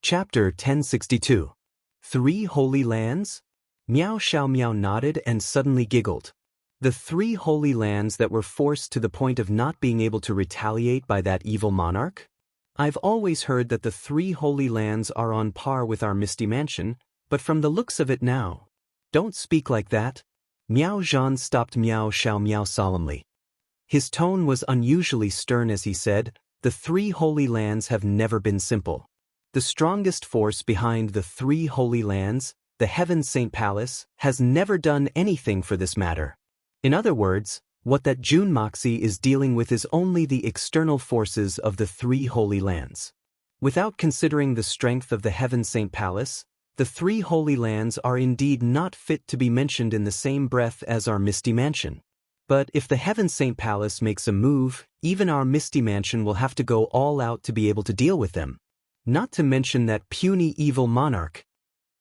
Chapter 1062. 3 Holy Lands? Meow Xiao Meow nodded and suddenly giggled. The 3 Holy Lands that were forced to the point of not being able to retaliate by that evil monarch? I've always heard that the 3 Holy Lands are on par with our Misty Mansion, but from the looks of it now. Don't speak like that. Miao Zhan stopped Meow Xiao Meow solemnly. His tone was unusually stern as he said, the 3 Holy Lands have never been simple. The strongest force behind the 3 Holy Lands, the Heaven Saint Palace, has never done anything for this matter. In other words, what that Jun Moxie is dealing with is only the external forces of the 3 Holy Lands. Without considering the strength of the Heaven Saint Palace, the 3 Holy Lands are indeed not fit to be mentioned in the same breath as our Misty Mansion. But if the Heaven Saint Palace makes a move, even our Misty Mansion will have to go all out to be able to deal with them. Not to mention that puny evil monarch.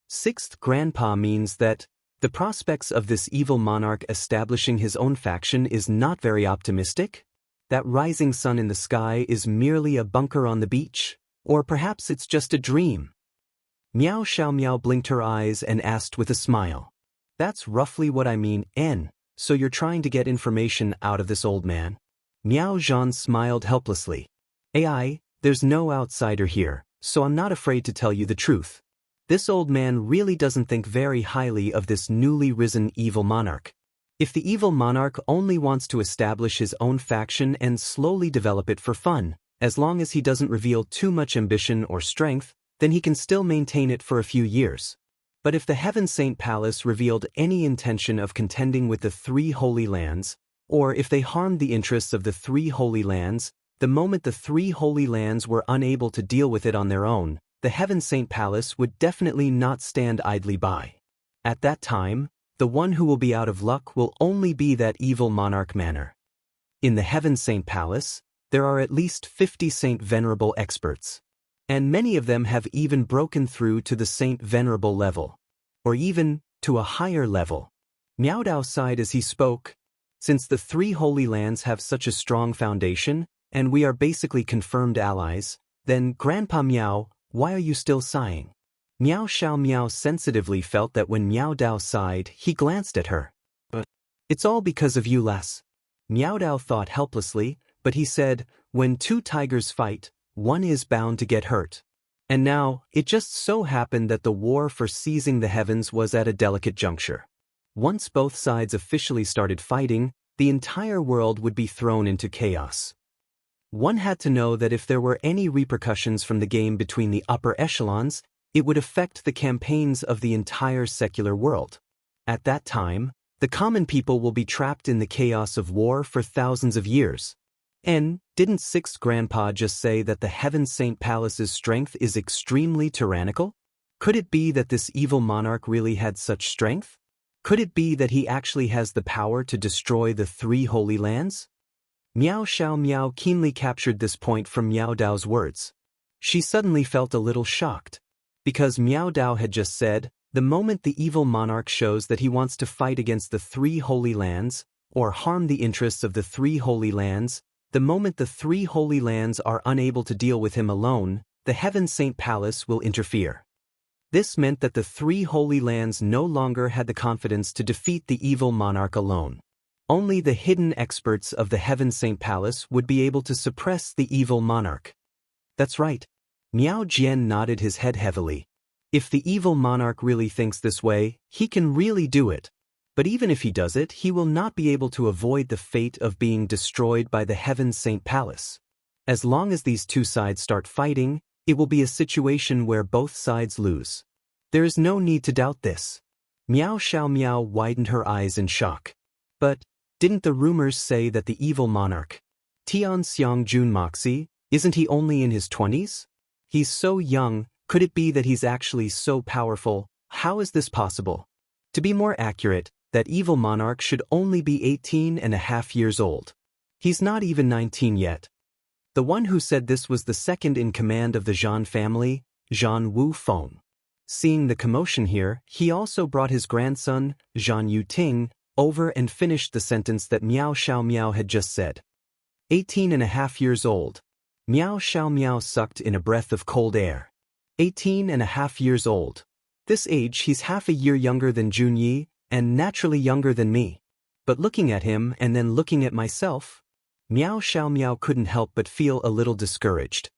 6th Grandpa means that the prospects of this evil monarch establishing his own faction is not very optimistic? That rising sun in the sky is merely a bunker on the beach? Or perhaps it's just a dream? Meow Xiao Meow blinked her eyes and asked with a smile. That's roughly what I mean, N. So you're trying to get information out of this old man? Miao Zhan smiled helplessly. AI, there's no outsider here, so I'm not afraid to tell you the truth. This old man really doesn't think very highly of this newly risen evil monarch. If the evil monarch only wants to establish his own faction and slowly develop it for fun, as long as he doesn't reveal too much ambition or strength, then he can still maintain it for a few years. But if the Heaven Saint Palace revealed any intention of contending with the 3 Holy Lands, or if they harmed the interests of the 3 Holy Lands, the moment the 3 Holy Lands were unable to deal with it on their own, the Heaven Saint Palace would definitely not stand idly by. At that time, the one who will be out of luck will only be that evil monarch manor. In the Heaven Saint Palace, there are at least 50 Saint Venerable experts. And many of them have even broken through to the Saint Venerable level. Or even to a higher level. Miao Dao sighed as he spoke. Since the 3 Holy Lands have such a strong foundation, and we are basically confirmed allies, then Grandpa Miao, why are you still sighing? Miao Xiao Miao sensitively felt that when Miao Dao sighed, he glanced at her. But it's all because of you, lass. Miao Dao thought helplessly, but he said, when 2 tigers fight, one is bound to get hurt. And now, it just so happened that the war for seizing the heavens was at a delicate juncture. Once both sides officially started fighting, the entire world would be thrown into chaos. One had to know that if there were any repercussions from the game between the upper echelons, it would affect the campaigns of the entire secular world. At that time, the common people will be trapped in the chaos of war for thousands of years. And didn't 6th Grandpa just say that the Heaven Saint Palace's strength is extremely tyrannical? Could it be that this evil monarch really had such strength? Could it be that he actually has the power to destroy the 3 Holy Lands? Miao Xiao Miao keenly captured this point from Miao Dao's words. She suddenly felt a little shocked. Because Miao Dao had just said, the moment the evil monarch shows that he wants to fight against the 3 Holy Lands, or harm the interests of the 3 Holy Lands, the moment the 3 Holy Lands are unable to deal with him alone, the Heaven Saint Palace will interfere. This meant that the 3 Holy Lands no longer had the confidence to defeat the evil monarch alone. Only the hidden experts of the Heaven Saint Palace would be able to suppress the evil monarch. That's right. Miao Jian nodded his head heavily. If the evil monarch really thinks this way, he can really do it. But even if he does it, he will not be able to avoid the fate of being destroyed by the Heaven Saint Palace. As long as these 2 sides start fighting, it will be a situation where both sides lose. There is no need to doubt this. Miao Xiao Miao widened her eyes in shock. But didn't the rumors say that the evil monarch, Tian Xiang Jun Moxie, isn't he only in his 20s? He's so young, could it be that he's actually so powerful? How is this possible? To be more accurate, that evil monarch should only be 18.5 years old. He's not even 19 yet. The one who said this was the second in command of the Zhan family, Zhan Wufeng. Seeing the commotion here, he also brought his grandson, Zhan Yuting, over and finished the sentence that Miao Xiao Miao had just said. 18.5 years old. Miao Xiao Miao sucked in a breath of cold air. 18.5 years old. This age he's half a year younger than Junyi, and naturally younger than me. But looking at him and then looking at myself, Miao Xiaomiao couldn't help but feel a little discouraged.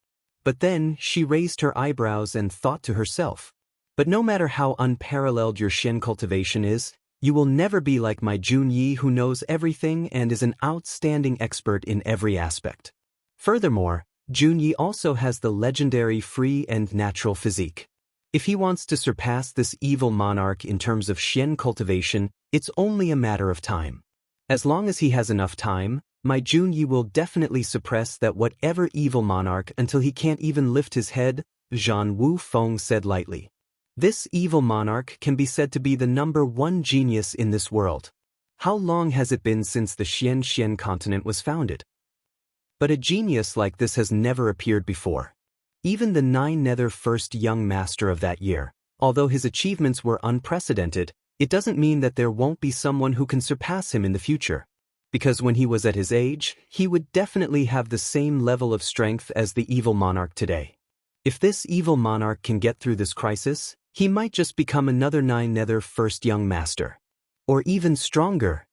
But then she raised her eyebrows and thought to herself, but no matter how unparalleled your Xian cultivation is, you will never be like my Junyi who knows everything and is an outstanding expert in every aspect. Furthermore, Junyi also has the legendary free and natural physique. If he wants to surpass this evil monarch in terms of Xian cultivation, it's only a matter of time. As long as he has enough time, my Junyi will definitely suppress that whatever evil monarch until he can't even lift his head, Zhan Wufeng said lightly. This evil monarch can be said to be the #1 genius in this world. How long has it been since the Xian continent was founded? But a genius like this has never appeared before. Even the 9 Nether first young master of that year, although his achievements were unprecedented, it doesn't mean that there won't be someone who can surpass him in the future. Because when he was at his age, he would definitely have the same level of strength as the evil monarch today. If this evil monarch can get through this crisis, he might just become another 9 Nether first young master. Or even stronger.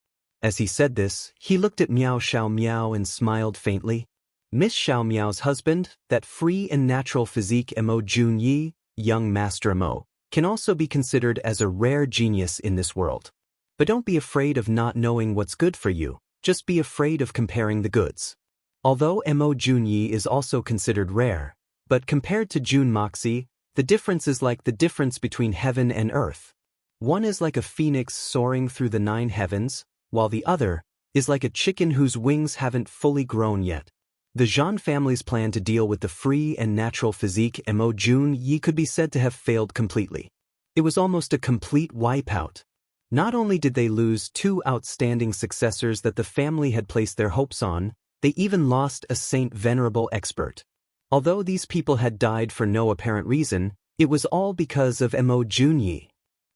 As he said this, he looked at Miao Xiaomiao and smiled faintly. Miss Xiaomiao's husband, that free and natural physique Mo Junyi, young master Mo, can also be considered as a rare genius in this world. But don't be afraid of not knowing what's good for you. Just be afraid of comparing the goods. Although Mo Junyi is also considered rare, but compared to Jun Moxie, the difference is like the difference between heaven and earth. One is like a phoenix soaring through the 9 heavens, while the other is like a chicken whose wings haven't fully grown yet. The Zhan family's plan to deal with the free and natural physique Mo Junyi could be said to have failed completely. It was almost a complete wipeout. Not only did they lose 2 outstanding successors that the family had placed their hopes on, they even lost a saint venerable expert. Although these people had died for no apparent reason, it was all because of Mo Junyi.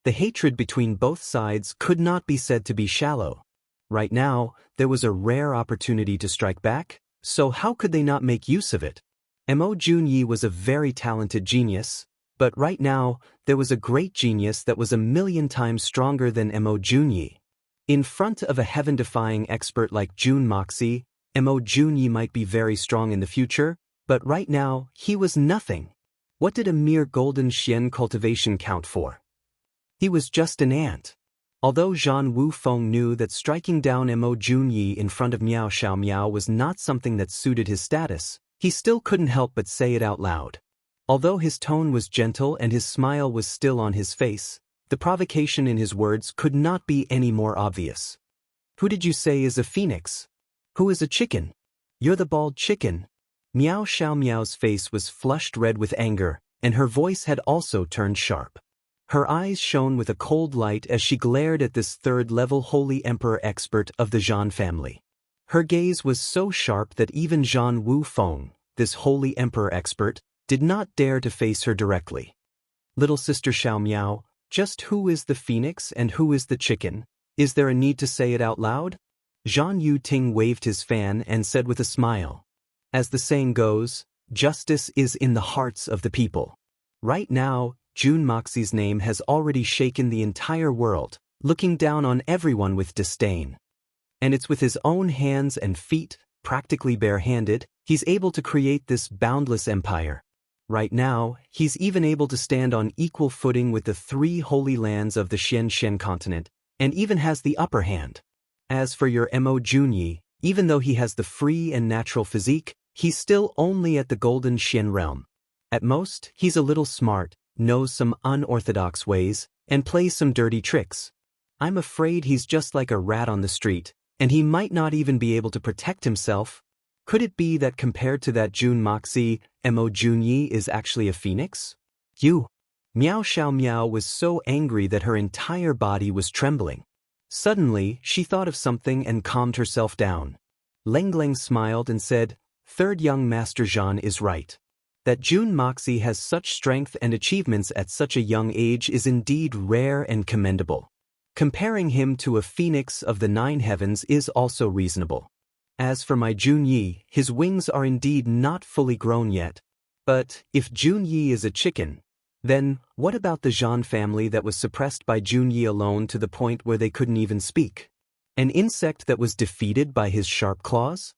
The hatred between both sides could not be said to be shallow. Right now, there was a rare opportunity to strike back, so how could they not make use of it? Mo Junyi was a very talented genius, but right now, there was a great genius that was 1,000,000 times stronger than Mo Junyi. In front of a heaven-defying expert like Jun Moxie, Mo Junyi might be very strong in the future, but right now, he was nothing. What did a mere golden Xian cultivation count for? He was just an ant. Although Zhan Wufeng knew that striking down Mo Junyi in front of Miao Xiaomiao was not something that suited his status, he still couldn't help but say it out loud. Although his tone was gentle and his smile was still on his face, the provocation in his words could not be any more obvious. Who did you say is a phoenix? Who is a chicken? You're the bald chicken. Miao Xiaomiao's face was flushed red with anger, and her voice had also turned sharp. Her eyes shone with a cold light as she glared at this 3rd-level holy emperor expert of the Zhan family. Her gaze was so sharp that even Zhan Wufeng, this holy emperor expert, did not dare to face her directly. Little sister Xiaomiao, just who is the phoenix and who is the chicken? Is there a need to say it out loud? Zhan Yuting waved his fan and said with a smile. As the saying goes, justice is in the hearts of the people. Right now, Jun Moxie's name has already shaken the entire world, looking down on everyone with disdain. And it's with his own hands and feet, practically bare-handed, he's able to create this boundless empire. Right now, he's even able to stand on equal footing with the 3 holy lands of the Xian continent, and even has the upper hand. As for your Mo Junyi, even though he has the free and natural physique, he's still only at the golden Xian realm. At most, he's a little smart, knows some unorthodox ways, and plays some dirty tricks. I'm afraid he's just like a rat on the street, and he might not even be able to protect himself. Could it be that compared to that Jun Moxie, Mo Junyi is actually a phoenix? You! Miao Xiaomiao was so angry that her entire body was trembling. Suddenly, she thought of something and calmed herself down. Lengleng smiled and said, 3rd young Master Zhan is right. That Jun Moxie has such strength and achievements at such a young age is indeed rare and commendable. Comparing him to a phoenix of the 9 heavens is also reasonable. As for my Junyi, his wings are indeed not fully grown yet. But if Junyi is a chicken, then what about the Zhan family that was suppressed by Junyi alone to the point where they couldn't even speak? An insect that was defeated by his sharp claws?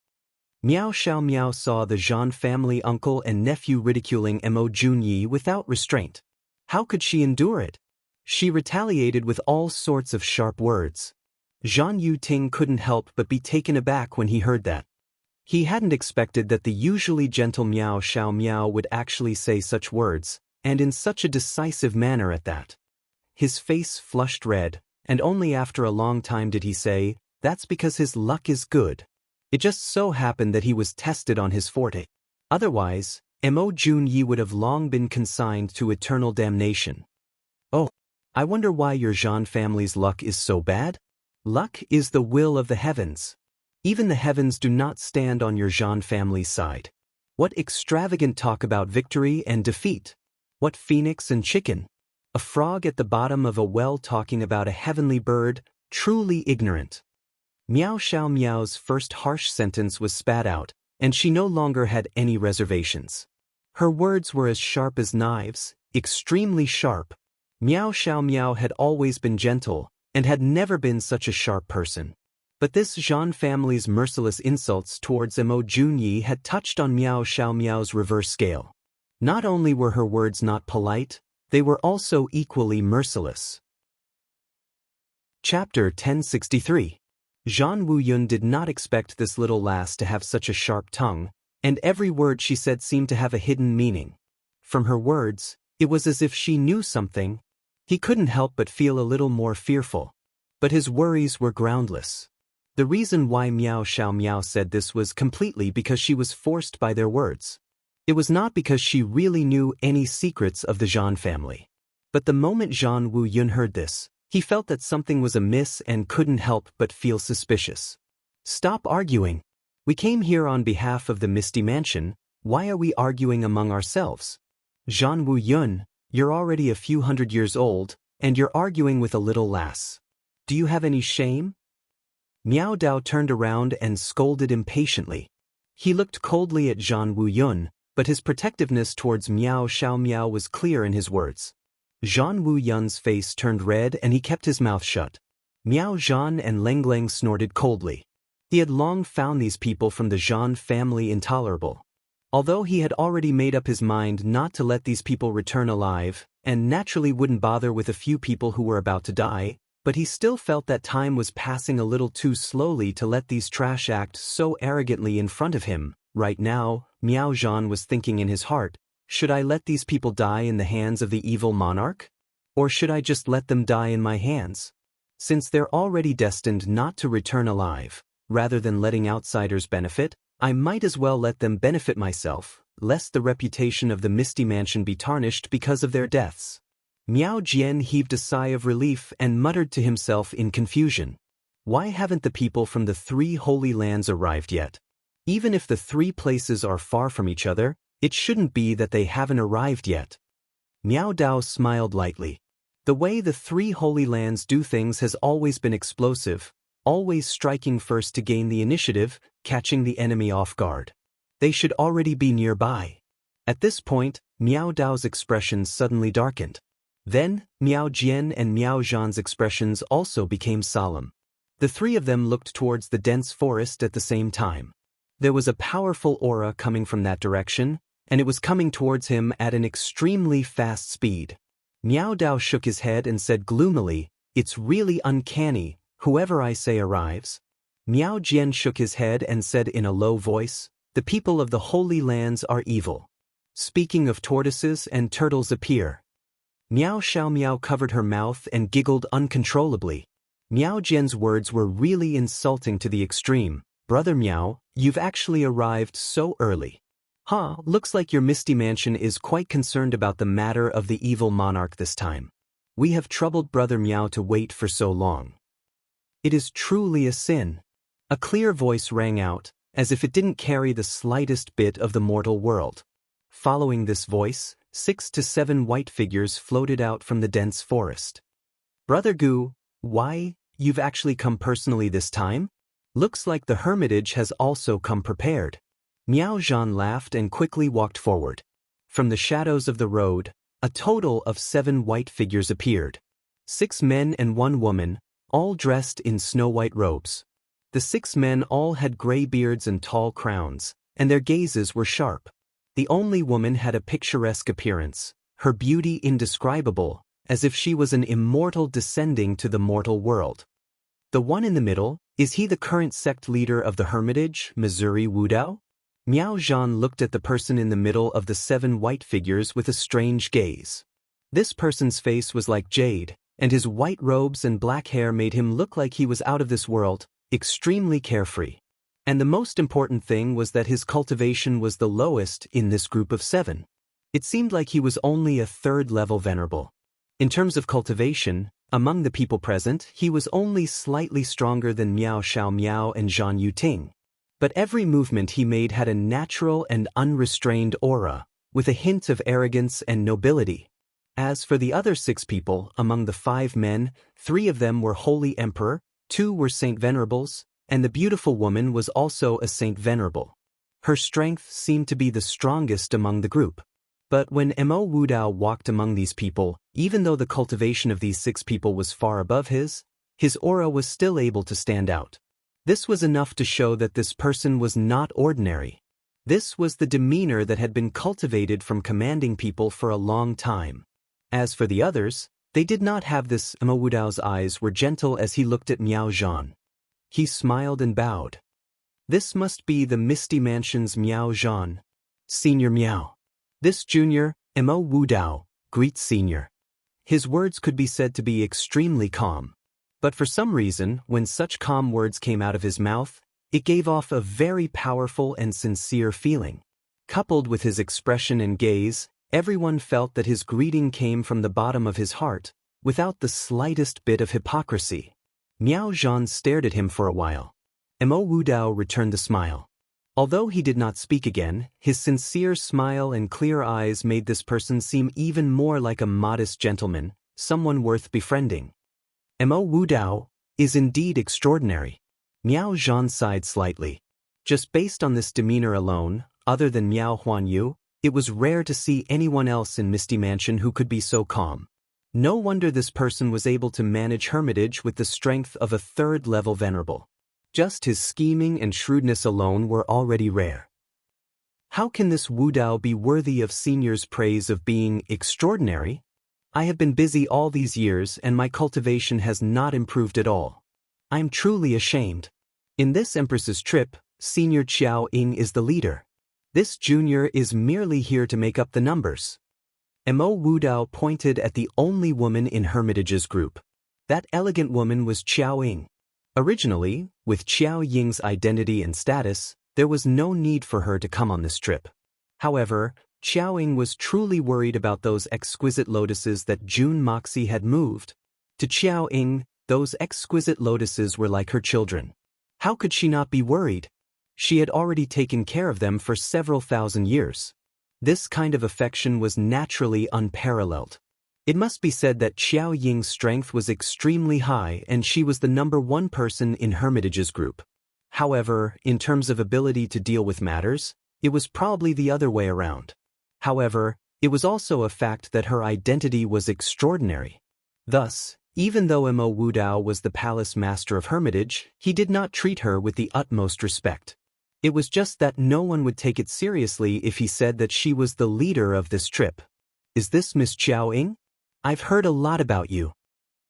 Miao Xiaomiao saw the Zhan family uncle and nephew ridiculing Mo Junyi without restraint. How could she endure it? She retaliated with all sorts of sharp words. Zhan Yuting couldn't help but be taken aback when he heard that. He hadn't expected that the usually gentle Miao Xiaomiao would actually say such words, and in such a decisive manner at that. His face flushed red, and only after a long time did he say, "That's because his luck is good. It just so happened that he was tested on his forte. Otherwise, Mo Junyi would have long been consigned to eternal damnation." "Oh, I wonder why your Zhan family's luck is so bad?" "Luck is the will of the heavens. Even the heavens do not stand on your Zhan family's side. What extravagant talk about victory and defeat! What phoenix and chicken! A frog at the bottom of a well talking about a heavenly bird, truly ignorant." Miao Xiaomiao's first harsh sentence was spat out, and she no longer had any reservations. Her words were as sharp as knives, extremely sharp. Miao Xiaomiao had always been gentle, and had never been such a sharp person. But this Zhan family's merciless insults towards Mo Junyi had touched on Miao Xiaomiao's reverse scale. Not only were her words not polite, they were also equally merciless. Chapter 1063. Zhan Wuyun did not expect this little lass to have such a sharp tongue, and every word she said seemed to have a hidden meaning. From her words, it was as if she knew something. He couldn't help but feel a little more fearful. But his worries were groundless. The reason why Miao Xiaomiao said this was completely because she was forced by their words. It was not because she really knew any secrets of the Zhan family. But the moment Zhan Wuyun heard this, he felt that something was amiss and couldn't help but feel suspicious. "Stop arguing. We came here on behalf of the Misty Mansion. Why are we arguing among ourselves? Zhan Wuyun, you're already a few hundred years old, and you're arguing with a little lass. Do you have any shame?" Miao Dao turned around and scolded impatiently. He looked coldly at Zhan Wuyun, but his protectiveness towards Miao Xiaomiao was clear in his words. Zhan Wuyun's face turned red and he kept his mouth shut. Miao Zhan and Lengleng snorted coldly. He had long found these people from the Zhan family intolerable. Although he had already made up his mind not to let these people return alive, and naturally wouldn't bother with a few people who were about to die, but he still felt that time was passing a little too slowly to let these trash act so arrogantly in front of him. Right now, Miao Zhan was thinking in his heart, should I let these people die in the hands of the evil monarch? Or should I just let them die in my hands? Since they're already destined not to return alive, rather than letting outsiders benefit, I might as well let them benefit myself, lest the reputation of the Misty Mansion be tarnished because of their deaths. Miao Jian heaved a sigh of relief and muttered to himself in confusion. Why haven't the people from the 3 Holy Lands arrived yet? Even if the 3 places are far from each other, it shouldn't be that they haven't arrived yet. Miao Dao smiled lightly. The way the 3 Holy Lands do things has always been explosive, always striking first to gain the initiative, catching the enemy off guard. They should already be nearby. At this point, Miao Dao's expression suddenly darkened. Then, Miao Jian and Miao Zhan's expressions also became solemn. The 3 of them looked towards the dense forest at the same time. There was a powerful aura coming from that direction, and it was coming towards him at an extremely fast speed. Miao Dao shook his head and said gloomily, "It's really uncanny, whoever I say arrives." Miao Jian shook his head and said in a low voice, "The people of the Holy Lands are evil. Speaking of tortoises and turtles appear." Miao Xiaomiao covered her mouth and giggled uncontrollably. Miao Jian's words were really insulting to the extreme. "Brother Miao, you've actually arrived so early. Huh, looks like your Misty Mansion is quite concerned about the matter of the evil monarch this time. We have troubled Brother Miao to wait for so long. It is truly a sin." A clear voice rang out, as if it didn't carry the slightest bit of the mortal world. Following this voice, 6 to 7 white figures floated out from the dense forest. "Brother Gu, why, you've actually come personally this time? Looks like the hermitage has also come prepared." Miao Zhan laughed and quickly walked forward. From the shadows of the road, a total of 7 white figures appeared. 6 men and 1 woman, all dressed in snow-white robes. The 6 men all had gray beards and tall crowns, and their gazes were sharp. The only woman had a picturesque appearance, her beauty indescribable, as if she was an immortal descending to the mortal world. The one in the middle, is he the current sect leader of the Hermitage, Missouri Wudao? Miao Zhan looked at the person in the middle of the 7 white figures with a strange gaze. This person's face was like jade, and his white robes and black hair made him look like he was out of this world, extremely carefree. And the most important thing was that his cultivation was the lowest in this group of 7. It seemed like he was only a 3rd-level venerable. In terms of cultivation, among the people present, he was only slightly stronger than Miao Xiao Miao and Zhan Yuting. But every movement he made had a natural and unrestrained aura, with a hint of arrogance and nobility. As for the other 6 people, among the 5 men, 3 of them were Holy Emperor, 2 were Saint Venerables, and the beautiful woman was also a Saint Venerable. Her strength seemed to be the strongest among the group. But when Mo Wudao walked among these people, even though the cultivation of these 6 people was far above his aura was still able to stand out. This was enough to show that this person was not ordinary. This was the demeanor that had been cultivated from commanding people for a long time. As for the others, they did not have this. Mo Wudao's eyes were gentle as he looked at Miao Zhan. He smiled and bowed. This must be the Misty Mansion's Miao Zhan. Senior Miao. This junior, Mo Wudao, greets senior. His words could be said to be extremely calm. But for some reason, when such calm words came out of his mouth, it gave off a very powerful and sincere feeling. Coupled with his expression and gaze, everyone felt that his greeting came from the bottom of his heart, without the slightest bit of hypocrisy. Miao Zhan stared at him for a while. Mo Wudao returned the smile. Although he did not speak again, his sincere smile and clear eyes made this person seem even more like a modest gentleman, someone worth befriending. Mo Wudao is indeed extraordinary. Miao Zhan sighed slightly. Just based on this demeanor alone, other than Miao Huanyu, it was rare to see anyone else in Misty Mansion who could be so calm. No wonder this person was able to manage Hermitage with the strength of a 3rd-level venerable. Just his scheming and shrewdness alone were already rare. How can this Wudao be worthy of senior's praise of being extraordinary? I have been busy all these years and my cultivation has not improved at all. I am truly ashamed. In this Empress's trip, Senior Qiao Ying is the leader. This junior is merely here to make up the numbers. Mo Wudao pointed at the only woman in Hermitage's group. That elegant woman was Qiao Ying. Originally, with Qiao Ying's identity and status, there was no need for her to come on this trip. However, Qiao Ying was truly worried about those exquisite lotuses that June Moxie had moved. To Qiao Ying, those exquisite lotuses were like her children. How could she not be worried? She had already taken care of them for several thousand years. This kind of affection was naturally unparalleled. It must be said that Qiao Ying's strength was extremely high and she was the #1 person in Hermitage's group. However, in terms of ability to deal with matters, it was probably the other way around. However, it was also a fact that her identity was extraordinary. Thus, even though Mo Wudao was the palace master of Hermitage, he did not treat her with the utmost respect. It was just that no one would take it seriously if he said that she was the leader of this trip. Is this Miss Qiao Ying? I've heard a lot about you.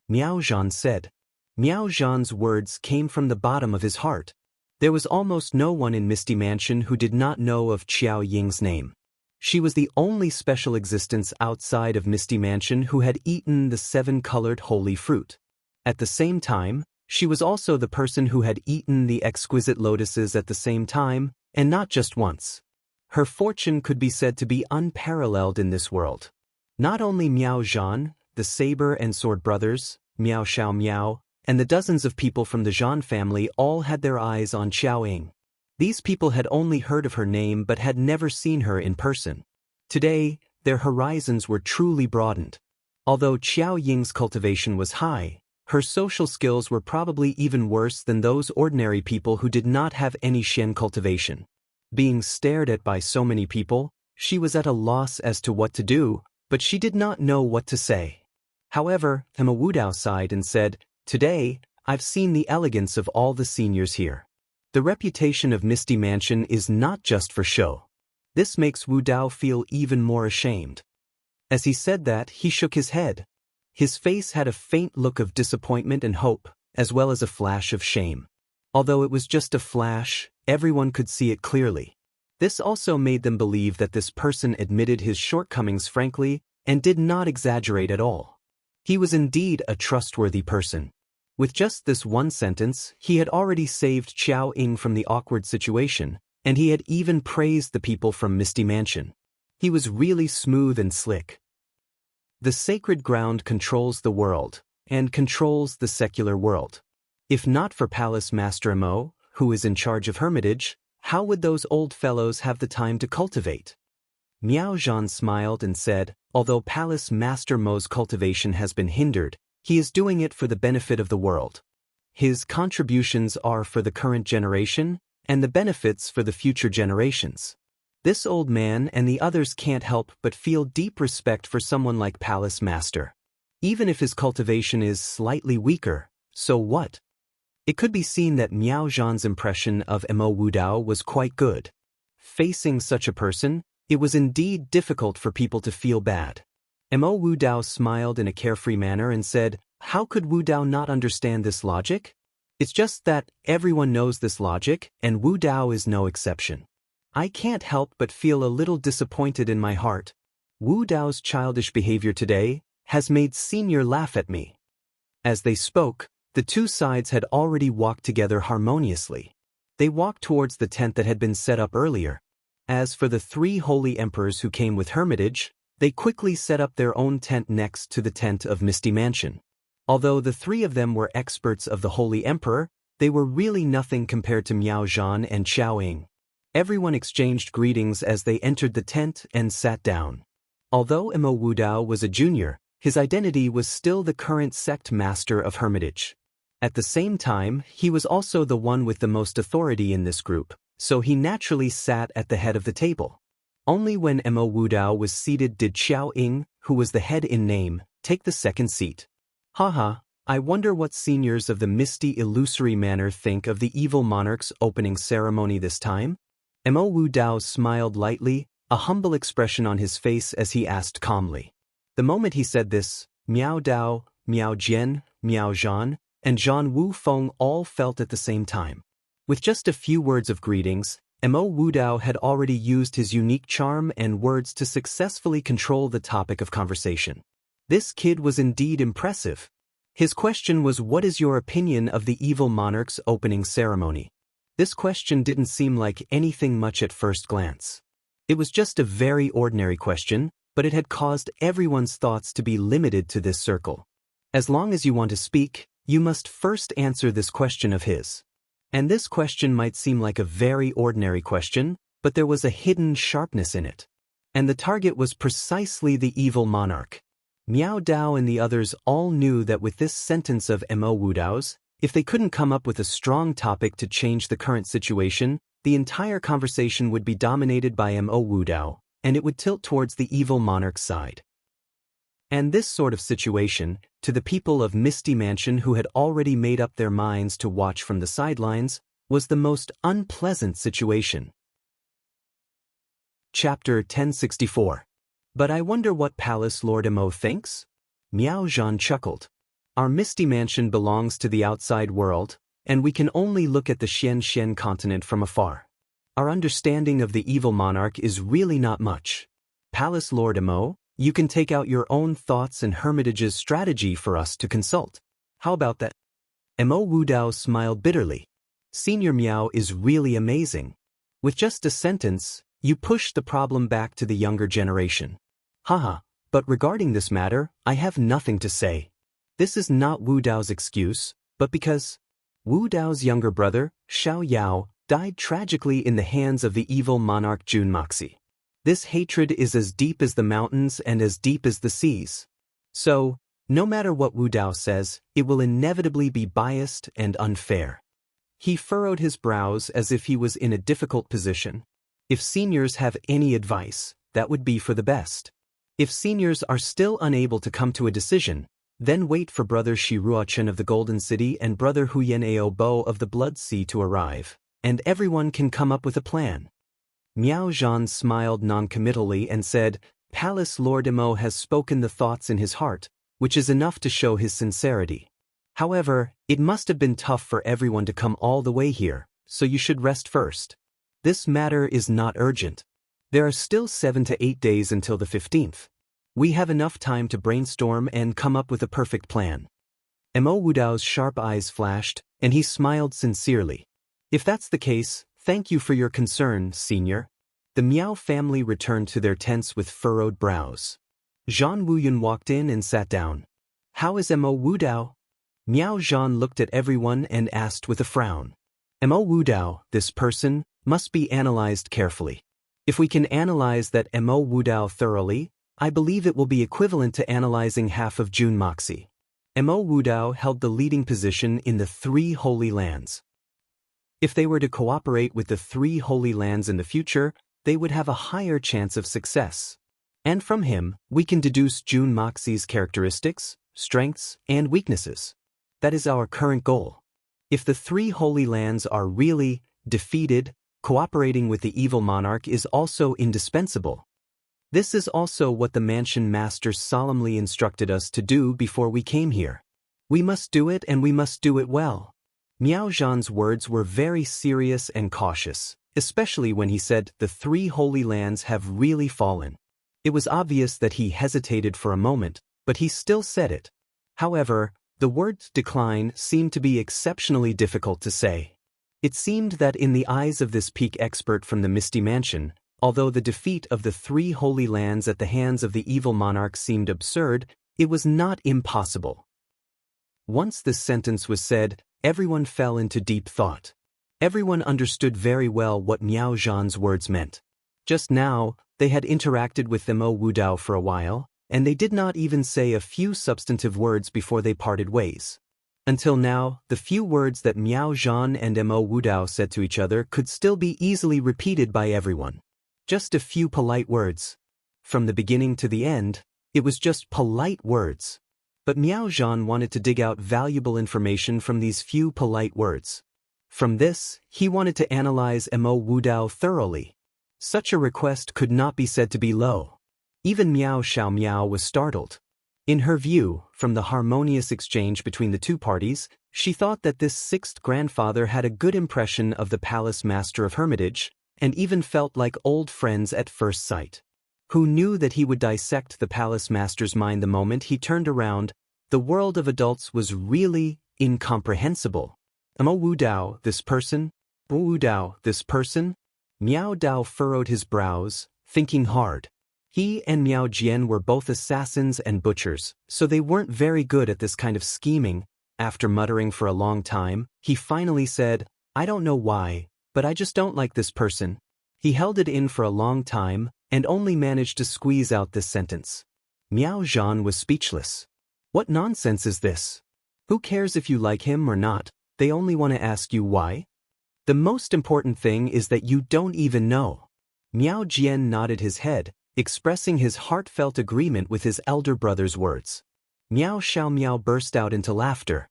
Miao Zhan said. Miao Zhan's words came from the bottom of his heart. There was almost no one in Misty Mansion who did not know of Qiao Ying's name. She was the only special existence outside of Misty Mansion who had eaten the 7-colored holy fruit. At the same time, she was also the person who had eaten the exquisite lotuses at the same time, and not just once. Her fortune could be said to be unparalleled in this world. Not only Miao Zhan, the Saber and Sword brothers, Miao Xiao Miao, and the dozens of people from the Zhan family all had their eyes on Qiao Ying. These people had only heard of her name but had never seen her in person. Today, their horizons were truly broadened. Although Qiao Ying's cultivation was high, her social skills were probably even worse than those ordinary people who did not have any Shen cultivation. Being stared at by so many people, She was at a loss as to what to do, but she did not know what to say. However, Emma Wu Dao sighed and said, "Today, I've seen the elegance of all the seniors here. The reputation of Misty Mansion is not just for show." This makes Wu Dao feel even more ashamed. As he said that, he shook his head. His face had a faint look of disappointment and hope, as well as a flash of shame. Although it was just a flash, everyone could see it clearly. This also made them believe that this person admitted his shortcomings frankly and did not exaggerate at all. He was indeed a trustworthy person. With just this one sentence, he had already saved Xiao Ying from the awkward situation, and he had even praised the people from Misty Mansion. He was really smooth and slick. The sacred ground controls the world, and controls the secular world. If not for Palace Master Mo, who is in charge of Hermitage, how would those old fellows have the time to cultivate? Miao Zhan smiled and said, although Palace Master Mo's cultivation has been hindered, he is doing it for the benefit of the world. His contributions are for the current generation, and the benefits for the future generations. This old man and the others can't help but feel deep respect for someone like Palace Master. Even if his cultivation is slightly weaker, so what? It could be seen that Miao Zhan's impression of Mo Wu Dao was quite good. Facing such a person, it was indeed difficult for people to feel bad. Mo Wu Dao smiled in a carefree manner and said, "How could Wu Dao not understand this logic? It's just that everyone knows this logic, and Wu Dao is no exception. I can't help but feel a little disappointed in my heart. Wu Dao's childish behavior today has made Senior laugh at me." As they spoke, the two sides had already walked together harmoniously. They walked towards the tent that had been set up earlier. As for the three holy emperors who came with Hermitage, they quickly set up their own tent next to the tent of Misty Mansion. Although the three of them were experts of the Holy Emperor, they were really nothing compared to Miao Zhan and Xiao Ying. Everyone exchanged greetings as they entered the tent and sat down. Although Mo Wu Dao was a junior, his identity was still the current sect master of Hermitage. At the same time, he was also the one with the most authority in this group, so he naturally sat at the head of the table. Only when Mo Wu Dao was seated did Xiao Ying, who was the head in name, take the second seat. Haha, I wonder what seniors of the Misty Illusory Manor think of the evil monarch's opening ceremony this time? Mo Wu Dao smiled lightly, a humble expression on his face as he asked calmly. The moment he said this, Miao Dao, Miao Jian, Miao Zhan, and Zhan Wu Feng all felt at the same time. With just a few words of greetings, Mo Wu Dao had already used his unique charm and words to successfully control the topic of conversation. This kid was indeed impressive. His question was, "What is your opinion of the evil monarch's opening ceremony?" This question didn't seem like anything much at first glance. It was just a very ordinary question, but it had caused everyone's thoughts to be limited to this circle. As long as you want to speak, you must first answer this question of his. And this question might seem like a very ordinary question, but there was a hidden sharpness in it. And the target was precisely the evil monarch. Miao Dao and the others all knew that with this sentence of Mo Wu Dao's, if they couldn't come up with a strong topic to change the current situation, the entire conversation would be dominated by Mo Wu Dao, and it would tilt towards the evil monarch's side. And this sort of situation, to the people of Misty Mansion who had already made up their minds to watch from the sidelines, was the most unpleasant situation. Chapter 1064. But I wonder what Palace Lord Mo thinks? Miao Zhan chuckled. Our Misty Mansion belongs to the outside world, and we can only look at the Xian continent from afar. Our understanding of the evil monarch is really not much. Palace Lord Mo, you can take out your own thoughts and Hermitage's strategy for us to consult. How about that? Mo Wu Dao smiled bitterly. Senior Miao is really amazing. With just a sentence, you push the problem back to the younger generation. Haha, but regarding this matter, I have nothing to say. This is not Wu Dao's excuse, but because Wu Dao's younger brother, Xiao Yao, died tragically in the hands of the evil monarch Jun Moxi. This hatred is as deep as the mountains and as deep as the seas. So, no matter what Wu Dao says, it will inevitably be biased and unfair. He furrowed his brows as if he was in a difficult position. If seniors have any advice, that would be for the best. If seniors are still unable to come to a decision, then wait for Brother Shiruochen of the Golden City and Brother Huyenao Bo of the Blood Sea to arrive, and everyone can come up with a plan. Miao Zhan smiled non-committally and said, Palace Lord Emo has spoken the thoughts in his heart, which is enough to show his sincerity. However, it must have been tough for everyone to come all the way here, so you should rest first. This matter is not urgent. There are still 7 to 8 days until the 15th. We have enough time to brainstorm and come up with a perfect plan. Mo Wudao's sharp eyes flashed, and he smiled sincerely. If that's the case, thank you for your concern, senior. The Miao family returned to their tents with furrowed brows. Zhan Wuyun walked in and sat down. How is Mo Wudao? Miao Zhan looked at everyone and asked with a frown. Mo Wudao, this person, must be analyzed carefully. If we can analyze that Mo Wudao thoroughly, I believe it will be equivalent to analyzing half of Jun Moxie. Mo Wudao held the leading position in the 3 Holy Lands. If they were to cooperate with the 3 Holy Lands in the future, they would have a higher chance of success. And from him, we can deduce Jun Moxie's characteristics, strengths, and weaknesses. That is our current goal. If the 3 Holy Lands are really defeated, cooperating with the evil monarch is also indispensable. This is also what the mansion master solemnly instructed us to do before we came here. We must do it, and we must do it well. Miao Zhan's words were very serious and cautious, especially when he said the 3 Holy Lands have really fallen. It was obvious that he hesitated for a moment, but he still said it. However, the word decline seemed to be exceptionally difficult to say. It seemed that in the eyes of this peak expert from the Misty Mansion, although the defeat of the 3 Holy Lands at the hands of the evil monarch seemed absurd, it was not impossible. Once this sentence was said, everyone fell into deep thought. Everyone understood very well what Miao Zhan's words meant. Just now, they had interacted with the Mo Wudao for a while, and they did not even say a few substantive words before they parted ways. Until now, the few words that Miao Zhan and Mo Wudao said to each other could still be easily repeated by everyone. Just a few polite words. From the beginning to the end, it was just polite words. But Miao Zhan wanted to dig out valuable information from these few polite words. From this, he wanted to analyze Mo Wudao thoroughly. Such a request could not be said to be low. Even Miao Xiaomiao was startled. In her view, from the harmonious exchange between the 2 parties, she thought that this 6th grandfather had a good impression of the palace master of Hermitage, and even felt like old friends at first sight. Who knew that he would dissect the palace master's mind the moment he turned around? The world of adults was really incomprehensible. Mo Wudao, this person? Wudao, this person? Miao Dao furrowed his brows, thinking hard. He and Miao Jian were both assassins and butchers, so they weren't very good at this kind of scheming. After muttering for a long time, he finally said, I don't know why, but I just don't like this person. He held it in for a long time, and only managed to squeeze out this sentence. Miao Zhan was speechless. What nonsense is this? Who cares if you like him or not? They only want to ask you why? The most important thing is that you don't even know. Miao Jian nodded his head, expressing his heartfelt agreement with his elder brother's words. Miao Xiaomiao burst out into laughter.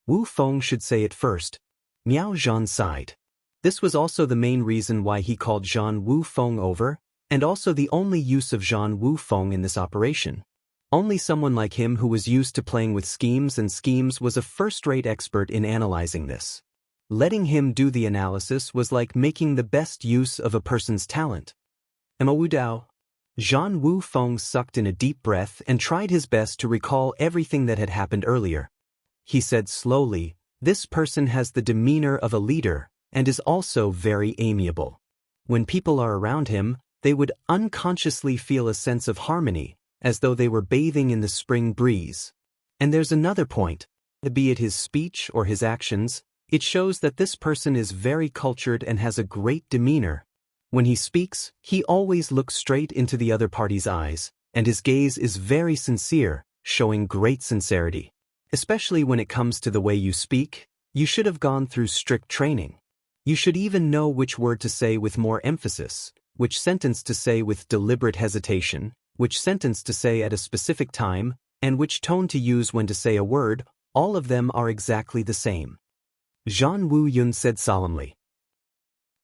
Wu Feng should say it first. Miao Zhan sighed. This was also the main reason why he called Zhan Wu Feng over, and also the only use of Zhan Wu Feng in this operation. Only someone like him who was used to playing with schemes was a first-rate expert in analyzing this. Letting him do the analysis was like making the best use of a person's talent. Mo Wudao. Zhan Wu Feng sucked in a deep breath and tried his best to recall everything that had happened earlier. He said slowly, this person has the demeanor of a leader, and is also very amiable. When people are around him, they would unconsciously feel a sense of harmony, as though they were bathing in the spring breeze. And there's another point. Be it his speech or his actions, it shows that this person is very cultured and has a great demeanor. When he speaks, he always looks straight into the other party's eyes, and his gaze is very sincere, showing great sincerity. Especially when it comes to the way you speak, you should have gone through strict training. You should even know which word to say with more emphasis, which sentence to say with deliberate hesitation, which sentence to say at a specific time, and which tone to use when to say a word, all of them are exactly the same. Zhan Wu-yun said solemnly.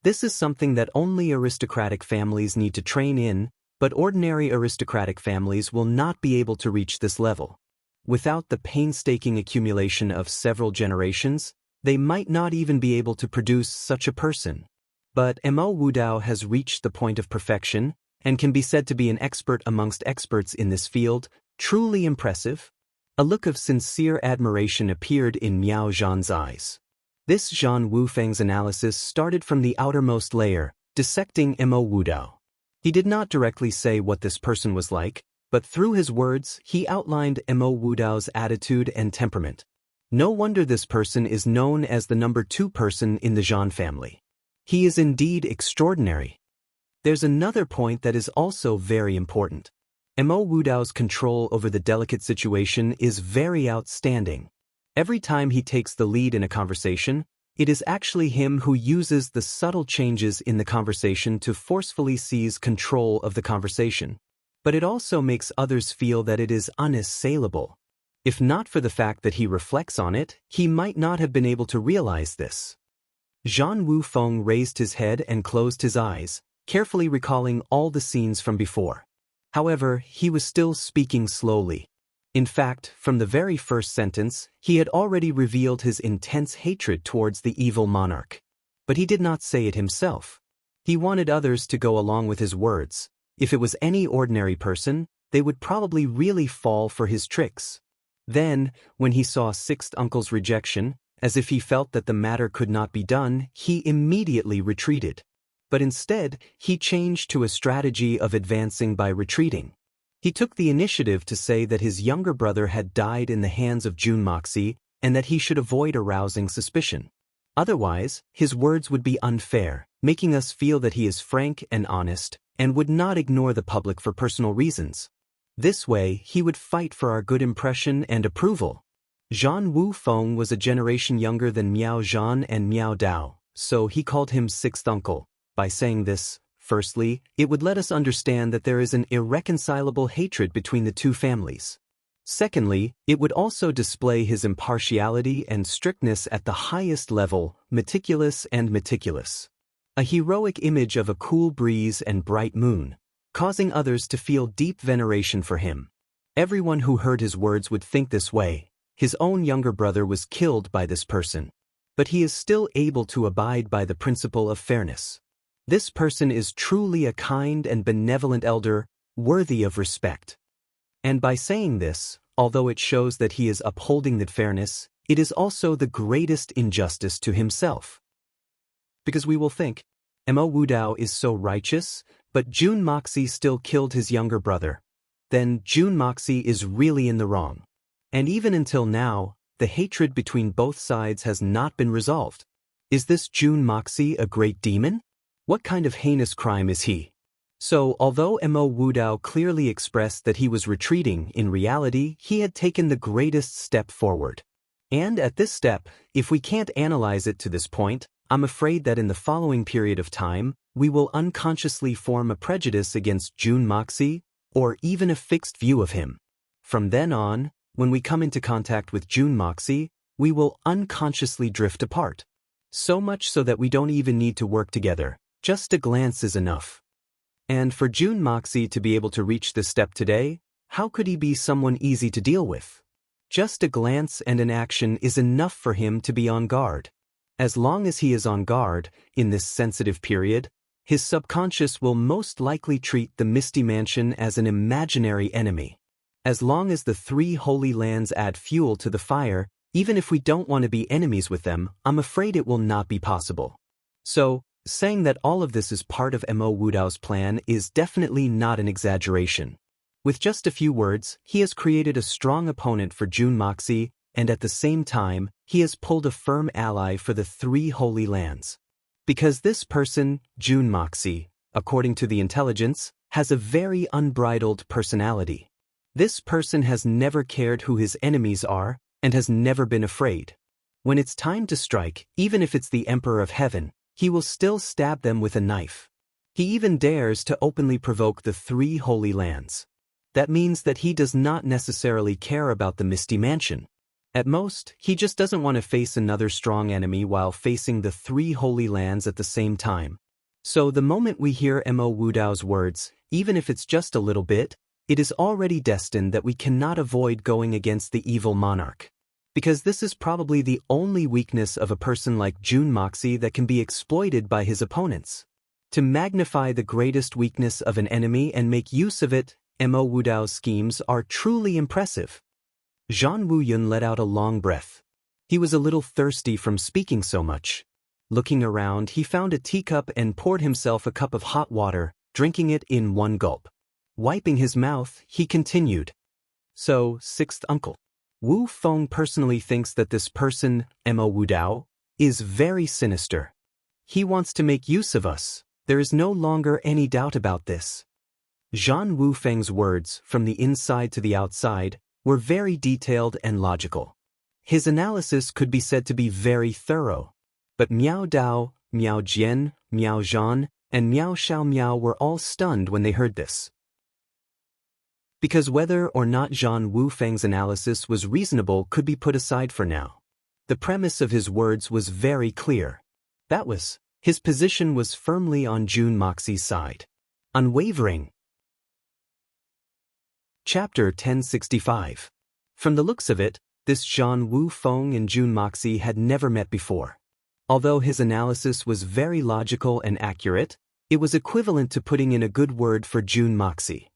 This is something that only aristocratic families need to train in, but ordinary aristocratic families will not be able to reach this level. Without the painstaking accumulation of several generations, they might not even be able to produce such a person. But Mo Wudao has reached the point of perfection, and can be said to be an expert amongst experts in this field. Truly impressive. A look of sincere admiration appeared in Miao Zhan's eyes. This Zhan Wufeng's analysis started from the outermost layer, dissecting Mo Wudao. He did not directly say what this person was like, but through his words he outlined Mo Wudao's attitude and temperament. No wonder this person is known as the number 2 person in the Zhan family. He is indeed extraordinary. There's another point that is also very important. Mo Wudao's control over the delicate situation is very outstanding. Every time he takes the lead in a conversation, it is actually him who uses the subtle changes in the conversation to forcefully seize control of the conversation. But it also makes others feel that it is unassailable. If not for the fact that he reflects on it, he might not have been able to realize this. Zhan Wufeng raised his head and closed his eyes, carefully recalling all the scenes from before. However, he was still speaking slowly. In fact, from the very first sentence, he had already revealed his intense hatred towards the evil monarch. But he did not say it himself. He wanted others to go along with his words. If it was any ordinary person, they would probably really fall for his tricks. Then, when he saw Sixth Uncle's rejection, as if he felt that the matter could not be done, he immediately retreated. But instead, he changed to a strategy of advancing by retreating. He took the initiative to say that his younger brother had died in the hands of Jun Moxie and that he should avoid arousing suspicion. Otherwise, his words would be unfair, making us feel that he is frank and honest and would not ignore the public for personal reasons. This way, he would fight for our good impression and approval. Zhan Wufeng was a generation younger than Miao Zhan and Miao Dao, so he called him Sixth Uncle. By saying this, firstly, it would let us understand that there is an irreconcilable hatred between the two families. Secondly, it would also display his impartiality and strictness at the highest level, meticulous and meticulous. A heroic image of a cool breeze and bright moon, causing others to feel deep veneration for him. Everyone who heard his words would think this way. His own younger brother was killed by this person. But he is still able to abide by the principle of fairness. This person is truly a kind and benevolent elder, worthy of respect. And by saying this, although it shows that he is upholding that fairness, it is also the greatest injustice to himself. Because we will think, Mo Wudao is so righteous, but Jun Moxie still killed his younger brother. Then Jun Moxie is really in the wrong. And even until now, the hatred between both sides has not been resolved. Is this Jun Moxie a great demon? What kind of heinous crime is he? So, although Mo Wudao clearly expressed that he was retreating, in reality, he had taken the greatest step forward. And at this step, if we can't analyze it to this point, I'm afraid that in the following period of time, we will unconsciously form a prejudice against Jun Moxie, or even a fixed view of him. From then on, when we come into contact with Jun Moxie, we will unconsciously drift apart. So much so that we don't even need to work together. Just a glance is enough. And for Jun Moxie to be able to reach this step today, how could he be someone easy to deal with? Just a glance and an action is enough for him to be on guard. As long as he is on guard, in this sensitive period, his subconscious will most likely treat the Misty Mansion as an imaginary enemy. As long as the 3 holy lands add fuel to the fire, even if we don't want to be enemies with them, I'm afraid it will not be possible. So, saying that all of this is part of Mo Wudao's plan is definitely not an exaggeration. With just a few words, he has created a strong opponent for Jun Moxie, and at the same time, he has pulled a firm ally for the 3 holy lands. Because this person, Jun Moxie, according to the intelligence, has a very unbridled personality. This person has never cared who his enemies are, and has never been afraid. When it's time to strike, even if it's the Emperor of Heaven, he will still stab them with a knife. He even dares to openly provoke the 3 Holy Lands. That means that he does not necessarily care about the Misty Mansion. At most, he just doesn't want to face another strong enemy while facing the 3 Holy Lands at the same time. So the moment we hear Mo Wudao's words, even if it's just a little bit, it is already destined that we cannot avoid going against the evil monarch. Because this is probably the only weakness of a person like Jun Moxie that can be exploited by his opponents. To magnify the greatest weakness of an enemy and make use of it, Mo Wudao's schemes are truly impressive. Zhan Wuyun let out a long breath. He was a little thirsty from speaking so much. Looking around, he found a teacup and poured himself a cup of hot water, drinking it in one gulp. Wiping his mouth, he continued. So, 6th uncle. Wu Feng personally thinks that this person, Mo Wudao, is very sinister. He wants to make use of us. There is no longer any doubt about this. Zhan Wufeng's words, from the inside to the outside, were very detailed and logical. His analysis could be said to be very thorough. But Miao Dao, Miao Jian, Miao Zhan, and Miao Xiao Miao were all stunned when they heard this. Because whether or not Zhan Wufeng's analysis was reasonable could be put aside for now. The premise of his words was very clear. That was, his position was firmly on Jun Moxie's side. Unwavering. Chapter 1065. From the looks of it, this Zhan Wufeng and Jun Moxie had never met before. Although his analysis was very logical and accurate, it was equivalent to putting in a good word for Jun Moxie.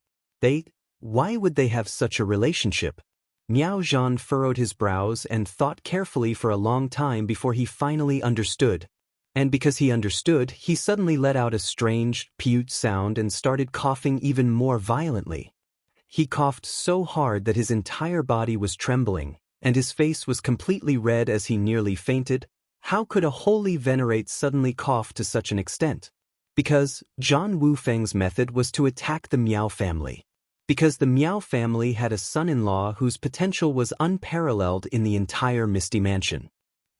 Why would they have such a relationship? Miao Zhan furrowed his brows and thought carefully for a long time before he finally understood. And because he understood, he suddenly let out a strange, peut sound and started coughing even more violently. He coughed so hard that his entire body was trembling, and his face was completely red as he nearly fainted. How could a holy venerate suddenly cough to such an extent? Because Zhan Wufeng's method was to attack the Miao family. Because the Miao family had a son-in-law whose potential was unparalleled in the entire Misty Mansion.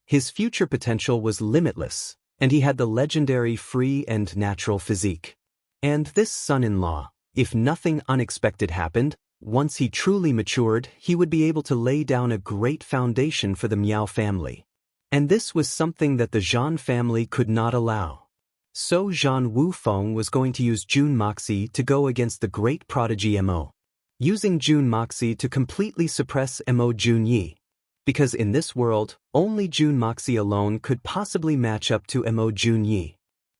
His future potential was limitless, and he had the legendary free and natural physique. And this son-in-law, if nothing unexpected happened, once he truly matured, he would be able to lay down a great foundation for the Miao family. And this was something that the Zhan family could not allow. So Zhan Wufeng was going to use Jun Moxie to go against the great prodigy Mo. Using Jun Moxie to completely suppress Mo Junyi. Because in this world, only Jun Moxie alone could possibly match up to Mo Junyi.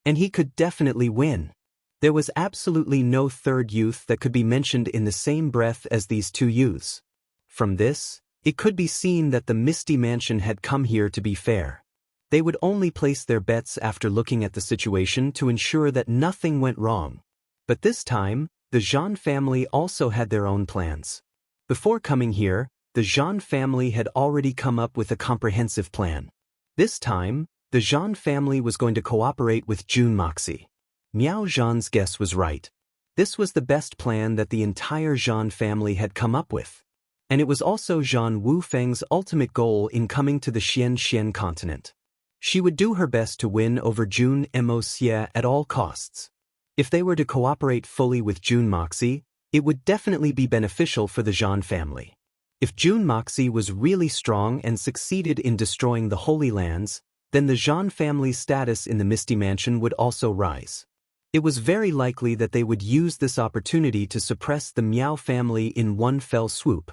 And he could definitely win. There was absolutely no third youth that could be mentioned in the same breath as these two youths. From this, it could be seen that the Misty Mansion had come here to be fair. They would only place their bets after looking at the situation to ensure that nothing went wrong. But this time, the Zhan family also had their own plans. Before coming here, the Zhan family had already come up with a comprehensive plan. This time, the Zhan family was going to cooperate with Jun Moxie. Miao Zhan's guess was right. This was the best plan that the entire Zhan family had come up with. And it was also Zhan Wufeng's ultimate goal in coming to the Xian continent. She would do her best to win over Jun Moxie at all costs. If they were to cooperate fully with Jun Moxie, it would definitely be beneficial for the Zhan family. If Jun Moxie was really strong and succeeded in destroying the Holy Lands, then the Zhan family's status in the Misty Mansion would also rise. It was very likely that they would use this opportunity to suppress the Miao family in one fell swoop.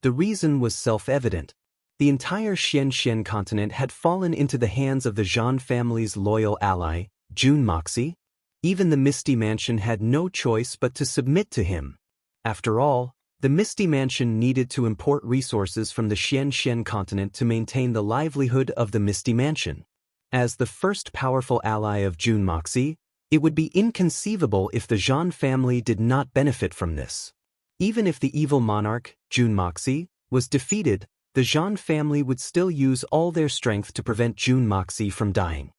The reason was self-evident. The entire Xian continent had fallen into the hands of the Zhan family's loyal ally, Jun Moxie. Even the Misty Mansion had no choice but to submit to him. After all, the Misty Mansion needed to import resources from the Xian continent to maintain the livelihood of the Misty Mansion. As the first powerful ally of Jun Moxie, it would be inconceivable if the Zhan family did not benefit from this. Even if the evil monarch, Jun Moxie, was defeated, the Zhan family would still use all their strength to prevent Jun Moxie from dying.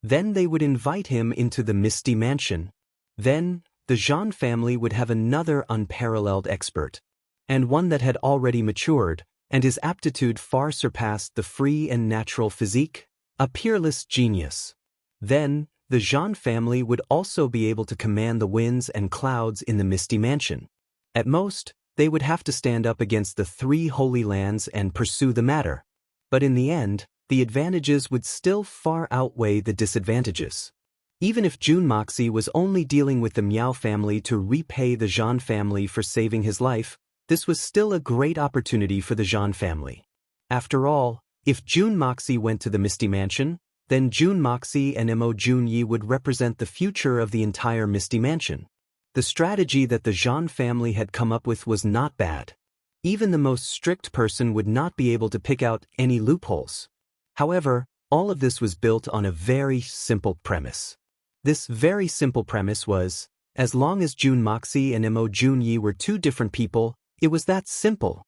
Then they would invite him into the Misty Mansion. Then, the Zhan family would have another unparalleled expert, and one that had already matured, and his aptitude far surpassed the free and natural physique, a peerless genius. Then, the Zhan family would also be able to command the winds and clouds in the Misty Mansion. At most, they would have to stand up against the 3 Holy Lands and pursue the matter. But in the end, the advantages would still far outweigh the disadvantages. Even if Jun Moxie was only dealing with the Miao family to repay the Zhan family for saving his life, this was still a great opportunity for the Zhan family. After all, if Jun Moxie went to the Misty Mansion, then Jun Moxie and Mo Junyi would represent the future of the entire Misty Mansion. The strategy that the Zhan family had come up with was not bad. Even the most strict person would not be able to pick out any loopholes. However, all of this was built on a very simple premise. This very simple premise was, as long as Jun Moxie and Mo Junyi were 2 different people, it was that simple.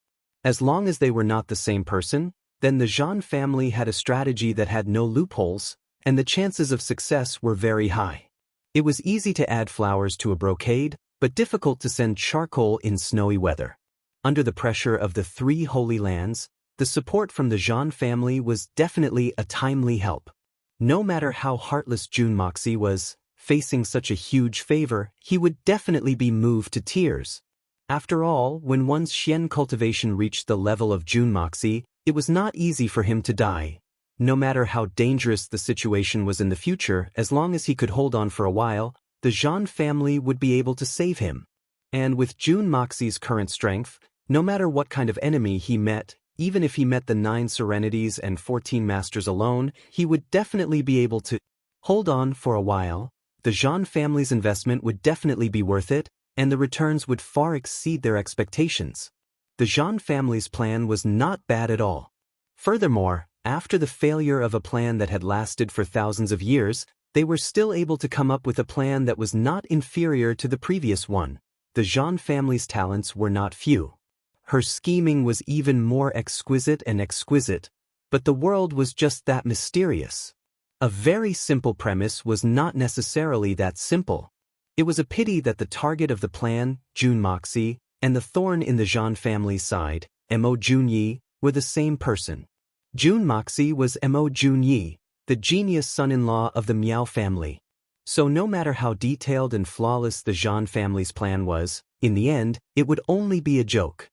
As long as they were not the same person, then the Zhan family had a strategy that had no loopholes, and the chances of success were very high. It was easy to add flowers to a brocade, but difficult to send charcoal in snowy weather. Under the pressure of the 3 Holy Lands, the support from the Zhan family was definitely a timely help. No matter how heartless Jun Moxie was, facing such a huge favor, he would definitely be moved to tears. After all, when one's Xian cultivation reached the level of Jun Moxie, it was not easy for him to die. No matter how dangerous the situation was in the future, as long as he could hold on for a while, the Zhan family would be able to save him. And with Jun Moxie's current strength, no matter what kind of enemy he met, even if he met the 9 Serenities and 14 Masters alone, he would definitely be able to hold on for a while. The Zhan family's investment would definitely be worth it, and the returns would far exceed their expectations. The Zhan family's plan was not bad at all. Furthermore, after the failure of a plan that had lasted for thousands of years, they were still able to come up with a plan that was not inferior to the previous one. The Zhan family's talents were not few. Her scheming was even more exquisite and exquisite, but the world was just that mysterious. A very simple premise was not necessarily that simple. It was a pity that the target of the plan, Jun Moxie, and the thorn in the Zhan family's side, Mo Junyi, were the same person. Jun Moxie was Mo Junyi, the genius son-in-law of the Miao family. So no matter how detailed and flawless the Zhan family's plan was, in the end, it would only be a joke.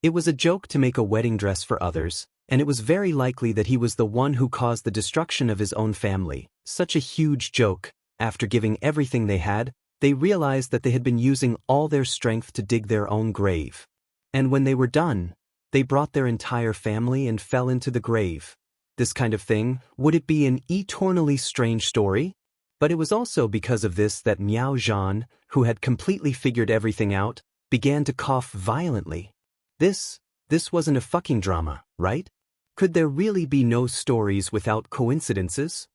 It was a joke to make a wedding dress for others, and it was very likely that he was the one who caused the destruction of his own family. Such a huge joke. After giving everything they had, they realized that they had been using all their strength to dig their own grave. And when they were done, they brought their entire family and fell into the grave. This kind of thing, would it be an eternally strange story? But it was also because of this that Miao Zhan, who had completely figured everything out, began to cough violently. This wasn't a fucking drama, right? Could there really be no stories without coincidences?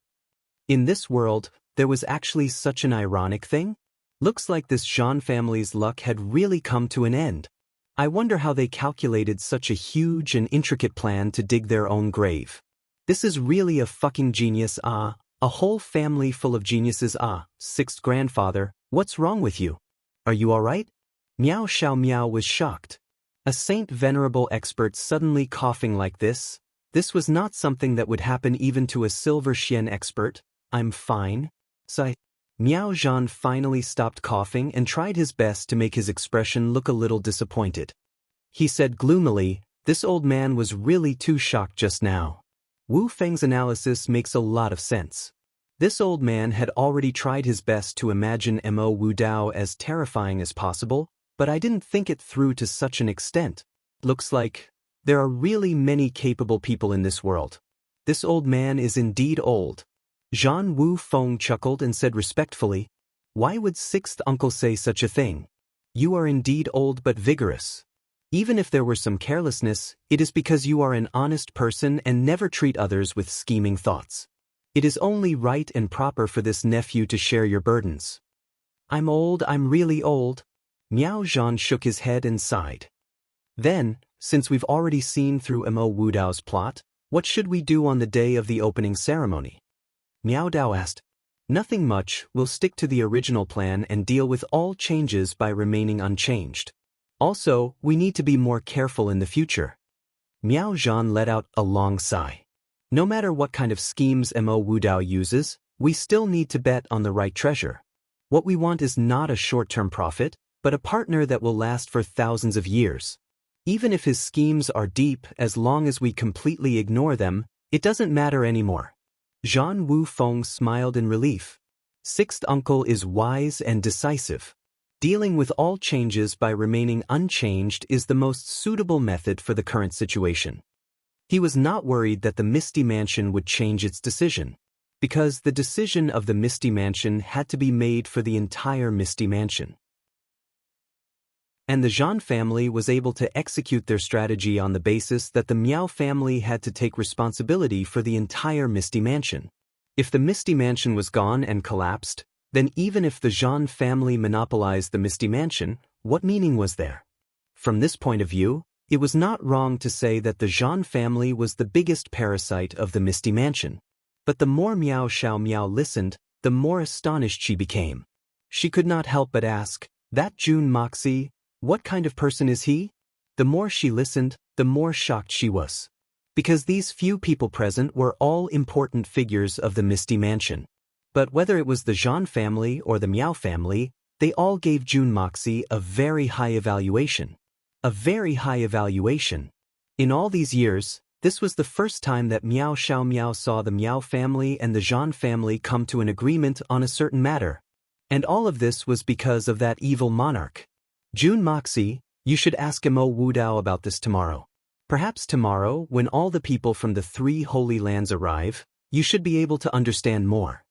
In this world, there was actually such an ironic thing? Looks like this Zhan family's luck had really come to an end. I wonder how they calculated such a huge and intricate plan to dig their own grave. This is really a fucking genius, a whole family full of geniuses, 6th grandfather, what's wrong with you? Are you alright? Miao Xiao Miao was shocked. A saint venerable expert suddenly coughing like this was not something that would happen even to a silver Xian expert. I'm fine. Sigh. Miao Zhan finally stopped coughing and tried his best to make his expression look a little disappointed. He said gloomily, this old man was really too shocked just now. Wu Feng's analysis makes a lot of sense. This old man had already tried his best to imagine Mo Wu Dao as terrifying as possible, but I didn't think it through to such an extent. Looks like there are really many capable people in this world. This old man is indeed old. Zhan Wu Feng chuckled and said respectfully, why would 6th uncle say such a thing? You are indeed old but vigorous. Even if there were some carelessness, it is because you are an honest person and never treat others with scheming thoughts. It is only right and proper for this nephew to share your burdens. I'm old, I'm really old. Miao Zhan shook his head and sighed. Then, since we've already seen through Mo Wu Dao's plot, what should we do on the day of the opening ceremony? Miao Dao asked. Nothing much, we'll stick to the original plan and deal with all changes by remaining unchanged. Also, we need to be more careful in the future. Miao Zhan let out a long sigh. No matter what kind of schemes Mo Wu Dao uses, We still need to bet on the right treasure. What we want is not a short-term profit, but a partner that will last for thousands of years. Even if his schemes are deep, as long as we completely ignore them, it doesn't matter anymore. Zhan Wufeng smiled in relief. Sixth uncle is wise and decisive. Dealing with all changes by remaining unchanged is the most suitable method for the current situation. He was not worried that the Misty Mansion would change its decision, because the decision of the Misty Mansion had to be made for the entire Misty Mansion. And the Zhan family was able to execute their strategy on the basis that the Miao family had to take responsibility for the entire Misty Mansion. If the Misty Mansion was gone and collapsed, then even if the Zhan family monopolized the Misty Mansion, what meaning was there? From this point of view, it was not wrong to say that the Zhan family was the biggest parasite of the Misty Mansion. But the more Miao Xiaomiao listened, the more astonished she became. She could not help but ask, "That Jun Moxie, what kind of person is he?" The more she listened, the more shocked she was. Because these few people present were all important figures of the Misty Mansion. But whether it was the Zhan family or the Miao family, they all gave Jun Moxie a very high evaluation. A very high evaluation. In all these years, this was the first time that Miao Xiaomiao saw the Miao family and the Zhan family come to an agreement on a certain matter. And all of this was because of that evil monarch. Jun Moxie, you should ask Mo Wudao about this tomorrow. Perhaps tomorrow, when all the people from the 3 Holy Lands arrive, you should be able to understand more.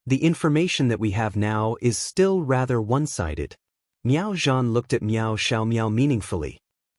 The information that we have now is still rather one-sided. Miao Zhan looked at Miao Xiaomiao meaningfully.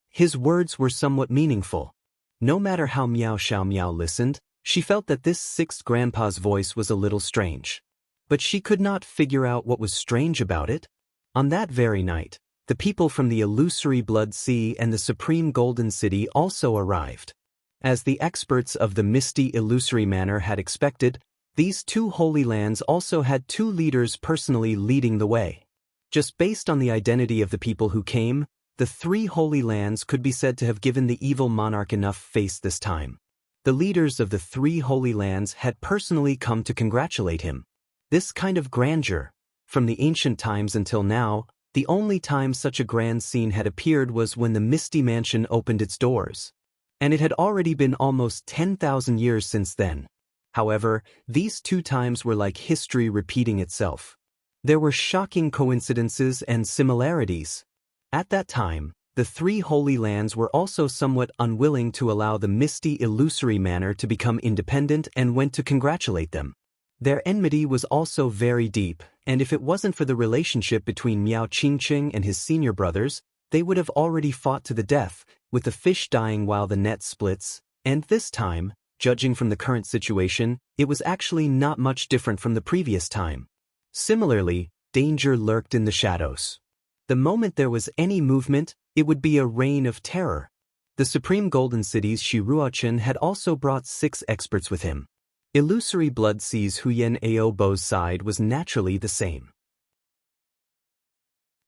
His words were somewhat meaningful. No matter how Miao Xiaomiao listened, she felt that this sixth grandpa's voice was a little strange. But she could not figure out what was strange about it. On that very night, the people from the illusory Blood Sea and the Supreme Golden City also arrived. As the experts of the Misty Illusory Manor had expected, these 2 Holy Lands also had 2 leaders personally leading the way. Just based on the identity of the people who came, the 3 Holy Lands could be said to have given the evil monarch enough face this time. The leaders of the 3 Holy Lands had personally come to congratulate him. This kind of grandeur, from the ancient times until now, the only time such a grand scene had appeared was when the Misty Mansion opened its doors. And it had already been almost 10,000 years since then. However, these 2 times were like history repeating itself. There were shocking coincidences and similarities. At that time, the 3 Holy Lands were also somewhat unwilling to allow the Misty Illusory Manor to become independent and went to congratulate them. Their enmity was also very deep, and if it wasn't for the relationship between Miao Qingqing and his senior brothers, they would have already fought to the death, with the fish dying while the net splits, and this time, judging from the current situation, it was actually not much different from the previous time. Similarly, danger lurked in the shadows. The moment there was any movement, it would be a reign of terror. The Supreme Golden City's Shi Ruochen had also brought 6 experts with him. Illusory Blood Sea's Huyen Aobo's side was naturally the same.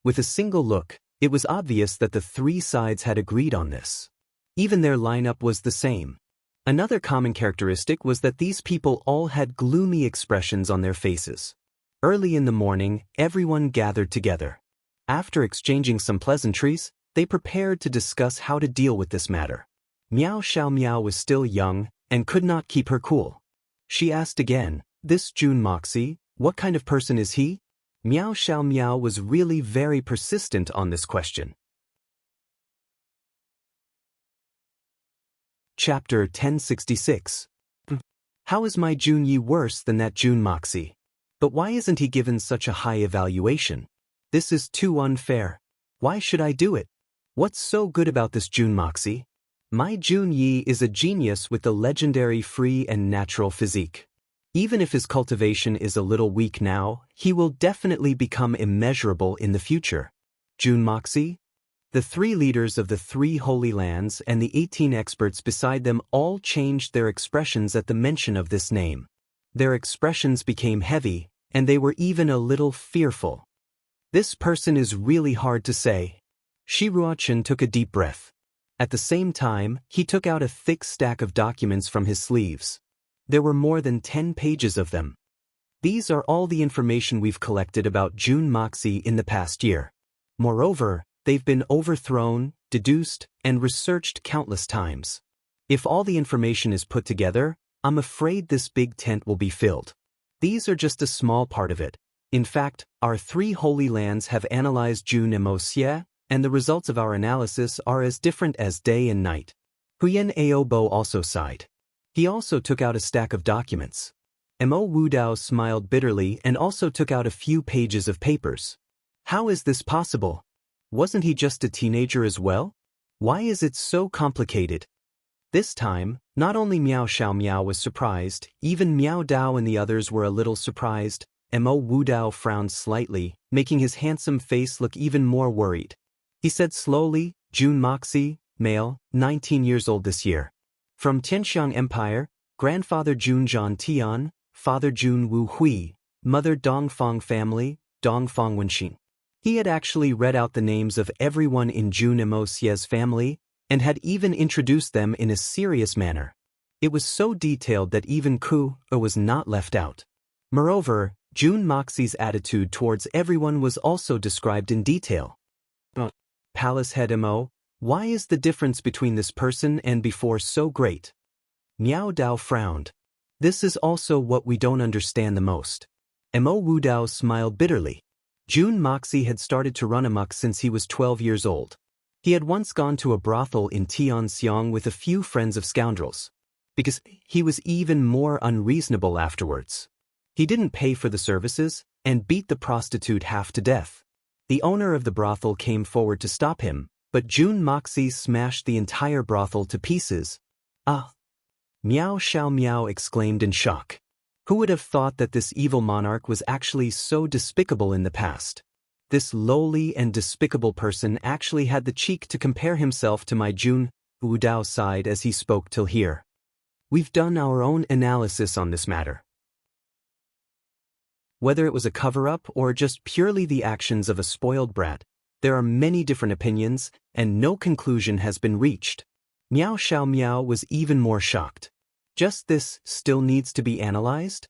With a single look, it was obvious that the 3 sides had agreed on this. Even their lineup was the same. Another common characteristic was that these people all had gloomy expressions on their faces. Early in the morning, everyone gathered together. After exchanging some pleasantries, they prepared to discuss how to deal with this matter. Miao Xiaomiao was still young and could not keep her cool. She asked again, "This Jun Moxie, what kind of person is he?" Miao Xiaomiao was really very persistent on this question. Chapter 1066. How is my Junyi worse than that Jun Moxie? But why isn't he given such a high evaluation? This is too unfair. Why should I do it? What's so good about this Jun Moxie? My Junyi is a genius with the legendary free and natural physique. Even if his cultivation is a little weak now, he will definitely become immeasurable in the future. Jun Moxie? The 3 leaders of the 3 Holy Lands and the 18 experts beside them all changed their expressions at the mention of this name. Their expressions became heavy, and they were even a little fearful. This person is really hard to say. Shi Ruochen took a deep breath. At the same time, he took out a thick stack of documents from his sleeves. There were more than 10 pages of them. These are all the information we've collected about June Moxie in the past year. Moreover, they've been overthrown, deduced, and researched countless times. If all the information is put together, I'm afraid this big tent will be filled. These are just a small part of it. In fact, our 3 holy lands have analyzed June Moxie, and the results of our analysis are as different as day and night. Huyen Aobo also sighed. He also took out a stack of documents. Mo Wudao smiled bitterly and also took out a few pages of papers. How is this possible? Wasn't he just a teenager as well? Why is it so complicated? This time, not only Miao Xiaomiao was surprised, even Miao Dao and the others were a little surprised. Mo Wudao frowned slightly, making his handsome face look even more worried. He said slowly, June Moxie, male, 19 years old this year. From Tianxiang Empire, grandfather Jun Zhan Tian, father Jun Wu Hui, mother Dongfang family, Dongfang Wenxing. He had actually read out the names of everyone in Jun Moxie's family, and had even introduced them in a serious manner. It was so detailed that even Ku was not left out. Moreover, June Moxie's attitude towards everyone was also described in detail. Palace head Mo, why is the difference between this person and before so great? Miao Dao frowned. This is also what we don't understand the most. Mo Wudao smiled bitterly. June Moxie had started to run amok since he was 12 years old. He had once gone to a brothel in Tianxiang with a few friends of scoundrels. Because he was even more unreasonable afterwards. He didn't pay for the services, and beat the prostitute half to death. The owner of the brothel came forward to stop him, but June Moxie smashed the entire brothel to pieces. Ah! Miao Xiaomiao exclaimed in shock. Who would have thought that this evil monarch was actually so despicable in the past? This lowly and despicable person actually had the cheek to compare himself to my Jun. Wudao sighed as he spoke till here. We've done our own analysis on this matter. Whether it was a cover-up or just purely the actions of a spoiled brat, there are many different opinions, and no conclusion has been reached. Miao Xiaomiao was even more shocked. Just this still needs to be analyzed?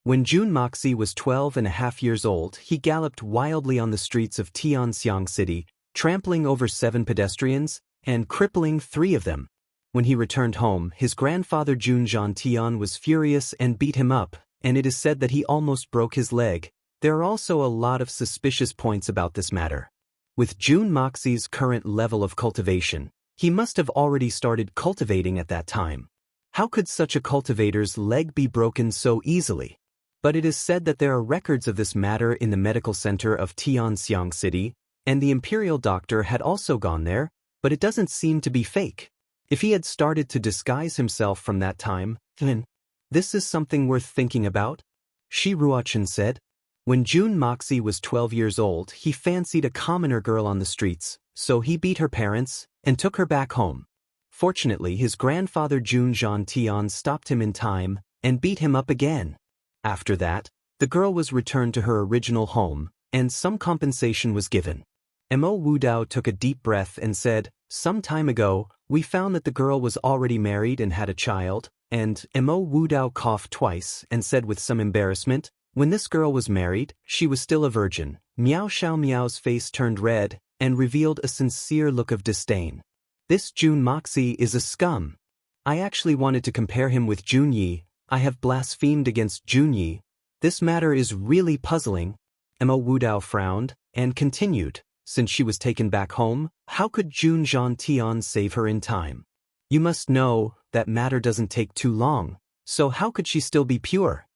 When June Moxie was 12.5 years old, he galloped wildly on the streets of Tianxiang City, trampling over 7 pedestrians, and crippling 3 of them. When he returned home, his grandfather Jun Zhan Tian was furious and beat him up, and it is said that he almost broke his leg. There are also a lot of suspicious points about this matter. With June Moxie's current level of cultivation, he must have already started cultivating at that time. How could such a cultivator's leg be broken so easily? But it is said that there are records of this matter in the medical center of Tianxiang City, and the imperial doctor had also gone there, but it doesn't seem to be fake. If he had started to disguise himself from that time, then this is something worth thinking about, Shi Ruochen said. When June Moxie was 12 years old, he fancied a commoner girl on the streets, so he beat her parents and took her back home. Fortunately, his grandfather Jun Zhan Tian stopped him in time and beat him up again. After that, the girl was returned to her original home, and some compensation was given. Mo Wudao took a deep breath and said, "Some time ago, we found that the girl was already married and had a child," and Mo Wudao coughed twice and said with some embarrassment, "When this girl was married, she was still a virgin." Miao Xiaomiao's face turned red and revealed a sincere look of disdain. This June Moxie is a scum. I actually wanted to compare him with Junyi. I have blasphemed against Junyi. This matter is really puzzling. Mo Wudao frowned and continued, since she was taken back home, how could Jun Zhan Tian save her in time? You must know, that matter doesn't take too long, so how could she still be pure?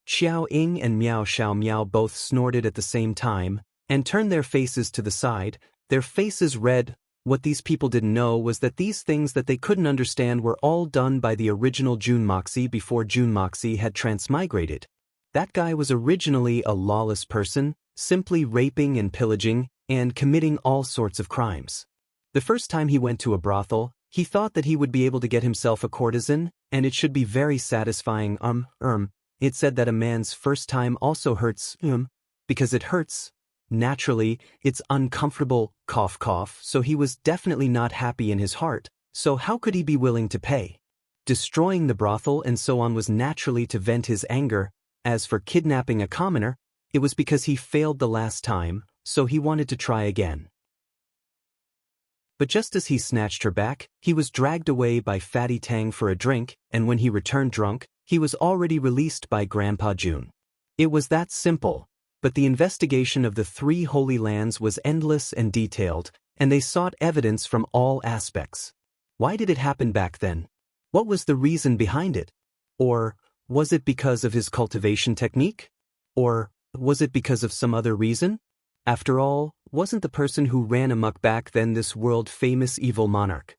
Xiao Ying and Miao Xiaomiao both snorted at the same time, and turned their faces to the side, their faces red. What these people didn't know was that these things that they couldn't understand were all done by the original June Moxie before June Moxie had transmigrated. That guy was originally a lawless person, simply raping and pillaging, and committing all sorts of crimes. The first time he went to a brothel, he thought that he would be able to get himself a courtesan, and it should be very satisfying. It said that a man's first time also hurts, because it hurts. Naturally, it's uncomfortable, cough cough, so he was definitely not happy in his heart, so how could he be willing to pay? Destroying the brothel and so on was naturally to vent his anger. As for kidnapping a commoner, it was because he failed the last time, so he wanted to try again. But just as he snatched her back, he was dragged away by Fatty Tang for a drink, and when he returned drunk, he was already released by Grandpa June. It was that simple, but the investigation of the 3 Holy Lands was endless and detailed, and they sought evidence from all aspects. Why did it happen back then? What was the reason behind it? Or was it because of his cultivation technique? Or was it because of some other reason? After all, wasn't the person who ran amok back then this world-famous evil monarch?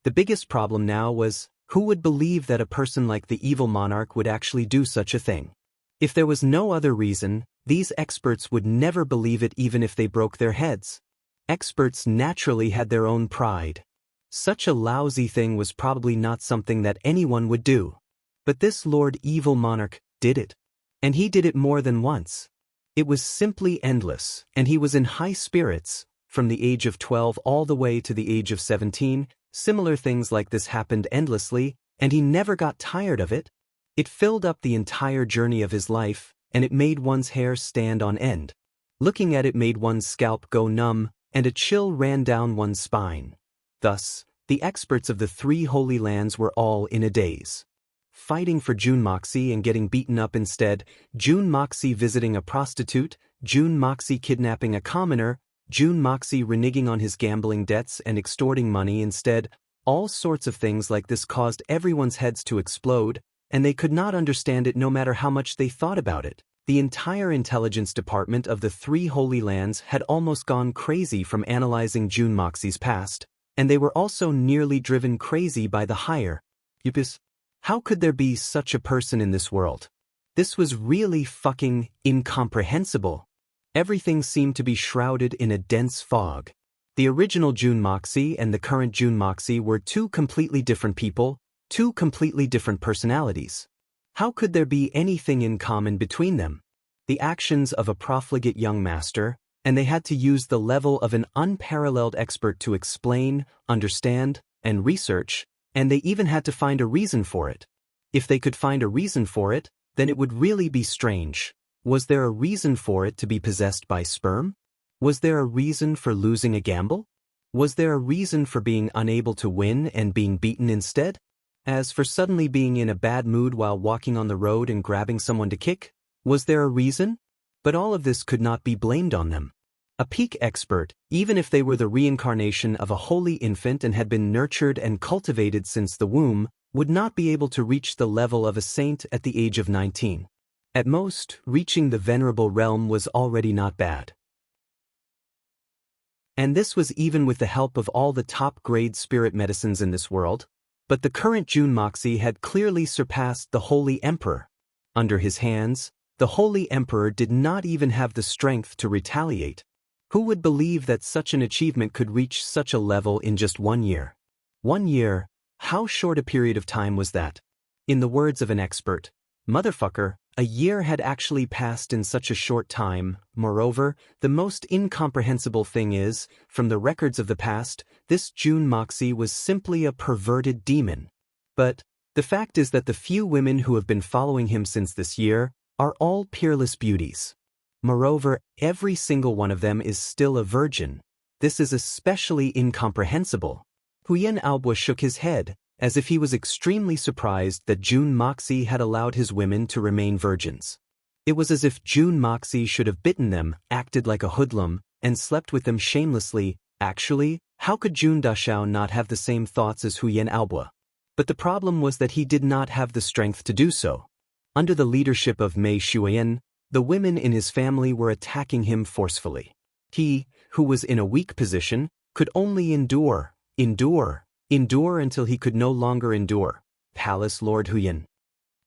The biggest problem now was, who would believe that a person like the evil monarch would actually do such a thing? If there was no other reason, these experts would never believe it even if they broke their heads. Experts naturally had their own pride. Such a lousy thing was probably not something that anyone would do. But this Lord Evil Monarch did it. And he did it more than once. It was simply endless, and he was in high spirits. From the age of 12 all the way to the age of 17, similar things like this happened endlessly, and he never got tired of it. It filled up the entire journey of his life, and it made one's hair stand on end. Looking at it made one's scalp go numb, and a chill ran down one's spine. Thus, the experts of the 3 Holy Lands were all in a daze. Fighting for June Moxie and getting beaten up instead, June Moxie visiting a prostitute, June Moxie kidnapping a commoner, June Moxie reneging on his gambling debts and extorting money instead. All sorts of things like this caused everyone's heads to explode, and they could not understand it no matter how much they thought about it. The entire intelligence department of the 3 Holy Lands had almost gone crazy from analyzing June Moxie's past, and they were also nearly driven crazy by the higher. How could there be such a person in this world? This was really fucking incomprehensible. Everything seemed to be shrouded in a dense fog. The original June Moxie and the current June Moxie were 2 completely different people, 2 completely different personalities. How could there be anything in common between them? The actions of a profligate young master, and they had to use the level of an unparalleled expert to explain, understand, and research, and they even had to find a reason for it. If they could find a reason for it, then it would really be strange. Was there a reason for it to be possessed by sperm? Was there a reason for losing a gamble? Was there a reason for being unable to win and being beaten instead? As for suddenly being in a bad mood while walking on the road and grabbing someone to kick? Was there a reason? But all of this could not be blamed on them. A peak expert, even if they were the reincarnation of a holy infant and had been nurtured and cultivated since the womb, would not be able to reach the level of a saint at the age of 19. At most, reaching the venerable realm was already not bad. And this was even with the help of all the top-grade spirit medicines in this world. But the current June Moxie had clearly surpassed the Holy Emperor. Under his hands, the Holy Emperor did not even have the strength to retaliate. Who would believe that such an achievement could reach such a level in just 1 year? 1 year, how short a period of time was that? In the words of an expert, motherfucker, a year had actually passed in such a short time. Moreover, the most incomprehensible thing is, from the records of the past, this June Moxie was simply a perverted demon. But the fact is that the few women who have been following him since this year are all peerless beauties. Moreover, every single one of them is still a virgin. This is especially incomprehensible. Huyen Aobo shook his head, as if he was extremely surprised that June Moxie had allowed his women to remain virgins. It was as if June Moxie should have bitten them, acted like a hoodlum, and slept with them shamelessly. Actually, how could June Dashao not have the same thoughts as Huyen Aobo? But the problem was that he did not have the strength to do so. Under the leadership of Mei Shuyan, the women in his family were attacking him forcefully. He, who was in a weak position, could only endure until he could no longer endure. Palace Lord Huyan.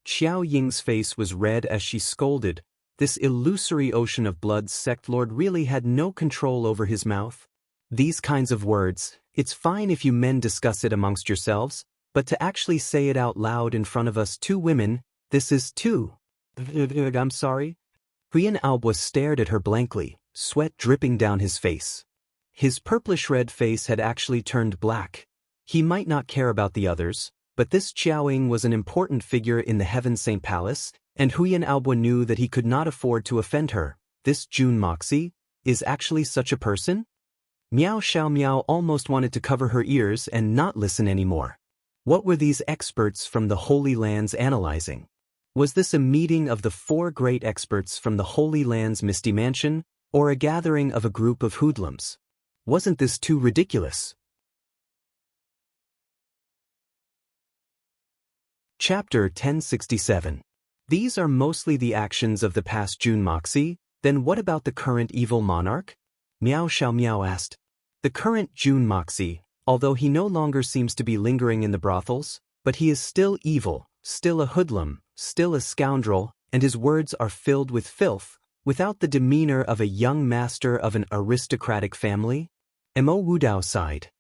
Xiao Ying's face was red as she scolded. This illusory ocean of blood sect lord really had no control over his mouth. These kinds of words, it's fine if you men discuss it amongst yourselves, but to actually say it out loud in front of us 2 women, this is too. I'm sorry. Huyen Aobo stared at her blankly, sweat dripping down his face. His purplish-red face had actually turned black. He might not care about the others, But this Qiaoying was an important figure in the Heaven Saint Palace, and Huyan Aobo knew that he could not afford to offend her. This June Moxie is actually such a person? Miao Xiaomiao almost wanted to cover her ears and not listen anymore. What were these experts from the Holy Lands analyzing? Was this a meeting of the 4 great experts from the Holy Lands Misty Mansion, or a gathering of a group of hoodlums? Wasn't this too ridiculous? Chapter 1067. These are mostly the actions of the past June Moxie, then what about the current evil monarch? Miao Xiaomiao asked. The current June Moxie, although he no longer seems to be lingering in the brothels, but he is still evil, still a hoodlum, still a scoundrel, and his words are filled with filth, without the demeanor of a young master of an aristocratic family? Mo Wudao sighed.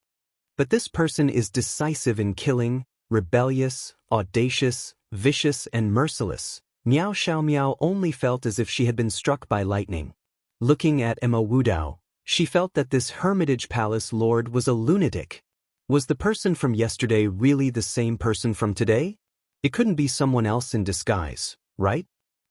But this person is decisive in killing, rebellious, audacious, vicious and merciless. Miao Xiaomiao only felt as if she had been struck by lightning. Looking at Mo Wudao, she felt that this Hermitage Palace lord was a lunatic. Was the person from yesterday really the same person from today? It couldn't be someone else in disguise, right?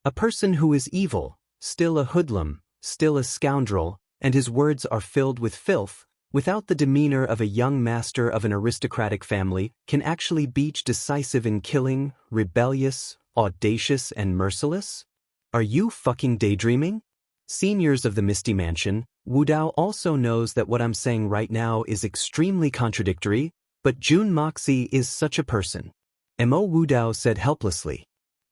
A person who is evil, still a hoodlum, still a scoundrel, and his words are filled with filth, without the demeanor of a young master of an aristocratic family, can actually be decisive in killing, rebellious, audacious and merciless? Are you fucking daydreaming? Seniors of the Misty Mansion, Wudao also knows that what I'm saying right now is extremely contradictory, but June Moxie is such a person. Mo Wudao said helplessly.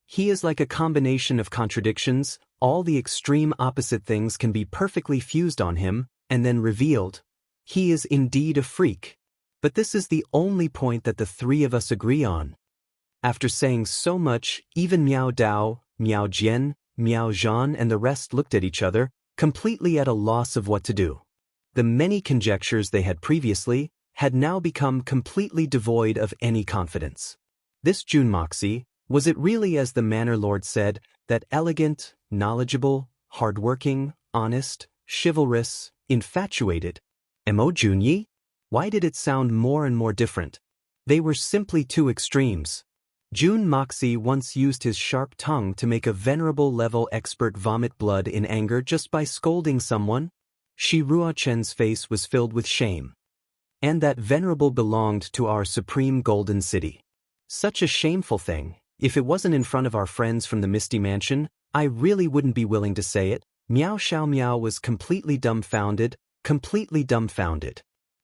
He is like a combination of contradictions, all the extreme opposite things can be perfectly fused on him, and then revealed. He is indeed a freak. But this is the only point that the 3 of us agree on. After saying so much, even Miao Dao, Miao Jian, Miao Zhan and the rest looked at each other, completely at a loss of what to do. The many conjectures they had previously had now become completely devoid of any confidence. This June Moxie, was it really as the Manor Lord said, that elegant, knowledgeable, hardworking, honest, chivalrous, infatuated? Mo Junyi? Why did it sound more and more different? They were simply 2 extremes. June Moxie once used his sharp tongue to make a venerable level expert vomit blood in anger just by scolding someone. Shi Ruochen's face was filled with shame. And that venerable belonged to our supreme golden city. Such a shameful thing. If it wasn't in front of our friends from the Misty Mansion, I really wouldn't be willing to say it. Miao Xiaomiao was completely dumbfounded.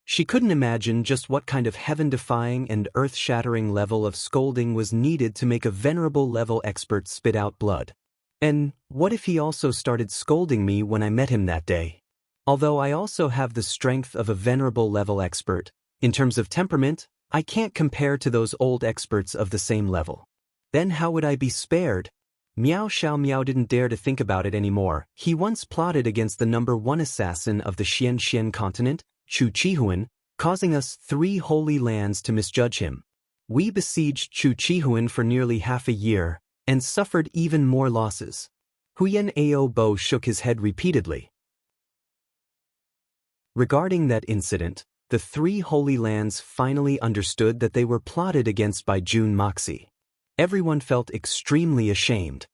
She couldn't imagine just what kind of heaven-defying and earth-shattering level of scolding was needed to make a venerable level expert spit out blood. And what if he also started scolding me when I met him that day? Although I also have the strength of a venerable level expert, in terms of temperament, I can't compare to those old experts of the same level. Then how would I be spared? Miao Xiaomiao didn't dare to think about it anymore. He once plotted against the #1 assassin of the Xian continent, Chu Chihuan, causing us 3 holy lands to misjudge him. We besieged Chu Chihuan for nearly half a year, and suffered even more losses. Huyan Aobo shook his head repeatedly. Regarding that incident, the 3 holy lands finally understood that they were plotted against by June Moxie. Everyone felt extremely ashamed.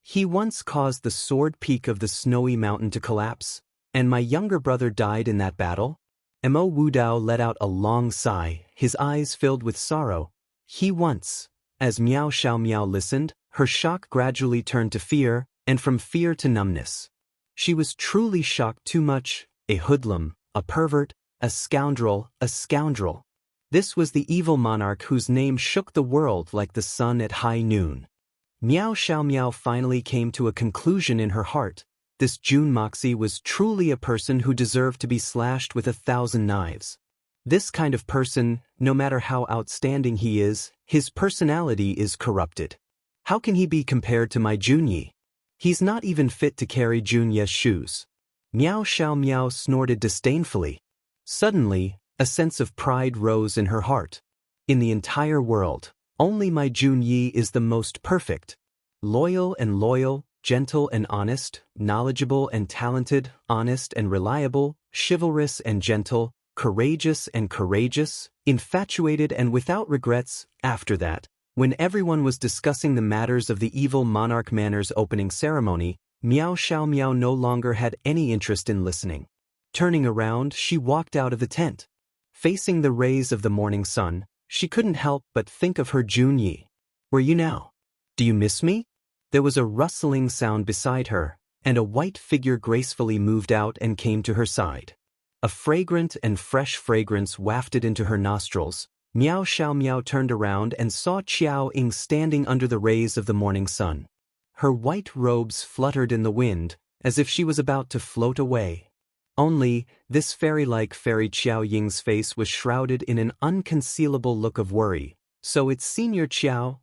He once caused the sword peak of the snowy mountain to collapse, and my younger brother died in that battle. Mo Wudao let out a long sigh, his eyes filled with sorrow. He once. As Miao Xiaomiao listened, her shock gradually turned to fear, and from fear to numbness. She was truly shocked too much, a hoodlum, a pervert, a scoundrel. This was the evil monarch whose name shook the world like the sun at high noon. Miao Xiaomiao finally came to a conclusion in her heart. This June Moxie was truly a person who deserved to be slashed with 1,000 knives. This kind of person, no matter how outstanding he is, his personality is corrupted. How can he be compared to my Junyi? He's not even fit to carry Junye's shoes. Miao Xiaomiao snorted disdainfully. Suddenly, a sense of pride rose in her heart. In the entire world, only my Junyi is the most perfect. Loyal, gentle and honest, knowledgeable and talented, honest and reliable, chivalrous and gentle, courageous and courageous, infatuated and without regrets. After that, when everyone was discussing the matters of the evil Monarch Manor's opening ceremony, Miao Xiaomiao no longer had any interest in listening. Turning around, she walked out of the tent. Facing the rays of the morning sun, she couldn't help but think of her Junyi. "Where you now? Do you miss me?" There was a rustling sound beside her, and a white figure gracefully moved out and came to her side. A fragrant and fresh fragrance wafted into her nostrils. Miao Xiaomiao turned around and saw Qiao Ying standing under the rays of the morning sun. Her white robes fluttered in the wind, as if she was about to float away. Only, this fairy-like fairy Qiao Ying's face was shrouded in an unconcealable look of worry. "So it's Senior Qiao?"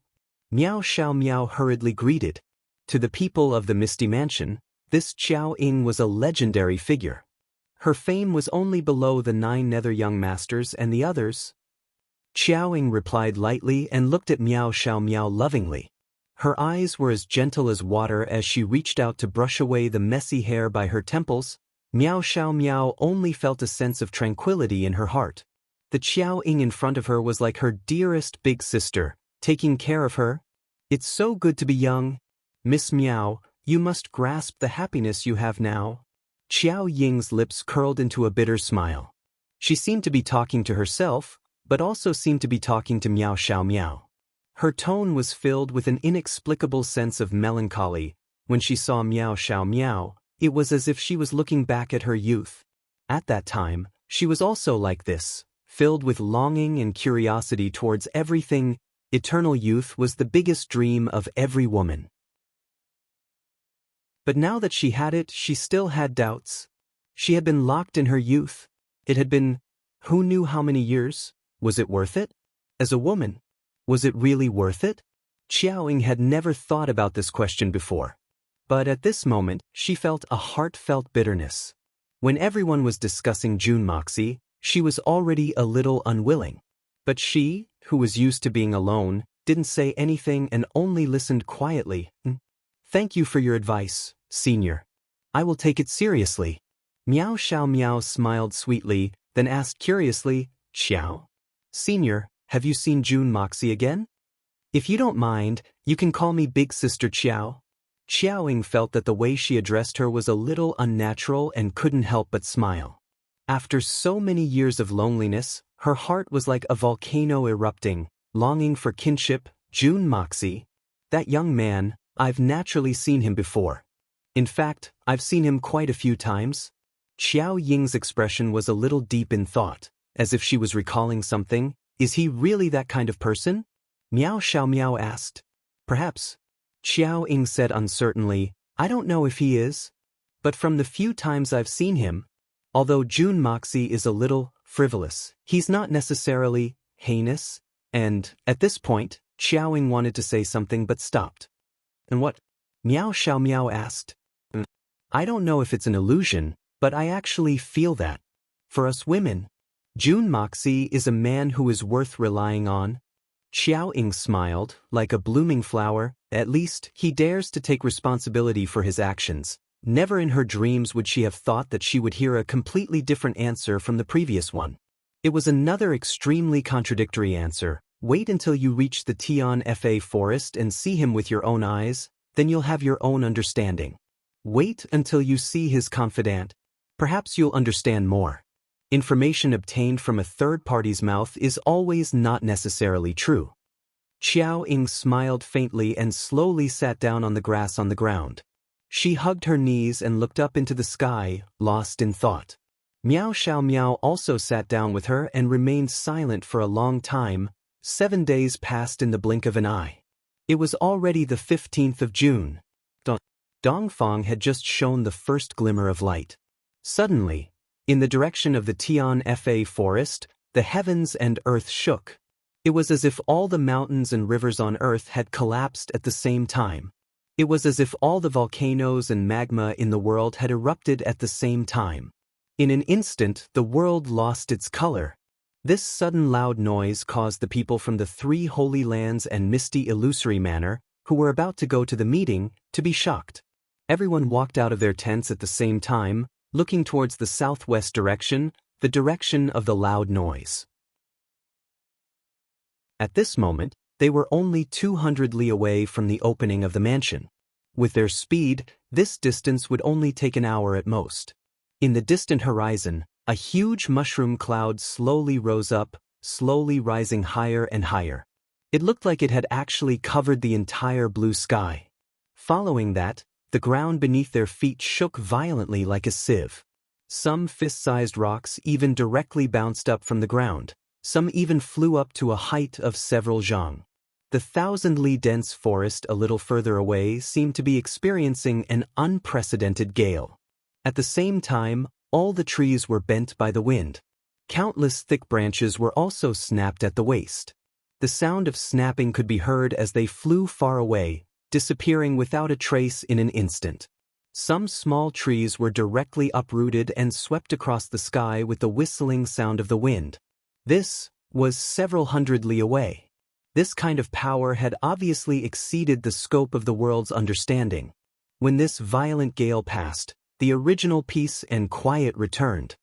Miao Xiaomiao hurriedly greeted. To the people of the Misty Mansion, this Qiao Ying was a legendary figure. Her fame was only below the 9 nether young masters and the others. Qiao Ying replied lightly and looked at Miao Xiaomiao lovingly. Her eyes were as gentle as water as she reached out to brush away the messy hair by her temples. Miao Xiaomiao only felt a sense of tranquility in her heart. The Qiao Ying in front of her was like her dearest big sister, taking care of her. "It's so good to be young. Miss Miao, you must grasp the happiness you have now." Qiao Ying's lips curled into a bitter smile. She seemed to be talking to herself, but also seemed to be talking to Miao Xiaomiao. Her tone was filled with an inexplicable sense of melancholy. When she saw Miao Xiaomiao, it was as if she was looking back at her youth. At that time, she was also like this, filled with longing and curiosity towards everything. Eternal youth was the biggest dream of every woman. But now that she had it, she still had doubts. She had been locked in her youth. It had been, who knew how many years? Was it worth it? As a woman, was it really worth it? Qiao Ying had never thought about this question before. But at this moment, she felt a heartfelt bitterness. When everyone was discussing June Moxie, she was already a little unwilling. But she, who was used to being alone, didn't say anything and only listened quietly. "Thank you for your advice, Senior. I will take it seriously." Miao Xiaomiao smiled sweetly, then asked curiously, "Xiao, Senior, have you seen June Moxie again?" "If you don't mind, you can call me Big Sister Qiao." Qiao Ying felt that the way she addressed her was a little unnatural and couldn't help but smile. After so many years of loneliness, her heart was like a volcano erupting, longing for kinship. June Moxie. That young man, I've naturally seen him before. In fact, I've seen him quite a few times. Qiao Ying's expression was a little deep in thought, as if she was recalling something. Is he really that kind of person? Miao Xiaomiao asked. Perhaps. Qiao Ying said uncertainly, I don't know if he is. But from the few times I've seen him, although June Moxie is a little frivolous, he's not necessarily heinous. And, at this point, Qiao Ying wanted to say something but stopped. And what? Miao Xiaomiao asked. I don't know if it's an illusion, but I actually feel that. For us women, June Moxie is a man who is worth relying on. Qiao Ying smiled, like a blooming flower. At least, he dares to take responsibility for his actions. Never in her dreams would she have thought that she would hear a completely different answer from the previous one. It was another extremely contradictory answer. Wait until you reach the Tian Fa forest and see him with your own eyes, then you'll have your own understanding. Wait until you see his confidant. Perhaps you'll understand more. Information obtained from a third party's mouth is always not necessarily true. Qiao Ying smiled faintly and slowly sat down on the grass on the ground. She hugged her knees and looked up into the sky, lost in thought. Miao Xiaomiao also sat down with her and remained silent for a long time. 7 days passed in the blink of an eye. It was already the 15th of June. Dongfang had just shown the first glimmer of light. Suddenly, in the direction of the Tian Fa forest, the heavens and earth shook. It was as if all the mountains and rivers on earth had collapsed at the same time. It was as if all the volcanoes and magma in the world had erupted at the same time. In an instant, the world lost its color. This sudden loud noise caused the people from the 3 Holy Lands and Misty Illusory Manor, who were about to go to the meeting, to be shocked. Everyone walked out of their tents at the same time, looking towards the southwest direction. the direction of the loud noise. At this moment, they were only 200 li away from the opening of the mansion. With their speed, this distance would only take an hour at most. In the distant horizon, a huge mushroom cloud slowly rose up, slowly rising higher and higher. It looked like it had actually covered the entire blue sky. Following that, the ground beneath their feet shook violently like a sieve. Some fist-sized rocks even directly bounced up from the ground. Some even flew up to a height of several zhang. The 1,000 li dense forest a little further away seemed to be experiencing an unprecedented gale. At the same time, all the trees were bent by the wind. Countless thick branches were also snapped at the waist. The sound of snapping could be heard as they flew far away, disappearing without a trace in an instant. Some small trees were directly uprooted and swept across the sky with the whistling sound of the wind. This was several hundred li away. This kind of power had obviously exceeded the scope of the world's understanding. When this violent gale passed, the original peace and quiet returned.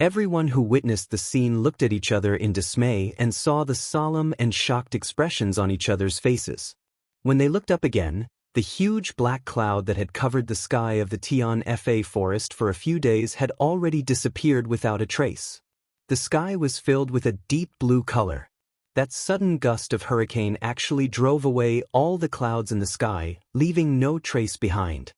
Everyone who witnessed the scene looked at each other in dismay and saw the solemn and shocked expressions on each other's faces. When they looked up again, the huge black cloud that had covered the sky of the Tian Fa forest for a few days had already disappeared without a trace. The sky was filled with a deep blue color. That sudden gust of hurricane actually drove away all the clouds in the sky, leaving no trace behind.